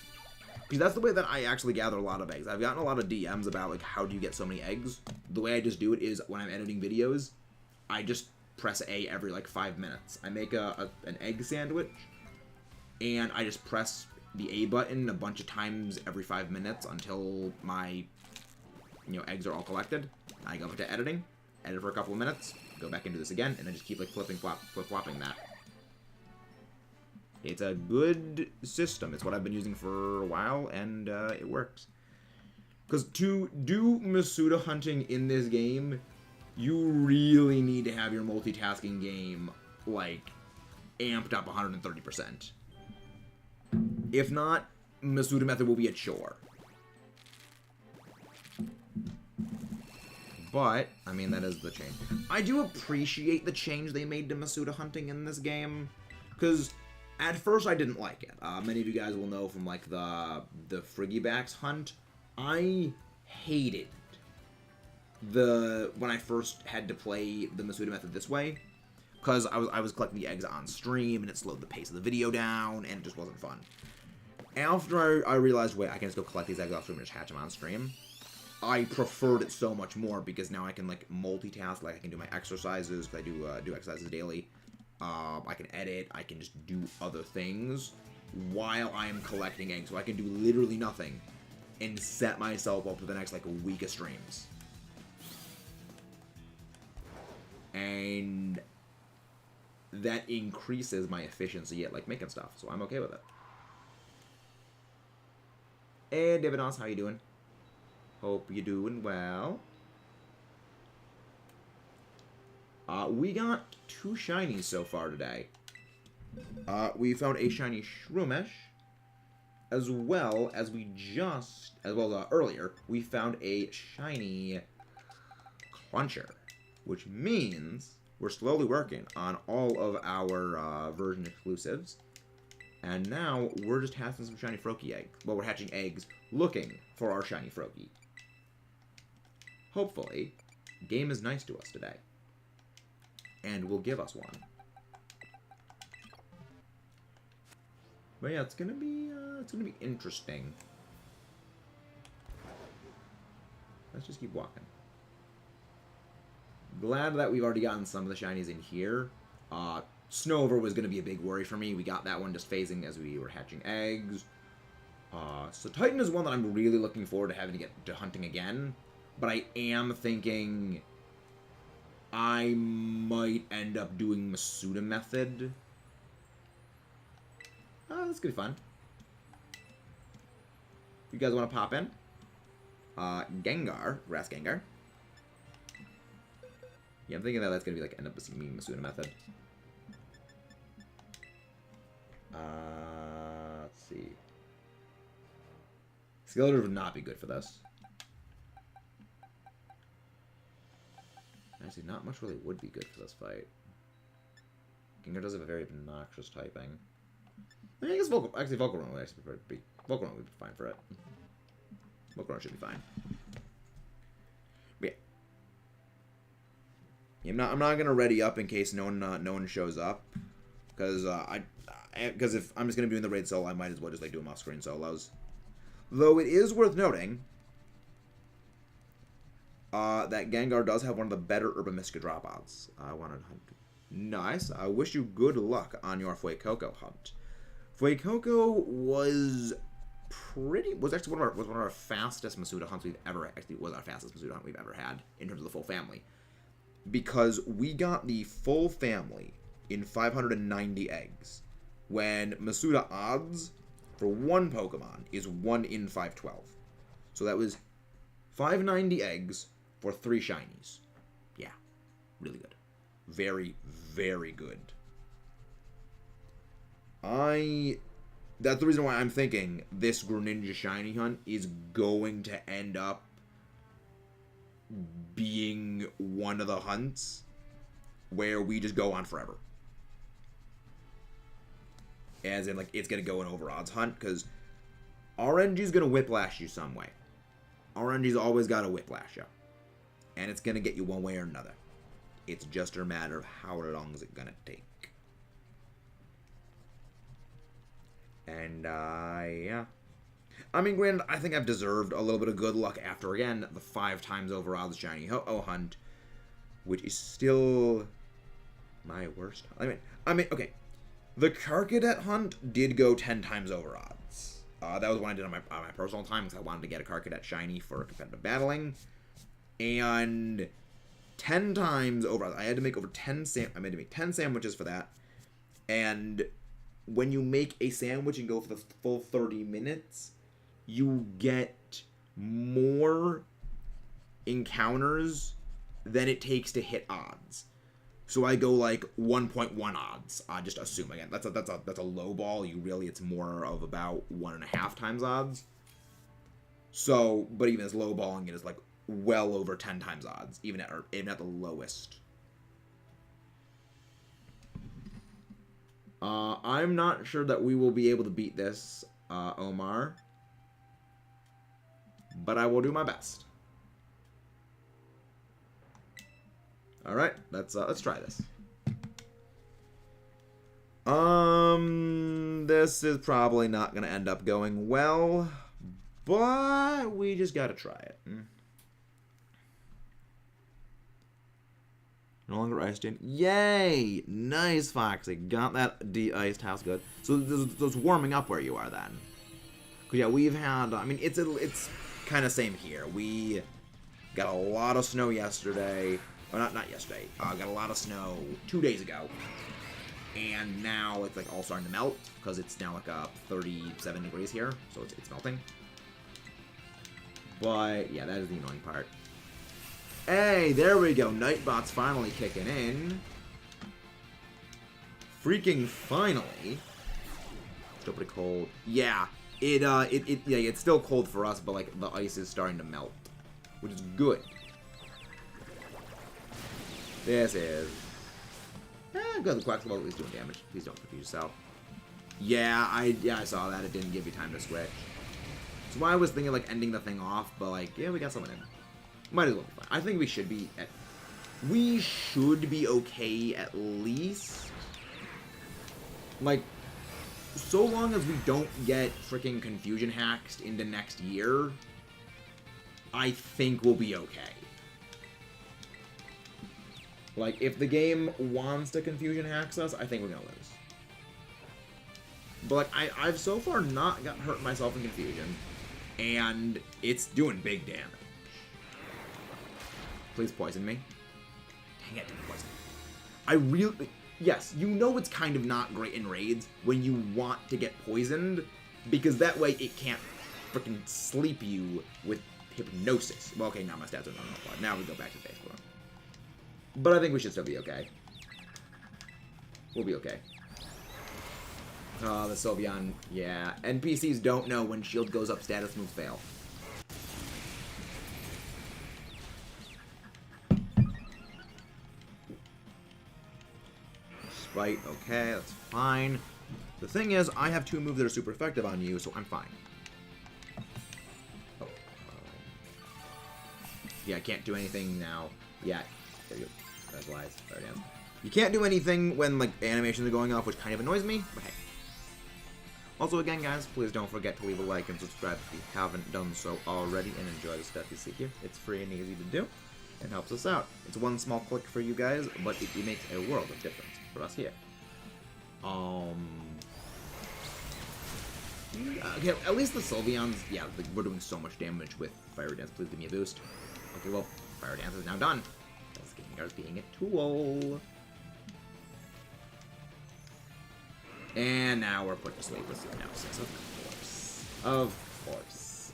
Because that's the way that I actually gather a lot of eggs. I've gotten a lot of DMs about, how do you get so many eggs? The way I just do it is when I'm editing videos, I just press A every, 5 minutes. I make an egg sandwich, and I just press the A button a bunch of times every 5 minutes until my, eggs are all collected. I go into editing, edit for a couple of minutes, go back into this again, and I just keep, flip-flopping that. It's a good system. It's what I've been using for a while, and it works. Because to do Masuda hunting in this game, you really need to have your multitasking game, amped up 130%. If not, Masuda method will be a chore. But, I mean, that is the change. I do appreciate the change they made to Masuda hunting in this game, because... At first, I didn't like it. Many of you guys will know from, the Friggybax hunt. I hated when I first had to play the Masuda method this way. Because I was collecting the eggs on stream, and it slowed the pace of the video down, and it just wasn't fun. After I realized, wait, I can just go collect these eggs off stream and just hatch them on stream, I preferred it so much more, because now I can, multitask. I can do my exercises, because I do exercises daily. I can edit, I can just do other things while I am collecting eggs. So I can do literally nothing and set myself up for the next, week of streams. And that increases my efficiency at, making stuff. So I'm okay with it. Hey, Divinos, how you doing? Hope you're doing well. We got 2 shinies so far today. We found a shiny Shroomish, as well as earlier, we found a shiny Cruncher, which means we're slowly working on all of our version exclusives, and now we're just hatching some shiny Froakie eggs. Well, we're hatching eggs, looking for our shiny Froakie. Hopefully, game is nice to us today. And will give us one. But yeah, it's gonna be interesting. Let's just keep walking. Glad that we've already gotten some of the shinies in here. Snover was gonna be a big worry for me. We got that one just phasing as we were hatching eggs. So Titan is one that I'm really looking forward to having to get to hunting again. But I am thinking I might end up doing Masuda method. Oh, this could be fun. You guys want to pop in? Gengar, Grass Gengar. Yeah, I'm thinking that that's gonna be like end up being Masuda method. Let's see. Skeletor would not be good for this. Actually, not much really would be good for this fight. Gengar does have a very obnoxious typing. I mean, I guess Volcarona would actually be Volcarona would be fine for it. Volcarona should be fine. But yeah, I'm not gonna ready up in case no one shows up, because if I'm just gonna be doing the raid solo, I might as well just like do them off screen solos. Though it is worth noting that Gengar does have one of the better Urban-Myska drop odds. I wanted hunt. Nice. I wish you good luck on your Fuecoco hunt. Fuecoco was actually one of our fastest Masuda hunts we've ever was our fastest Masuda hunt we've ever had in terms of the full family, because we got the full family in 590 eggs, when Masuda odds for one Pokemon is 1 in 512. So that was 590 eggs for 3 shinies. Yeah, really good. Very, very good. That's the reason why I'm thinking this Greninja shiny hunt is going to end up being one of the hunts where we just go on forever. As in, like, it's going to go an over odds hunt, because RNG's going to whiplash you some way. RNG's always got to whiplash you. And it's going to get you one way or another. It's just a matter of how long is it going to take. And, yeah. I mean, granted, I think I've deserved a little bit of good luck after, again, the 5 times over odds shiny Ho-Oh hunt, which is still my worst. I mean, okay. The Carcadet hunt did go 10 times over odds. That was what I did on my personal time, because I wanted to get a Carcadet shiny for competitive battling. And 10 times over odds. I had to make over 10 I made to make 10 sandwiches for that. And when you make a sandwich and go for the full 30 minutes, you get more encounters than it takes to hit odds. So I go like 1.1 odds. Just assume again. That's a low ball. It's more of about 1.5 times odds. So, but even as low balling it is like well over 10 times odds, even at the lowest. I'm not sure that we will be able to beat this, Omar, but I will do my best. All right, let's try this. This is probably not gonna end up going well, but we just gotta try it. No longer iced in. Yay! Nice, Foxy. Got that de-iced house good. So it's warming up where you are then. Cause yeah, we've had. I mean, it's kind of same here. We got a lot of snow yesterday. Or not yesterday. Got a lot of snow 2 days ago, and now it's like all starting to melt because it's now like 37 degrees here, so it's melting. But yeah, that is the annoying part. Hey, there we go. Nightbot's finally kicking in. Freaking finally. Still pretty cold. Yeah, it's still cold for us, but like the ice is starting to melt, which is good. This is... good. The Quaxwell at least doing damage. Please don't confuse yourself. Yeah, I saw that. It didn't give you time to switch. That's why I was thinking, like, ending the thing off, but, like, yeah, we got someone in. Might as well be fine. I think we should be at... We should be okay at least. Like, so long as we don't get freaking confusion hacks into next year, I think we'll be okay. Like, if the game wants to confusion hacks us, I think we're gonna lose. But, like, I've so far not got hurt myself in confusion, and it's doing big damage. Please poison me. Dang it, poison. I really... Yes, you know it's kind of not great in raids when you want to get poisoned, because that way it can't freaking sleep you with hypnosis. Well, okay, now my stats are not on the Now we go back to Facebook. But I think we should still be okay. We'll be okay. The Sylveon, yeah. NPCs don't know when shield goes up, status moves fail. Right, okay, that's fine. The thing is, I have 2 moves that are super effective on you, so I'm fine. Oh. Yeah, I can't do anything now. Yeah, there you go. That's wise. There it is. You can't do anything when, like, animations are going off, which kind of annoys me, but hey. Also, again, guys, please don't forget to leave a like and subscribe if you haven't done so already, and enjoy the stuff you see here. It's free and easy to do, and helps us out. It's one small click for you guys, but it makes a world of difference for us here. Okay, at least the Sylveons, yeah, like, we're doing so much damage with Fire Dance. Please give me a boost. Okay, well, Fire Dance is now done. That's Gengar's being a tool. And now we're put to sleep with Hypnosis, of course. Of course.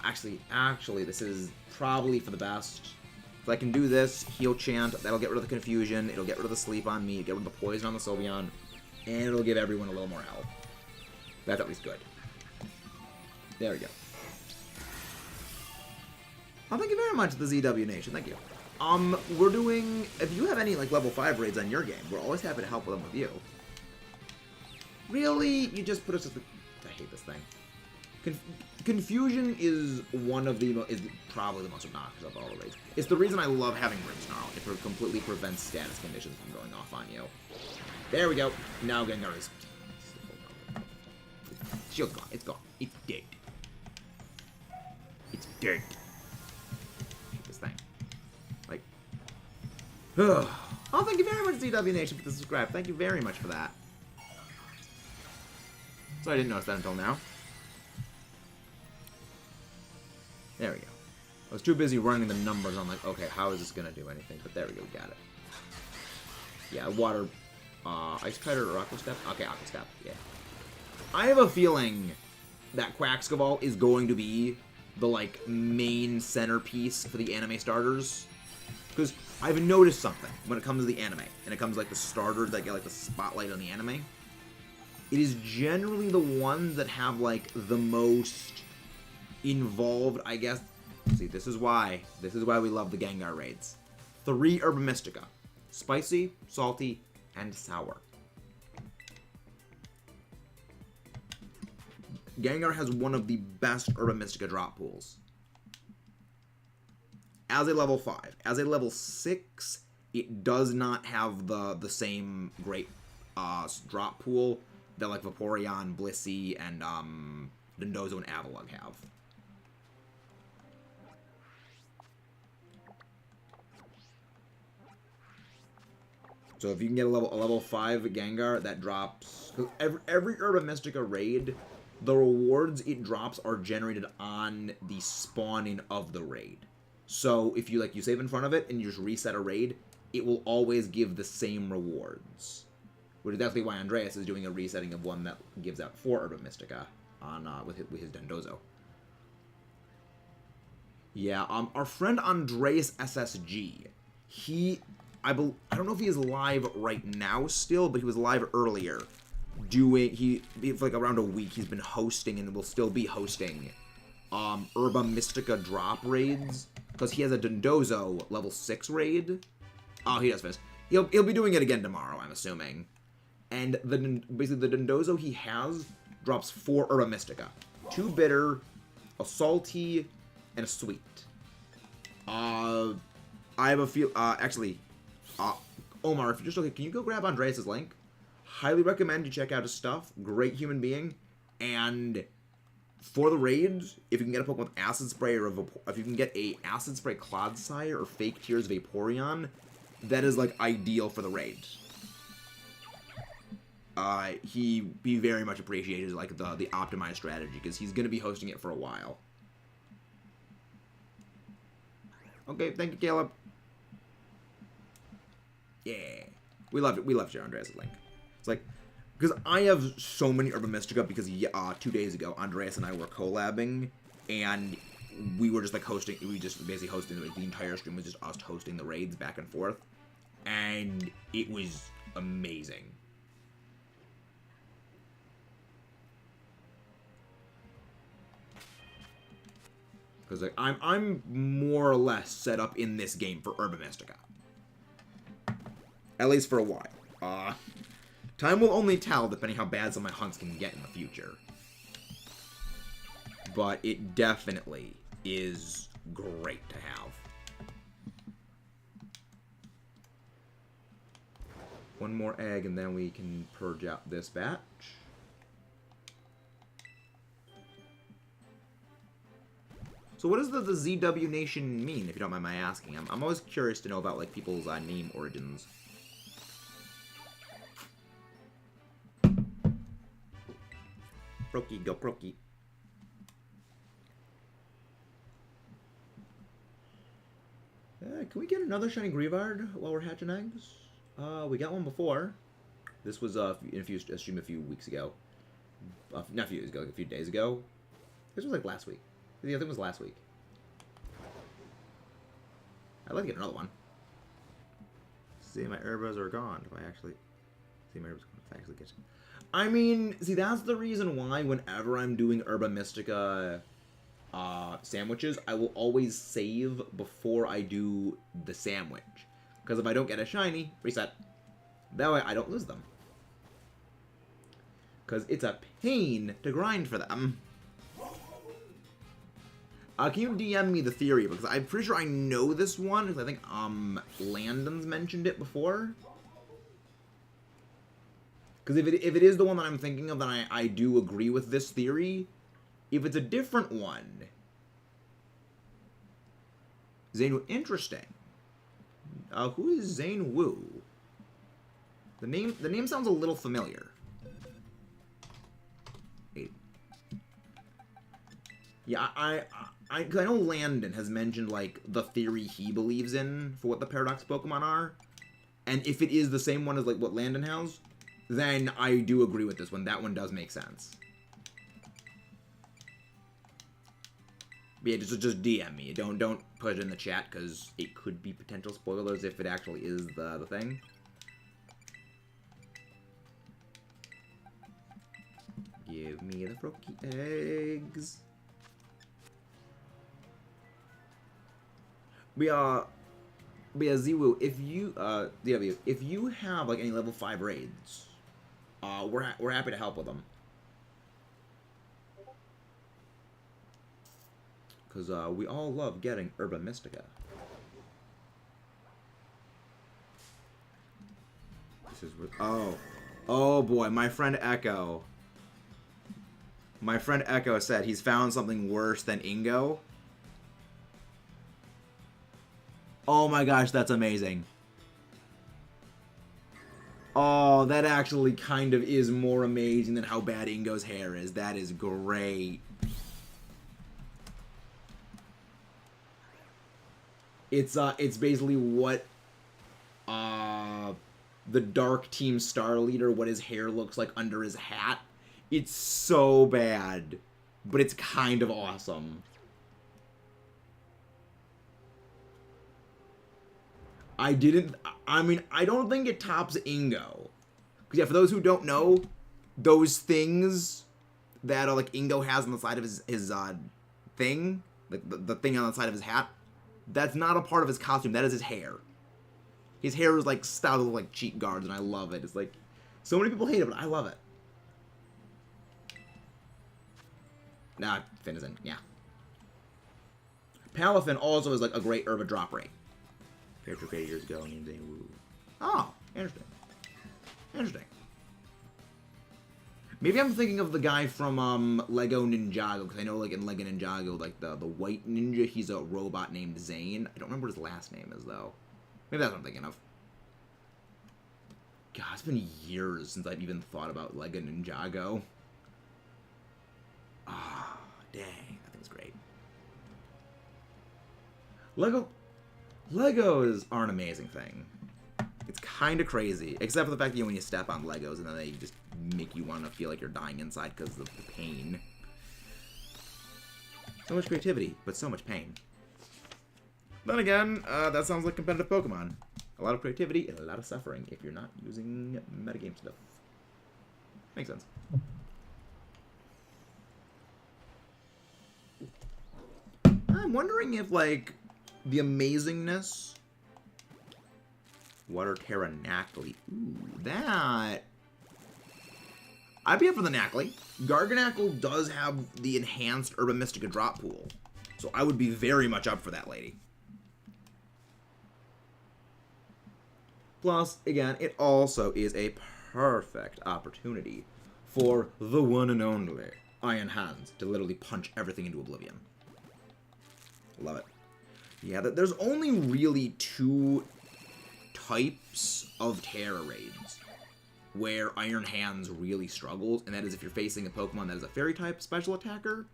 Actually, this is probably for the best. If I can do this, Heal Chant, that'll get rid of the confusion, it'll get rid of the sleep on me, get rid of the poison on the Sylveon, and it'll give everyone a little more health. That's at least good. There we go. Oh, thank you very much, the ZW Nation, thank you. We're doing, if you have any, like, level 5 raids on your game, we're always happy to help them with you. Really? You just put us at the... I hate this thing. Confusion is one of the, is probably the most obnoxious of all the raids. It's the reason I love having Ring Snarl. It completely prevents status conditions from going off on you. There we go. Now Gengar is... Shield's gone. It's gone. It's dead. It's dead. This thing. Like... Oh, thank you very much, ZW Nation, for the subscribe. Thank you very much for that. So I didn't notice that until now. There we go. I was too busy running the numbers on, like, okay, how is this gonna do anything? But there we go, we got it. Yeah, water, Ice Cutter or Aqua Step? Okay, Aqua Step, yeah. I have a feeling that Quaxcaval is going to be the, like, main centerpiece for the anime starters. Because I've noticed something when it comes to the anime, and it comes, like, the starters that get, like, the spotlight on the anime. It is generally the ones that have, like, the most involved, I guess. See, this is why we love the Gengar raids. 3 Herba Mystica. Spicy, salty, and sour. Gengar has one of the best Herba Mystica drop pools. As a level 5. As a level 6, it does not have the same great drop pool that, like, Vaporeon, Blissey, and Dondozo and Avalugg have. So if you can get a level 5 Gengar, that drops... Every Herba Mystica raid, the rewards it drops are generated on the spawning of the raid. So if you, like, you save in front of it and you just reset a raid, it will always give the same rewards. Which is definitely why Andreas is doing a resetting of one that gives out 4 Herba Mystica on with his Dondozo. Yeah, our friend Andreas SSG, I don't know if he is live right now still, but he was live earlier. For like around a week, he's been hosting and will still be hosting Herba Mystica drop raids, because he has a Dondozo level 6 raid. Oh, he does finish. He'll be doing it again tomorrow, I'm assuming. And basically the Dondozo he has drops 4 Herba Mystica. 2 bitter, a salty, and a sweet. I have a feel, actually, Omar, if you're just okay, can you go grab Andreas' link? Highly recommend you check out his stuff. Great human being. And for the raids, if you can get a Pokemon with Acid Spray, or if you can get a Acid Spray Clodsire or Fake Tears Vaporeon, that is, like, ideal for the raid. He very much appreciated, like, the optimized strategy, because he's going to be hosting it for a while. Okay, thank you, Caleb. Yeah. We loved it. We love Share Andreas' link. It's like, because I have so many Urban Mystica because 2 days ago, Andreas and I were collabing, and we were just like hosting, we just basically hosting, like, the entire stream was just us hosting the raids back and forth, and it was amazing. Because like, I'm more or less set up in this game for Urban Mystica. At least for a while. Time will only tell depending how bad some of my hunts can get in the future. But it definitely is great to have. One more egg and then we can purge out this batch. So what does the ZW Nation mean, if you don't mind my asking? I'm always curious to know about like people's name origins. Brokey, go Brokey. Can we get another shiny Grievard while we're hatching eggs? We got one before. This was a stream a few weeks ago. Not a few years ago, like a few days ago. This was like last week. I think it was last week. I'd like to get another one. See, my herbas are gone. If I actually get it. I mean, see, that's the reason why whenever I'm doing Herba Mystica sandwiches, I will always save before I do the sandwich. Because if I don't get a shiny, reset. That way I don't lose them. Because it's a pain to grind for them. Can you DM me the theory? Because I'm pretty sure I know this one, because I think Landon's mentioned it before. Because if it is the one that I'm thinking of, then I do agree with this theory. If it's a different one, Zane Wu, interesting. Who is Zane Wu? The name sounds a little familiar. Yeah, because I know Landon has mentioned like the theory he believes in for what the Paradox Pokemon are, and if it is the same one as like what Landon has, then I do agree with this one. That one does make sense. But yeah, just DM me. Don't put it in the chat because it could be potential spoilers if it actually is the thing. Give me the Froakie eggs. But yeah, Ziwu, if you have like any level 5 raids, we're happy to help with them. Because we all love getting Herba Mystica. This is what, oh boy, my friend Echo. My friend Echo said he's found something worse than Ingo. Oh my gosh, that's amazing. Oh, that actually kind of is more amazing than how bad Ingo's hair is. That is great. It's basically what the Dark Team Star Leader, what his hair looks like under his hat. It's so bad, but it's kind of awesome. I mean, I don't think it tops Ingo. Because yeah, for those who don't know, those things that like Ingo has on the side of his thing, like the thing on the side of his hat, that's not a part of his costume. That is his hair. His hair is like styled with like cheek guards, and I love it. It's like, so many people hate it, but I love it. Nah, Finn isn't, yeah. Palafin also is like a great Herba drop rate. Character created years ago, named Zane Wu. Oh, interesting. Interesting. Maybe I'm thinking of the guy from Lego Ninjago, because I know like in Lego Ninjago, like the white ninja, he's a robot named Zane. I don't remember what his last name is though. Maybe that's what I'm thinking of. God, it's been years since I've even thought about Lego Ninjago. Ah, dang, that thing's great. Lego Legos are an amazing thing. It's kind of crazy, except for the fact that when you step on Legos and then they just make you want to feel like you're dying inside because of the pain. So much creativity, but so much pain. Then again, that sounds like competitive Pokemon. A lot of creativity and a lot of suffering if you're not using metagame stuff. Makes sense. I'm wondering if, like, the amazingness... Water Terra Nacli. Ooh, that... I'd be up for the Nacli. Garganacl does have the enhanced Urban Mystica drop pool. So I would be very much up for that lady. Plus, again, it also is a perfect opportunity for the one and only Iron Hands to literally punch everything into oblivion. Love it. Yeah, there's only really 2 types of Terra Raids where Iron Hands really struggles, and that is if you're facing a Pokemon that is a Fairy-type special attacker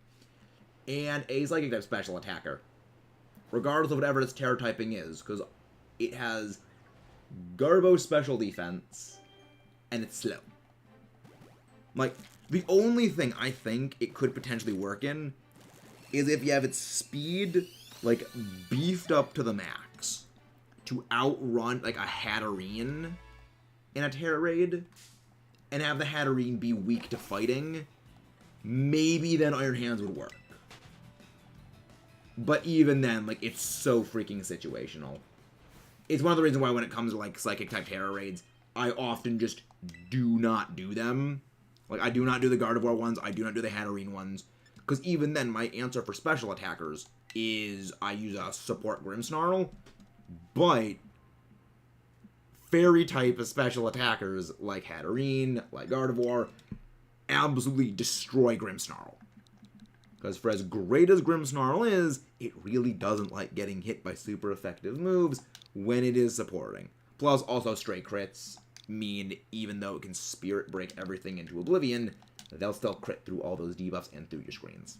and a Psychic-type special attacker. Regardless of whatever its Terra typing is, because it has Garbo special defense, and it's slow. Like, the only thing I think it could potentially work in is if you have its speed, like, beefed up to the max to outrun, like, a Hatterene in a Terra Raid, and have the Hatterene be weak to fighting. Maybe then Iron Hands would work. But even then, like, it's so freaking situational. It's one of the reasons why when it comes to, like, Psychic-type Terra Raids, I often just do not do them. Like, I do not do the Gardevoir ones, I do not do the Hatterene ones. Because even then, my answer for special attackers is I use a support Grimmsnarl, but Fairy-type special attackers like Hatterene, like Gardevoir, absolutely destroy Grimmsnarl. Because for as great as Grimmsnarl is, it really doesn't like getting hit by super effective moves when it is supporting. Plus, also stray crits mean even though it can spirit break everything into oblivion, they'll still crit through all those debuffs and through your screens.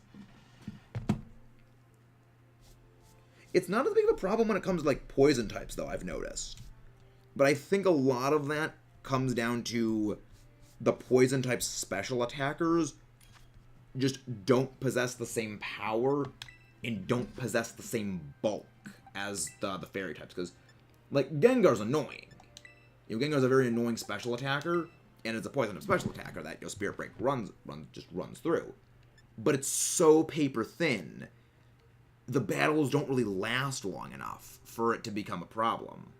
It's not as big of a problem when it comes to, like, poison types, though, I've noticed. But I think a lot of that comes down to the poison type special attackers just don't possess the same power and don't possess the same bulk as the fairy types. Because, like, Gengar's annoying. You know, Gengar's a very annoying special attacker, and it's a poison type special attacker that your Spirit Break just runs through. But it's so paper thin, the battles don't really last long enough for it to become a problem.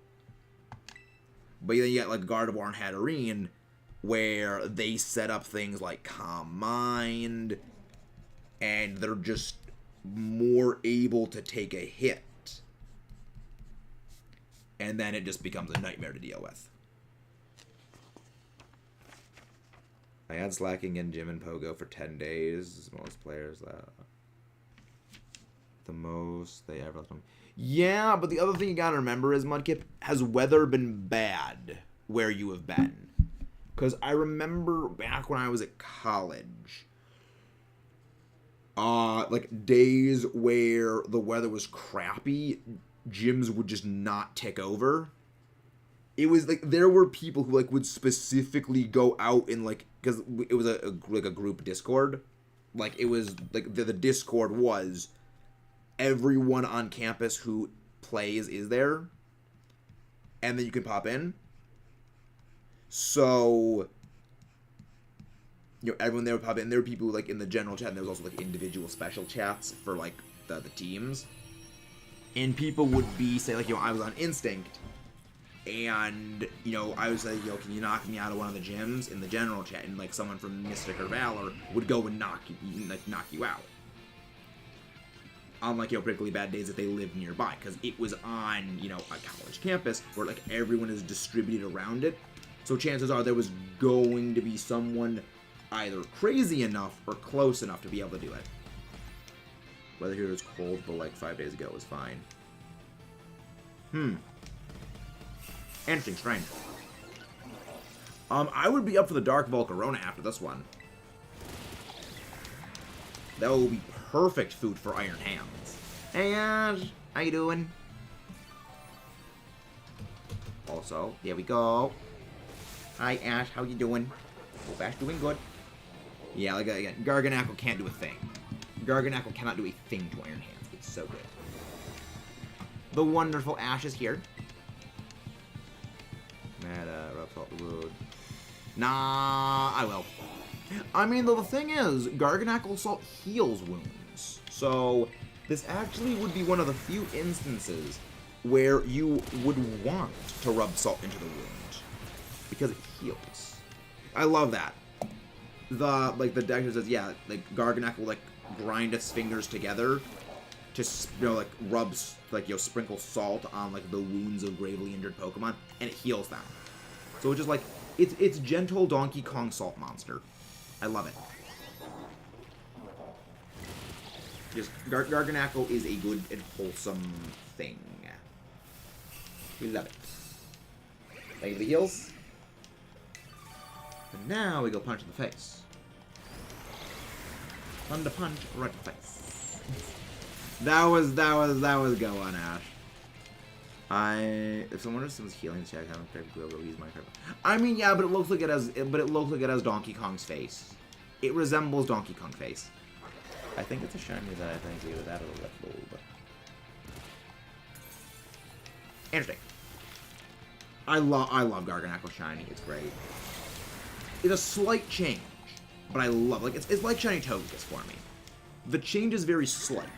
But then you get, like, Gardevoir and Hatterene, where they set up things like Calm Mind, and they're just more able to take a hit. And then it just becomes a nightmare to deal with. I had slacking in Gym and Pogo for 10 days. Most players, the most they ever left them. Yeah, but the other thing you gotta remember is, Mudkip, has weather been bad where you have been? Because I remember back when I was at college, like, days where the weather was crappy, gyms would just not tick over. It was, like, there were people who, like, would specifically go out and, like, because it was a group Discord. Like, it was, like, the Discord was everyone on campus who plays is there, and then you can pop in. So, you know, everyone there would pop in. There were people, like, in the general chat, and there was also, like, individual special chats for, like, the teams. And people would be, say, like, you know, I was on Instinct, and, you know, I would say, you know, can you knock me out of one of the gyms in the general chat? And, like, someone from Mystic or Valor would go and knock you out. On, like, you know, particularly bad days if they lived nearby, because it was on, you know, a college campus where, like, everyone is distributed around it. So chances are there was going to be someone either crazy enough or close enough to be able to do it. Weather here is cold, but like 5 days ago was fine. Interesting, strange. I would be up for the Dark Volcarona after this one. That will be perfect food for Iron Hands. Hey, Ash, how you doing? Also, there we go. Hi, Ash. How you doing? Hope Ash doing good. Yeah, like, again, Garganackle can't do a thing. Garganackle cannot do a thing to Iron Hands. It's so good. The wonderful Ash is here. Meta, rub salt the wound. Nah, I will. I mean, though, the thing is, Garganackle Salt heals wounds. So, this actually would be one of the few instances where you would want to rub salt into the wound. Because it heals. I love that. The deck says, yeah, like, Garganackle, like, grind its fingers together to, rubs, sprinkle salt on, like, the wounds of gravely injured Pokemon, and it heals them. So it's just, like, it's gentle Donkey Kong salt monster. I love it. Just, Garganackle is a good and wholesome thing. We love it. Thank you for the heals. And now we go punch in the face. Thunder punch right in the face. That was going, Ash. If someone assumes healing check, I don't care if we'll use my card. I mean, yeah, but it looks like it has Donkey Kong's face. It resembles Donkey Kong face. I think it's a shiny that I think either that or the left bulb. Interesting. I love Garganackle shiny. It's great. It's a slight change, but I love it's like shiny Togekiss for me. The change is very slight,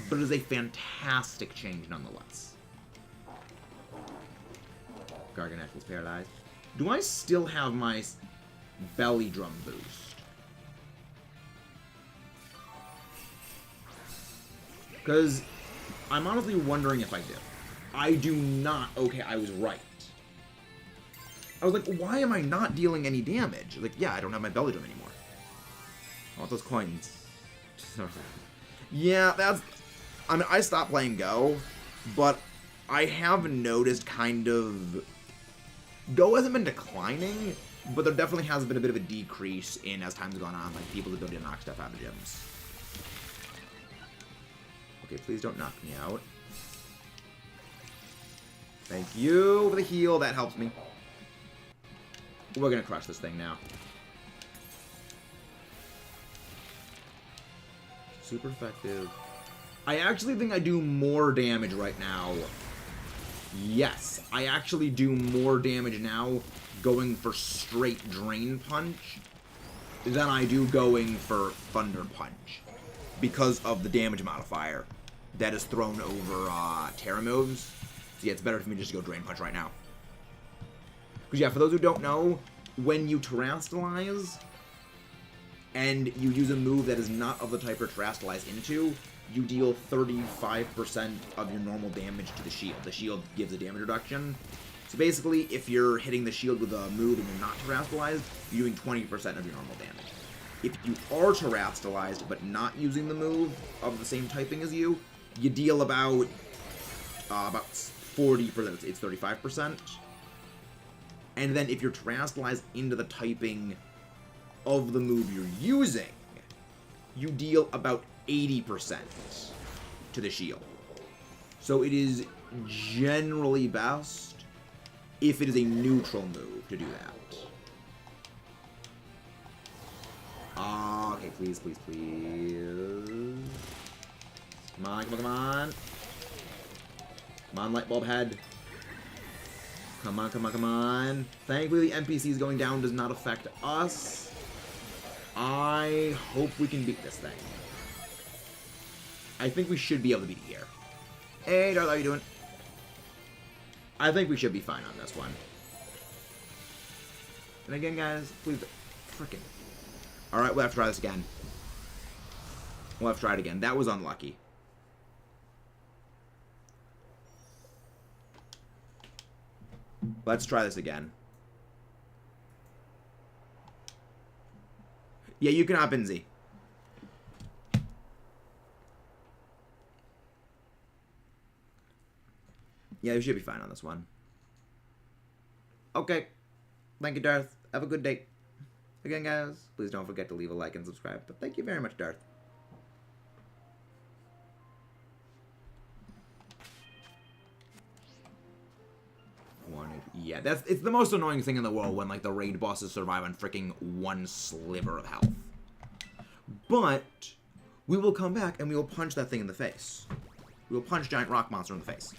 but it is a fantastic change nonetheless. Garganackle's paralyzed. Do I still have my belly drum boost? Because I'm honestly wondering if I do. I do not. Okay, I was right. I was like, why am I not dealing any damage? Like, yeah, I don't have my belly drum anymore. I want those coins. Yeah, that's... I mean, I stopped playing Go, but I have noticed kind of... Go hasn't been declining, but there definitely has been a bit of a decrease in, as time's gone on, like, people's ability to knock stuff out of gyms. Okay, please don't knock me out. Thank you for the heal, that helps me. We're gonna crush this thing now. Super effective. I actually think I do more damage right now. Yes, I actually do more damage now going for straight Drain Punch than I do going for Thunder Punch. Because of the damage modifier that is thrown over Terra moves. So yeah, it's better for me just to go Drain Punch right now. Because yeah, for those who don't know, when you Terrastalize and you use a move that is not of the type you're Terrastalize into, you deal 35% of your normal damage to the shield. The shield gives a damage reduction. So basically, if you're hitting the shield with a move and you're not Terrastalized, you're doing 20% of your normal damage. If you are Terrastalized but not using the move of the same typing as you, you deal about 40%. It's 35%. And then if you're Terrastalized into the typing of the move you're using, you deal about 80% to the shield. So it is generally best if it is a neutral move to do that. Okay, please, please, please. Come on, come on, come on. Come on, light bulb head. Come on, come on, come on. Thankfully, the NPCs going down does not affect us. I hope we can beat this thing. I think we should be able to beat it here. Hey, Darth, how you doing? I think we should be fine on this one. And again, guys, please, frickin'. Alright, we'll have to try this again. We'll have to try it again. That was unlucky. Let's try this again. Yeah, you can hop in, Z. Yeah, we should be fine on this one. Okay. Thank you, Darth. Have a good day. Again, guys, please don't forget to leave a like and subscribe. But thank you very much, Darth. One Yeah, it's the most annoying thing in the world when, like, the raid bosses survive on freaking one sliver of health. But we will come back and we will punch that thing in the face. We will punch giant rock monster in the face.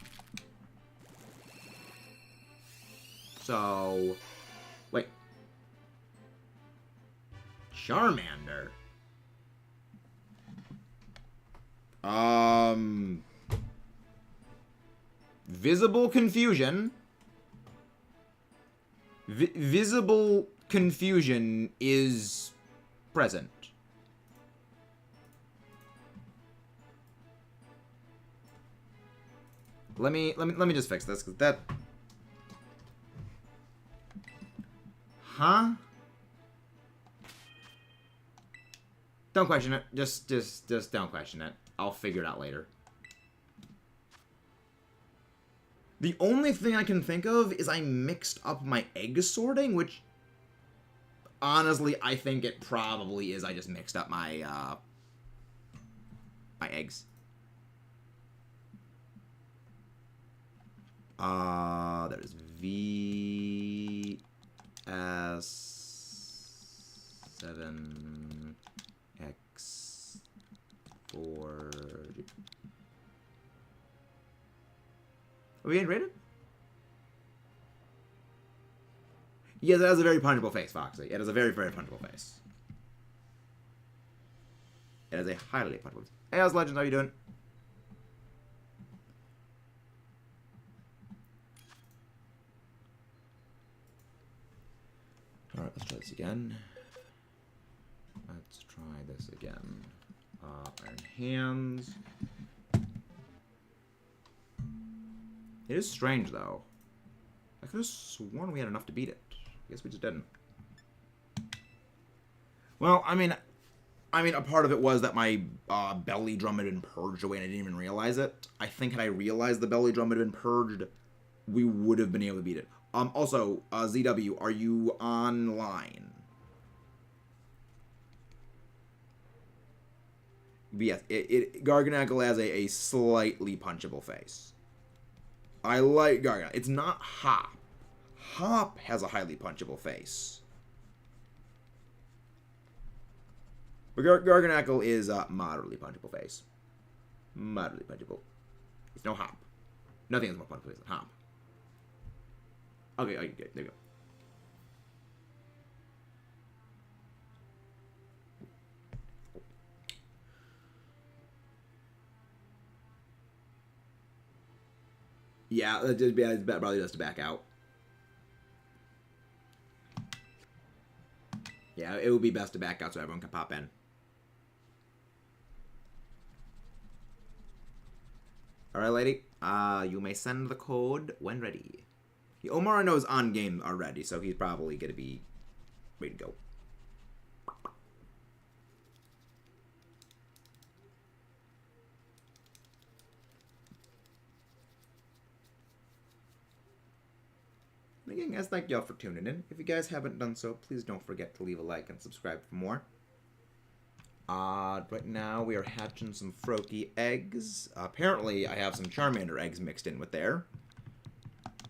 So, wait. Charmander. Visible confusion. Visible confusion is present. Let me just fix this, 'cause that... Huh? Don't question it. Just don't question it. I'll figure it out later. The only thing I can think of is I mixed up my egg sorting, which... Honestly, I think it probably is I just mixed up my, my eggs. There's VS7X4G. Are we getting rated? Yes, it has a very punchable face, Foxy. It has a very, very punchable face. It has a highly punchable face. Hey, how's Legends? How you doing? Alright, let's try this again. Let's try this again. Iron Hands. It is strange, though. I could have sworn we had enough to beat it. I guess we just didn't. Well, I mean, a part of it was that my belly drum had been purged away and I didn't even realize it. I think had I realized the belly drum had been purged, we would have been able to beat it. Also, ZW, are you online? But yes, Garganackle has a slightly punchable face. I like Garganackle. It's not Hop. Hop has a highly punchable face. But Garganackle is a moderately punchable face. Moderately punchable. It's no Hop. Nothing has more punchable face than Hop. Okay, there you go. Yeah, it's probably just to back out. Yeah, it would be best to back out so everyone can pop in. Alright, lady. You may send the code when ready. Omar I know is on game already, so he's probably going to be ready to go. And again, guys, thank y'all for tuning in. If you guys haven't done so, please don't forget to leave a like and subscribe for more. Right now, we are hatching some Froakie eggs. Apparently, I have some Charmander eggs mixed in with there.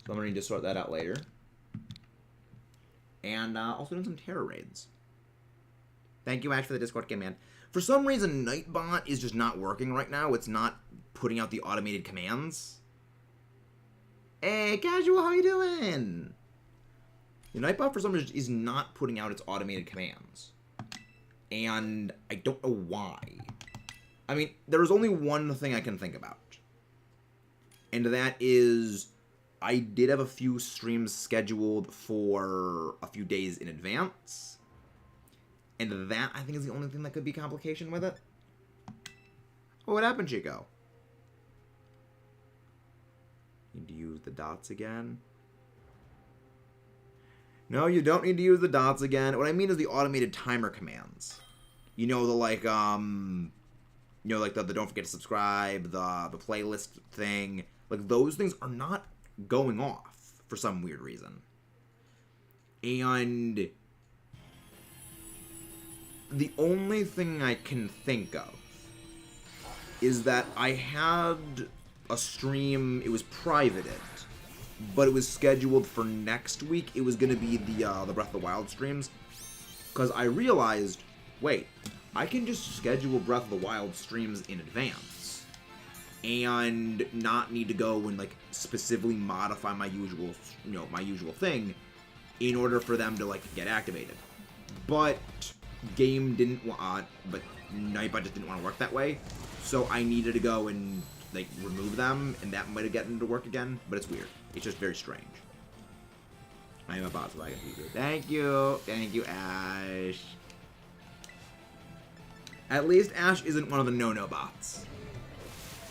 So I'm going to need to sort that out later. And also doing some Terror Raids. Thank you, Ash, for the Discord command. For some reason, Nightbot is just not working right now. It's not putting out the automated commands. Hey, Casual, how you doing? The Nightbot, for some reason, is not putting out its automated commands. And I don't know why. I mean, there is only one thing I can think about. And that is... I did have a few streams scheduled for a few days in advance. And that, I think, is the only thing that could be complication with it. Oh, what happened, Chico? Need to use the dots again? No, you don't need to use the dots again. What I mean is the automated timer commands. You know, the, like, you know, like, the don't forget to subscribe, the playlist thing. Like, those things are not going off for some weird reason. And the only thing I can think of is that I had a stream, it was privated, but it was scheduled for next week. It was going to be the Breath of the Wild streams, because I realized, wait, I can just schedule Breath of the Wild streams in advance and not need to go and like specifically modify my usual, my usual thing in order for them to like get activated. But game didn't want, but Nightbot just didn't want to work that way, so I needed to go and like remove them, and that might have gotten them to work again. But it's weird. It's just very strange. I am a bot, so I can do it. Thank you, Ash. At least Ash isn't one of the no-no bots.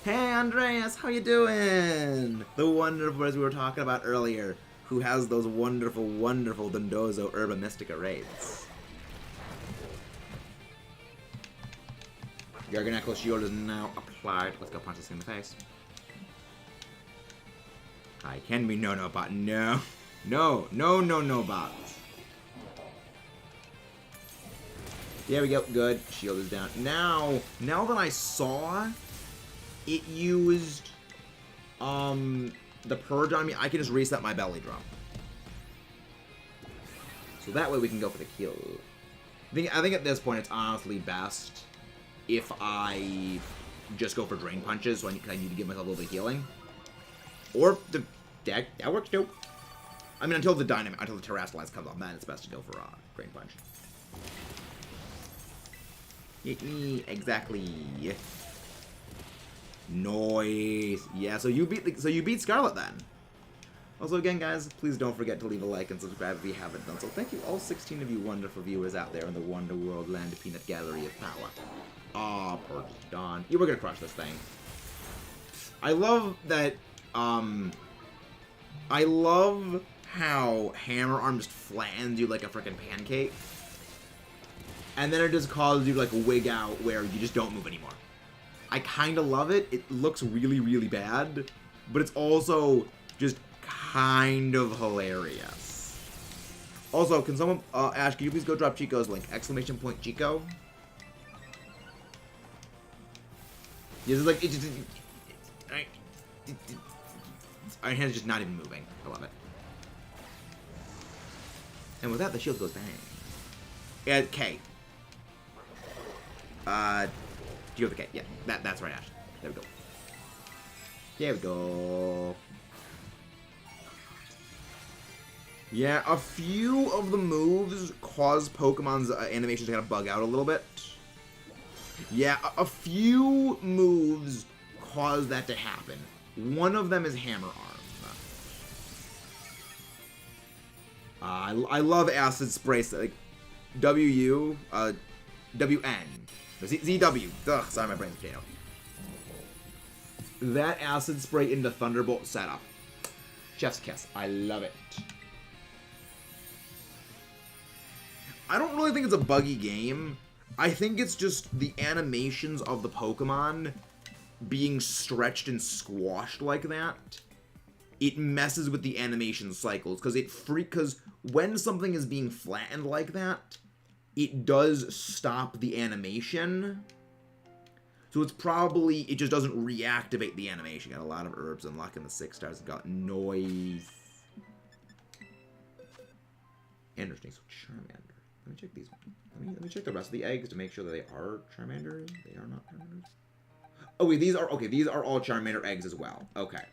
Hey, Andreas, how you doing? The wonderful, as we were talking about earlier, who has those wonderful, wonderful Dondozo Herba Mystica raids. Garganacl shield is now applied. Let's go punch this thing in the face. I can be no bot. No bots. There we go. Good. Shield is down. Now that I saw it used the purge on me, I can just reset my belly drum. So that way we can go for the kill. I think at this point it's honestly best if I just go for drain punches, so I need to give myself a little bit of healing. Or the deck, that works too. I mean, until the Terrasilize comes on, then it's best to go for drain punch. Exactly. Noise. Yeah, so you beat Scarlet then. Also, again, guys, please don't forget to leave a like and subscribe if you haven't done so. Thank you, all 16 of you wonderful viewers out there in the Wonder World Land Peanut Gallery of Power. Ah, Purge Dawn. You were gonna crush this thing. I love that, I love how Hammer Arm just flattens you like a freaking pancake. And then it just causes you to, like, wig out where you just don't move anymore. I kind of love it. It looks really, really bad. But it's also just kind of hilarious. Also, can someone, Ash, can you please go drop Chico's link? ! Chico. Yeah, it's like, our hand's just not even moving. I love it. And with that, the shield goes bang. And K. Do you have the K? Yeah, that's right, Ash. There we go. There we go. Yeah, a few of the moves cause Pokemon's animations to kind of bug out a little bit. Yeah, a few moves cause that to happen. One of them is Hammer Arm. I love Acid Spray. Like, WN. ZW. Ugh, sorry, my brain's potato. That Acid Spray into Thunderbolt setup. Chef's kiss. I love it. I don't really think it's a buggy game. I think it's just the animations of the Pokemon being stretched and squashed like that. It messes with the animation cycles because when something is being flattened like that, it does stop the animation. So it's probably, it just doesn't reactivate the animation. Got a lot of herbs unlocking the 6 stars. Got noise. Interesting. So Charmander. Let me check these. Let me check the rest of the eggs to make sure that they are Charmander. They are not Charmanders. Oh wait, these are all Charmander eggs as well. Okay.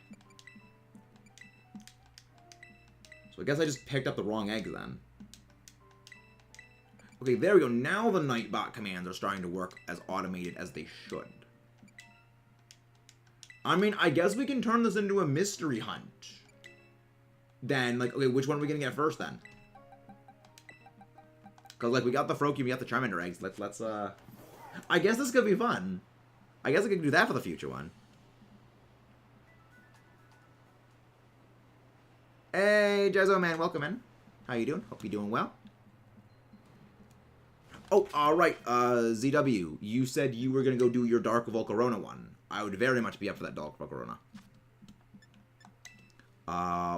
So I guess I just picked up the wrong egg then. Okay, there we go. Now the Nightbot commands are starting to work as automated as they should. I mean, I guess we can turn this into a mystery hunt. Then, like, okay, which one are we gonna get first then? Because, like, we got the Froakie, we got the Charmander eggs. Let's, I guess this could be fun. I guess I could do that for the future one. Hey, Jezzo man, welcome in. How you doing? Hope you're doing well. Oh, alright, ZW, you said you were gonna go do your Dark Volcarona one. I would very much be up for that Dark Volcarona.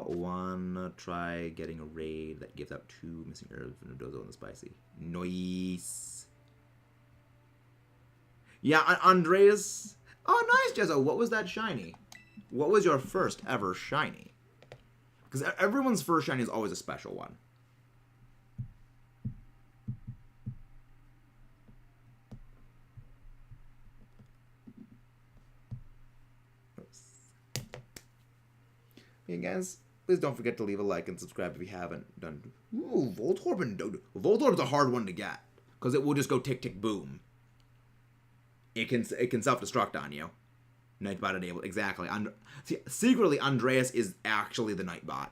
Wanna try getting a raid that gives out 2 missing herbs and a dozo and the spicy. Nice. Yeah, Oh, nice, Jezzo. What was that shiny? What was your first ever shiny? Because everyone's first shiny is always a special one. Hey guys, please don't forget to leave a like and subscribe if you haven't done. Ooh, Voltorb and Dodo. Voltorb's a hard one to get because it will just go tick tick boom. It can self-destruct on you. Nightbot enabled. Exactly. See, secretly, Andreas is actually the Nightbot.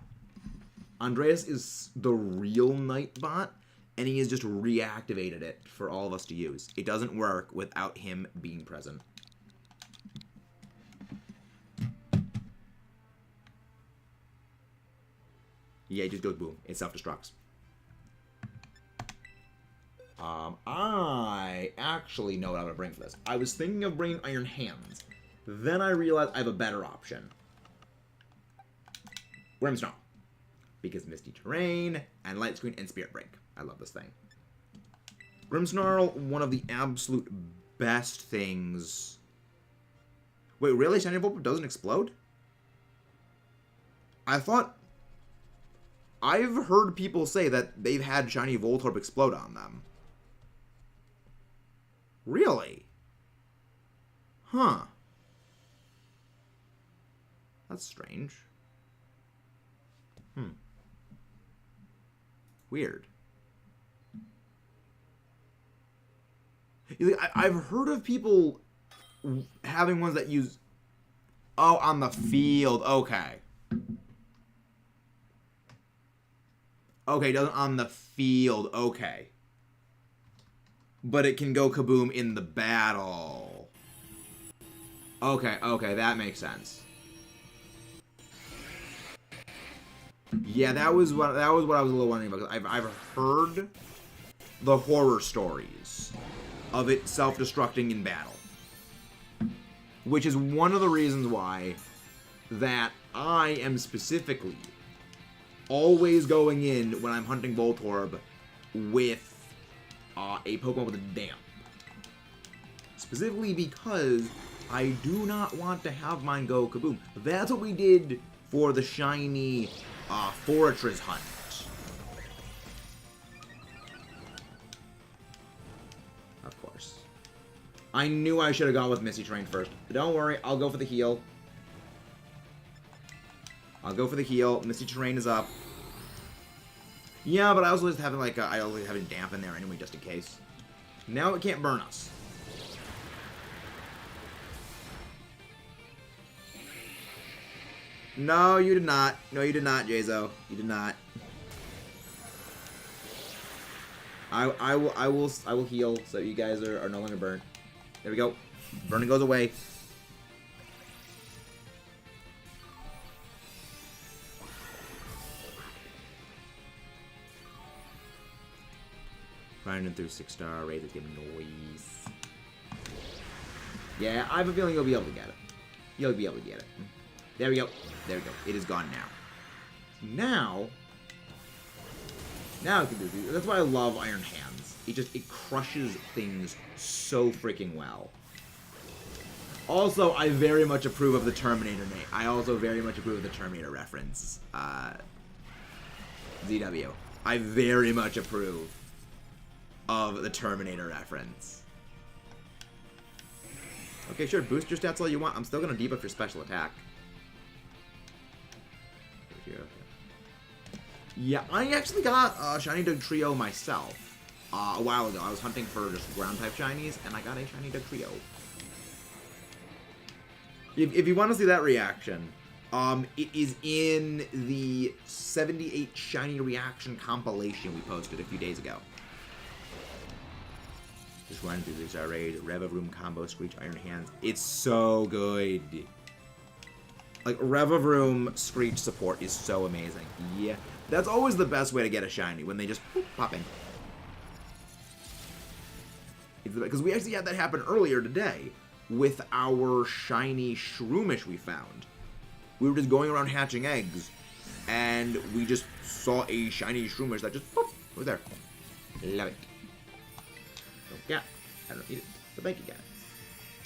Andreas is the real Nightbot, and he has just reactivated it for all of us to use. It doesn't work without him being present. Yeah, it just goes boom. It self-destructs. I actually know what I'm going to bring for this. I was thinking of bringing Iron Hands. Then I realized I have a better option. Grimmsnarl. Because Misty Terrain, and Light Screen, and Spirit Break. I love this thing. Grimmsnarl, one of the absolute best things. Wait, really? Shiny Voltorb doesn't explode? I've heard people say that they've had Shiny Voltorb explode on them. Really? Huh. That's strange. Weird. I've heard of people having ones that use... Oh, on the field. Okay. Okay, it doesn't on the field. Okay. But it can go kaboom in the battle. Okay, okay, that makes sense. Yeah, that was what I was a little wondering about. I've heard the horror stories of it self-destructing in battle, which is one of the reasons why that I am specifically always going in when I'm hunting Voltorb with a Pokemon with a damp. Specifically because I do not want to have mine go kaboom. That's what we did for the shiny Fortress hunt. Of course. I knew I should have gone with Misty Terrain first. But don't worry, I'll go for the heal. I'll go for the heal. Misty Terrain is up. Yeah, but I also just having like I always have a damp in there anyway, just in case. Now it can't burn us. No, you did not. No, you did not, Jazo. You did not. I will heal so you guys are no longer burnt. There we go. Burning goes away. Grinding through 6-star rated getting noise. Yeah, I have a feeling you'll be able to get it. You'll be able to get it. There we go. There we go. It is gone now. Now it can do it. That's why I love Iron Hands. It crushes things so freaking well. Also, I very much approve of the Terminator name. I also very much approve of the Terminator reference. ZW. I very much approve of the Terminator reference. Okay, sure. Boost your stats all you want. I'm still going to debuff your special attack. Yeah, I actually got a Shiny Dugtrio myself a while ago. I was hunting for just ground-type shinies, and I got a Shiny Dugtrio. If you want to see that reaction, it is in the 78 Shiny Reaction compilation we posted a few days ago. Just run through this raid, Revavroom combo, Screech Iron Hands. It's so good. Like, Revavroom Screech support is so amazing. Yeah. That's always the best way to get a shiny, when they just pop in. Because we actually had that happen earlier today with our shiny Shroomish we found. We were just going around hatching eggs, and we just saw a shiny Shroomish that just poof, was there. Love it. Yeah, I don't need it, but thank you guys.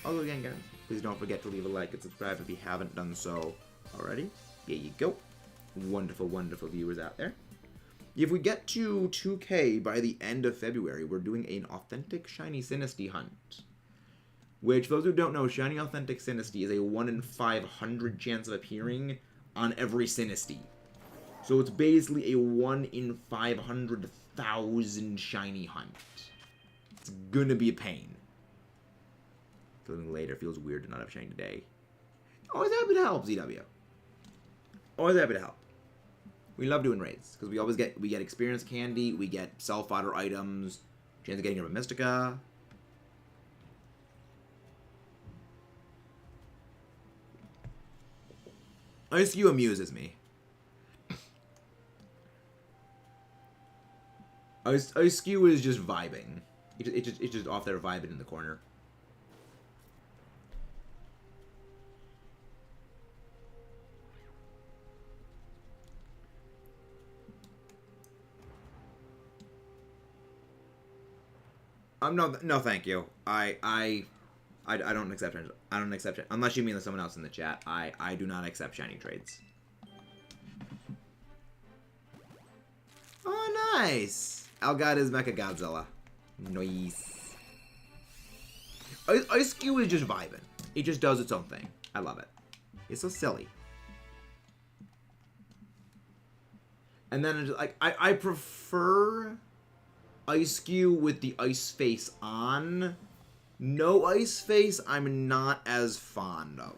Also again, guys, please don't forget to leave a like and subscribe if you haven't done so already. There you go. wonderful, wonderful viewers out there. If we get to 2K by the end of February, we're doing an authentic Shiny Sinistea hunt. Which, for those who don't know, Shiny Authentic Sinistea is a 1 in 500 chance of appearing on every Sinistea. So it's basically a 1 in 500,000 Shiny hunt. It's gonna be a pain. Filming later feels weird to not have Shiny today. Always happy to help, ZW. Always happy to help. We love doing raids, because we always get experience candy, we get self-fodder items, chance of getting a Mystica. ISQ amuses me. ISQ is just vibing. It's just off there vibing in the corner. No, thank you. I don't accept it. I don't accept it. Unless you mean that someone else in the chat. I do not accept shiny trades. Oh, nice! Algod is Mecha Godzilla. Nice. ISQ is just vibing. It just does its own thing. I love it. It's so silly. And then it's like I prefer ISQ with the ice face on. No ice face, I'm not as fond of.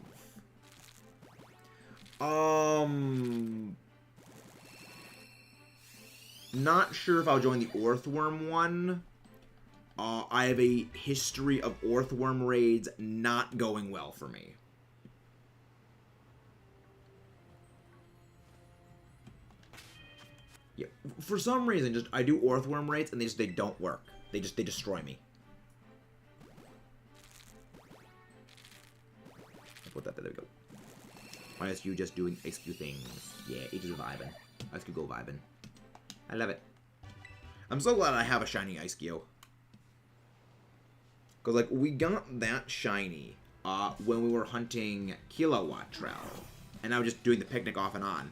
Not sure if I'll join the Orthworm one. I have a history of Orthworm raids not going well for me. Yeah, for some reason, I do Orthworm raids and they don't work. They destroy me. Put that there, we go. ISQ just doing ISQ things. Yeah, it's just vibing. ISQ go vibing. I love it. I'm so glad I have a shiny ISQ. Because, like, we got that shiny when we were hunting Kilowatt Trell. And I was just doing the picnic off and on.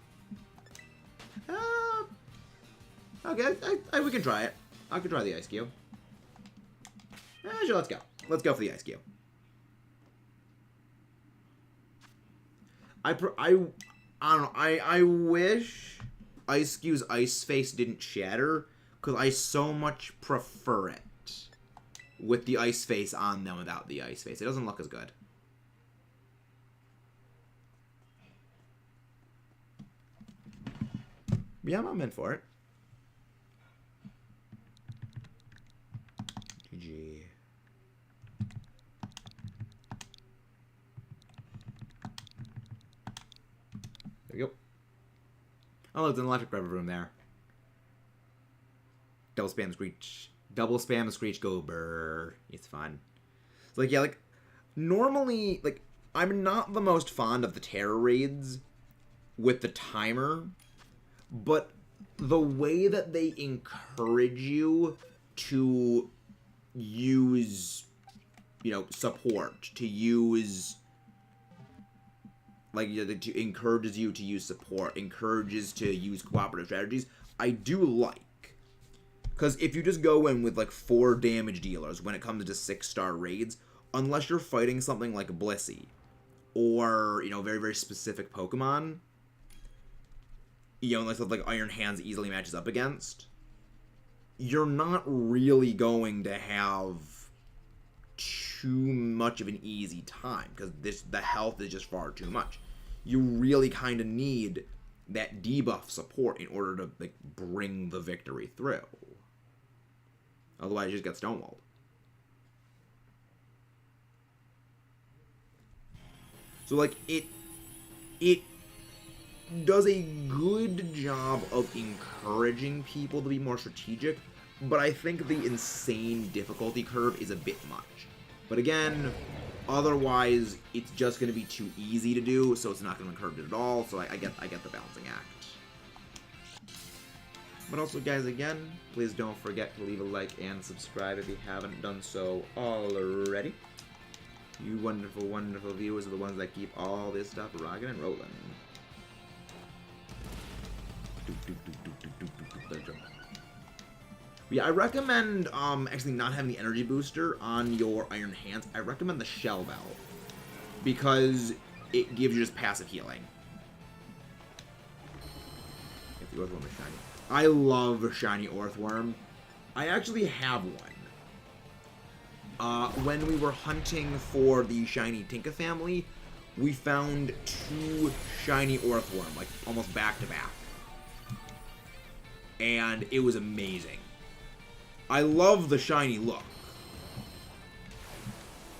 Okay, we can try it. I can try the ISQ. Sure, let's go. Let's go for the ISQ. I don't know. I wish ISQ's Ice Face didn't shatter, because I so much prefer it with the Ice Face on them without the Ice Face. It doesn't look as good. But yeah, I'm in for it. GG. There we go. Oh, it's an electric rubber room there. Double spam screech. Double spam screech go brrr. It's fun. So, like, yeah, like, normally, like, I'm not the most fond of the terror raids with the timer, but the way that they encourage you to use, you know, support, to use, like, it encourages you to use support, encourages to use cooperative strategies, I do like. Because if you just go in with, like, 4 damage dealers when it comes to 6-star raids, unless you're fighting something like Blissey, or, you know, very, very specific Pokemon, you know, unless like Iron Hands easily matches up against, you're not really going to have too much of an easy time, because the health is just far too much. You really kind of need that debuff support in order to, like, bring the victory through. Otherwise, you just get stonewalled. So, like, it does a good job of encouraging people to be more strategic, but I think the insane difficulty curve is a bit much. But again, otherwise, it's just going to be too easy to do, so it's not going to encourage it at all, so I get the balancing act. But also, guys, again, please don't forget to leave a like and subscribe if you haven't done so already. You wonderful, wonderful viewers are the ones that keep all this stuff rocking and rolling. Yeah, I recommend actually not having the energy booster on your Iron Hands. I recommend the Shell Bell because it gives you just passive healing. If the Earthworm is shiny, I love shiny Earthworm. I actually have one. When we were hunting for the shiny Tinka family, we found 2 shiny Earthworm, like almost back to back, and it was amazing. I love the shiny look.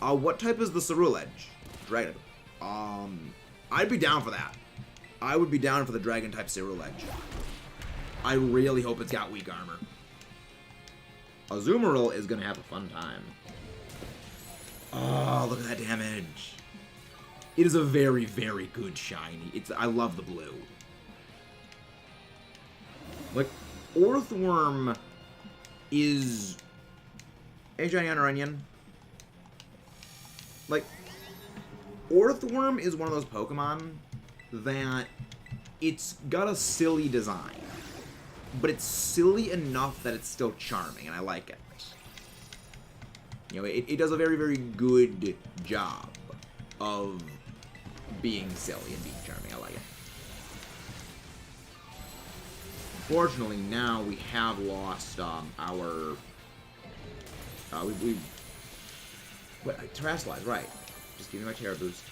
What type is the Ceruledge? Dragon. I'd be down for that. I would be down for the Dragon type Ceruledge. I really hope it's got weak armor. Azumarill is gonna have a fun time. Oh, look at that damage. It is a very, very good shiny. I love the blue. Like, Earthworm is a shiny or onion. Like, Earthworm is one of those Pokemon that it's got a silly design, but it's silly enough that it's still charming, and I like it. You know, it does a very, very good job of being silly and being charming. I like it. Fortunately, now we have lost our... Terrasilize, right. Just give me my Terra boost.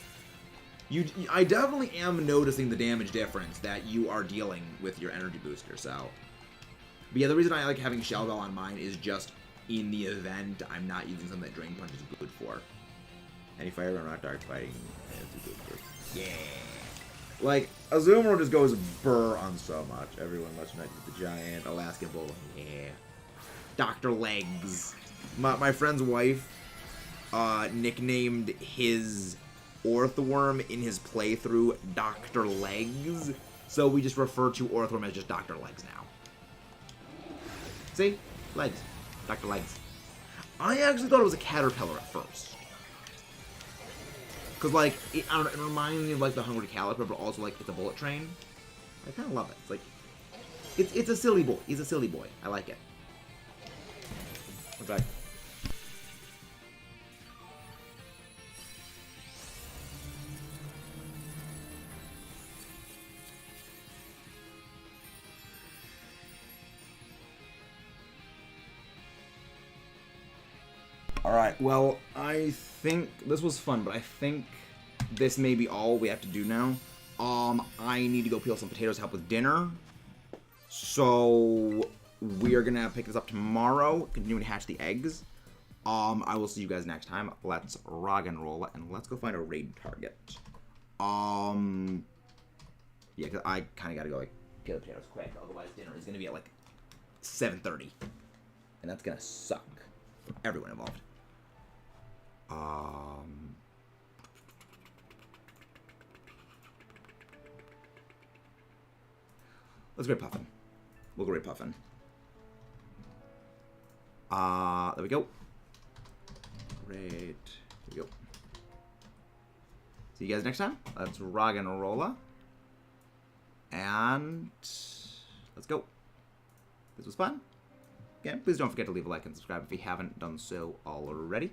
I definitely am noticing the damage difference that you are dealing with your energy booster, so... But yeah, the reason I like having Shell Bell on mine is just in the event I'm not using something that Drain Punch is good for. Any fire run, rock, dark fighting, it's good for. Yeah. Like, Azumarill just goes burr on so much. Everyone, let's not use the giant Alaskan Bull. Yeah. Dr. Legs. My friend's wife nicknamed his Earthworm in his playthrough Dr. Legs. So we just refer to Earthworm as just Dr. Legs now. See? Legs. Dr. Legs. I actually thought it was a caterpillar at first. Because, like, I don't know, it reminds me of, like, the Hungry Caliper, but also, like, it's a bullet train. I kind of love it. It's, like, it's a silly boy. He's a silly boy. I like it. Okay. Alright, well, I think this was fun, but I think this may be all we have to do now. I need to go peel some potatoes to help with dinner. So, we are gonna pick this up tomorrow, continuing to hatch the eggs. I will see you guys next time. Let's rock and roll, and let's go find a raid target. Yeah, because I kind of gotta go, like, peel the potatoes quick, otherwise dinner is gonna be at, like, 7:30. And that's gonna suck for everyone involved. Let's go Puffin. We'll go Ray Puffin. There we go. Great. Here we go. See you guys next time. Let's rock and rolla. And let's go. This was fun. Again, please don't forget to leave a like and subscribe if you haven't done so already.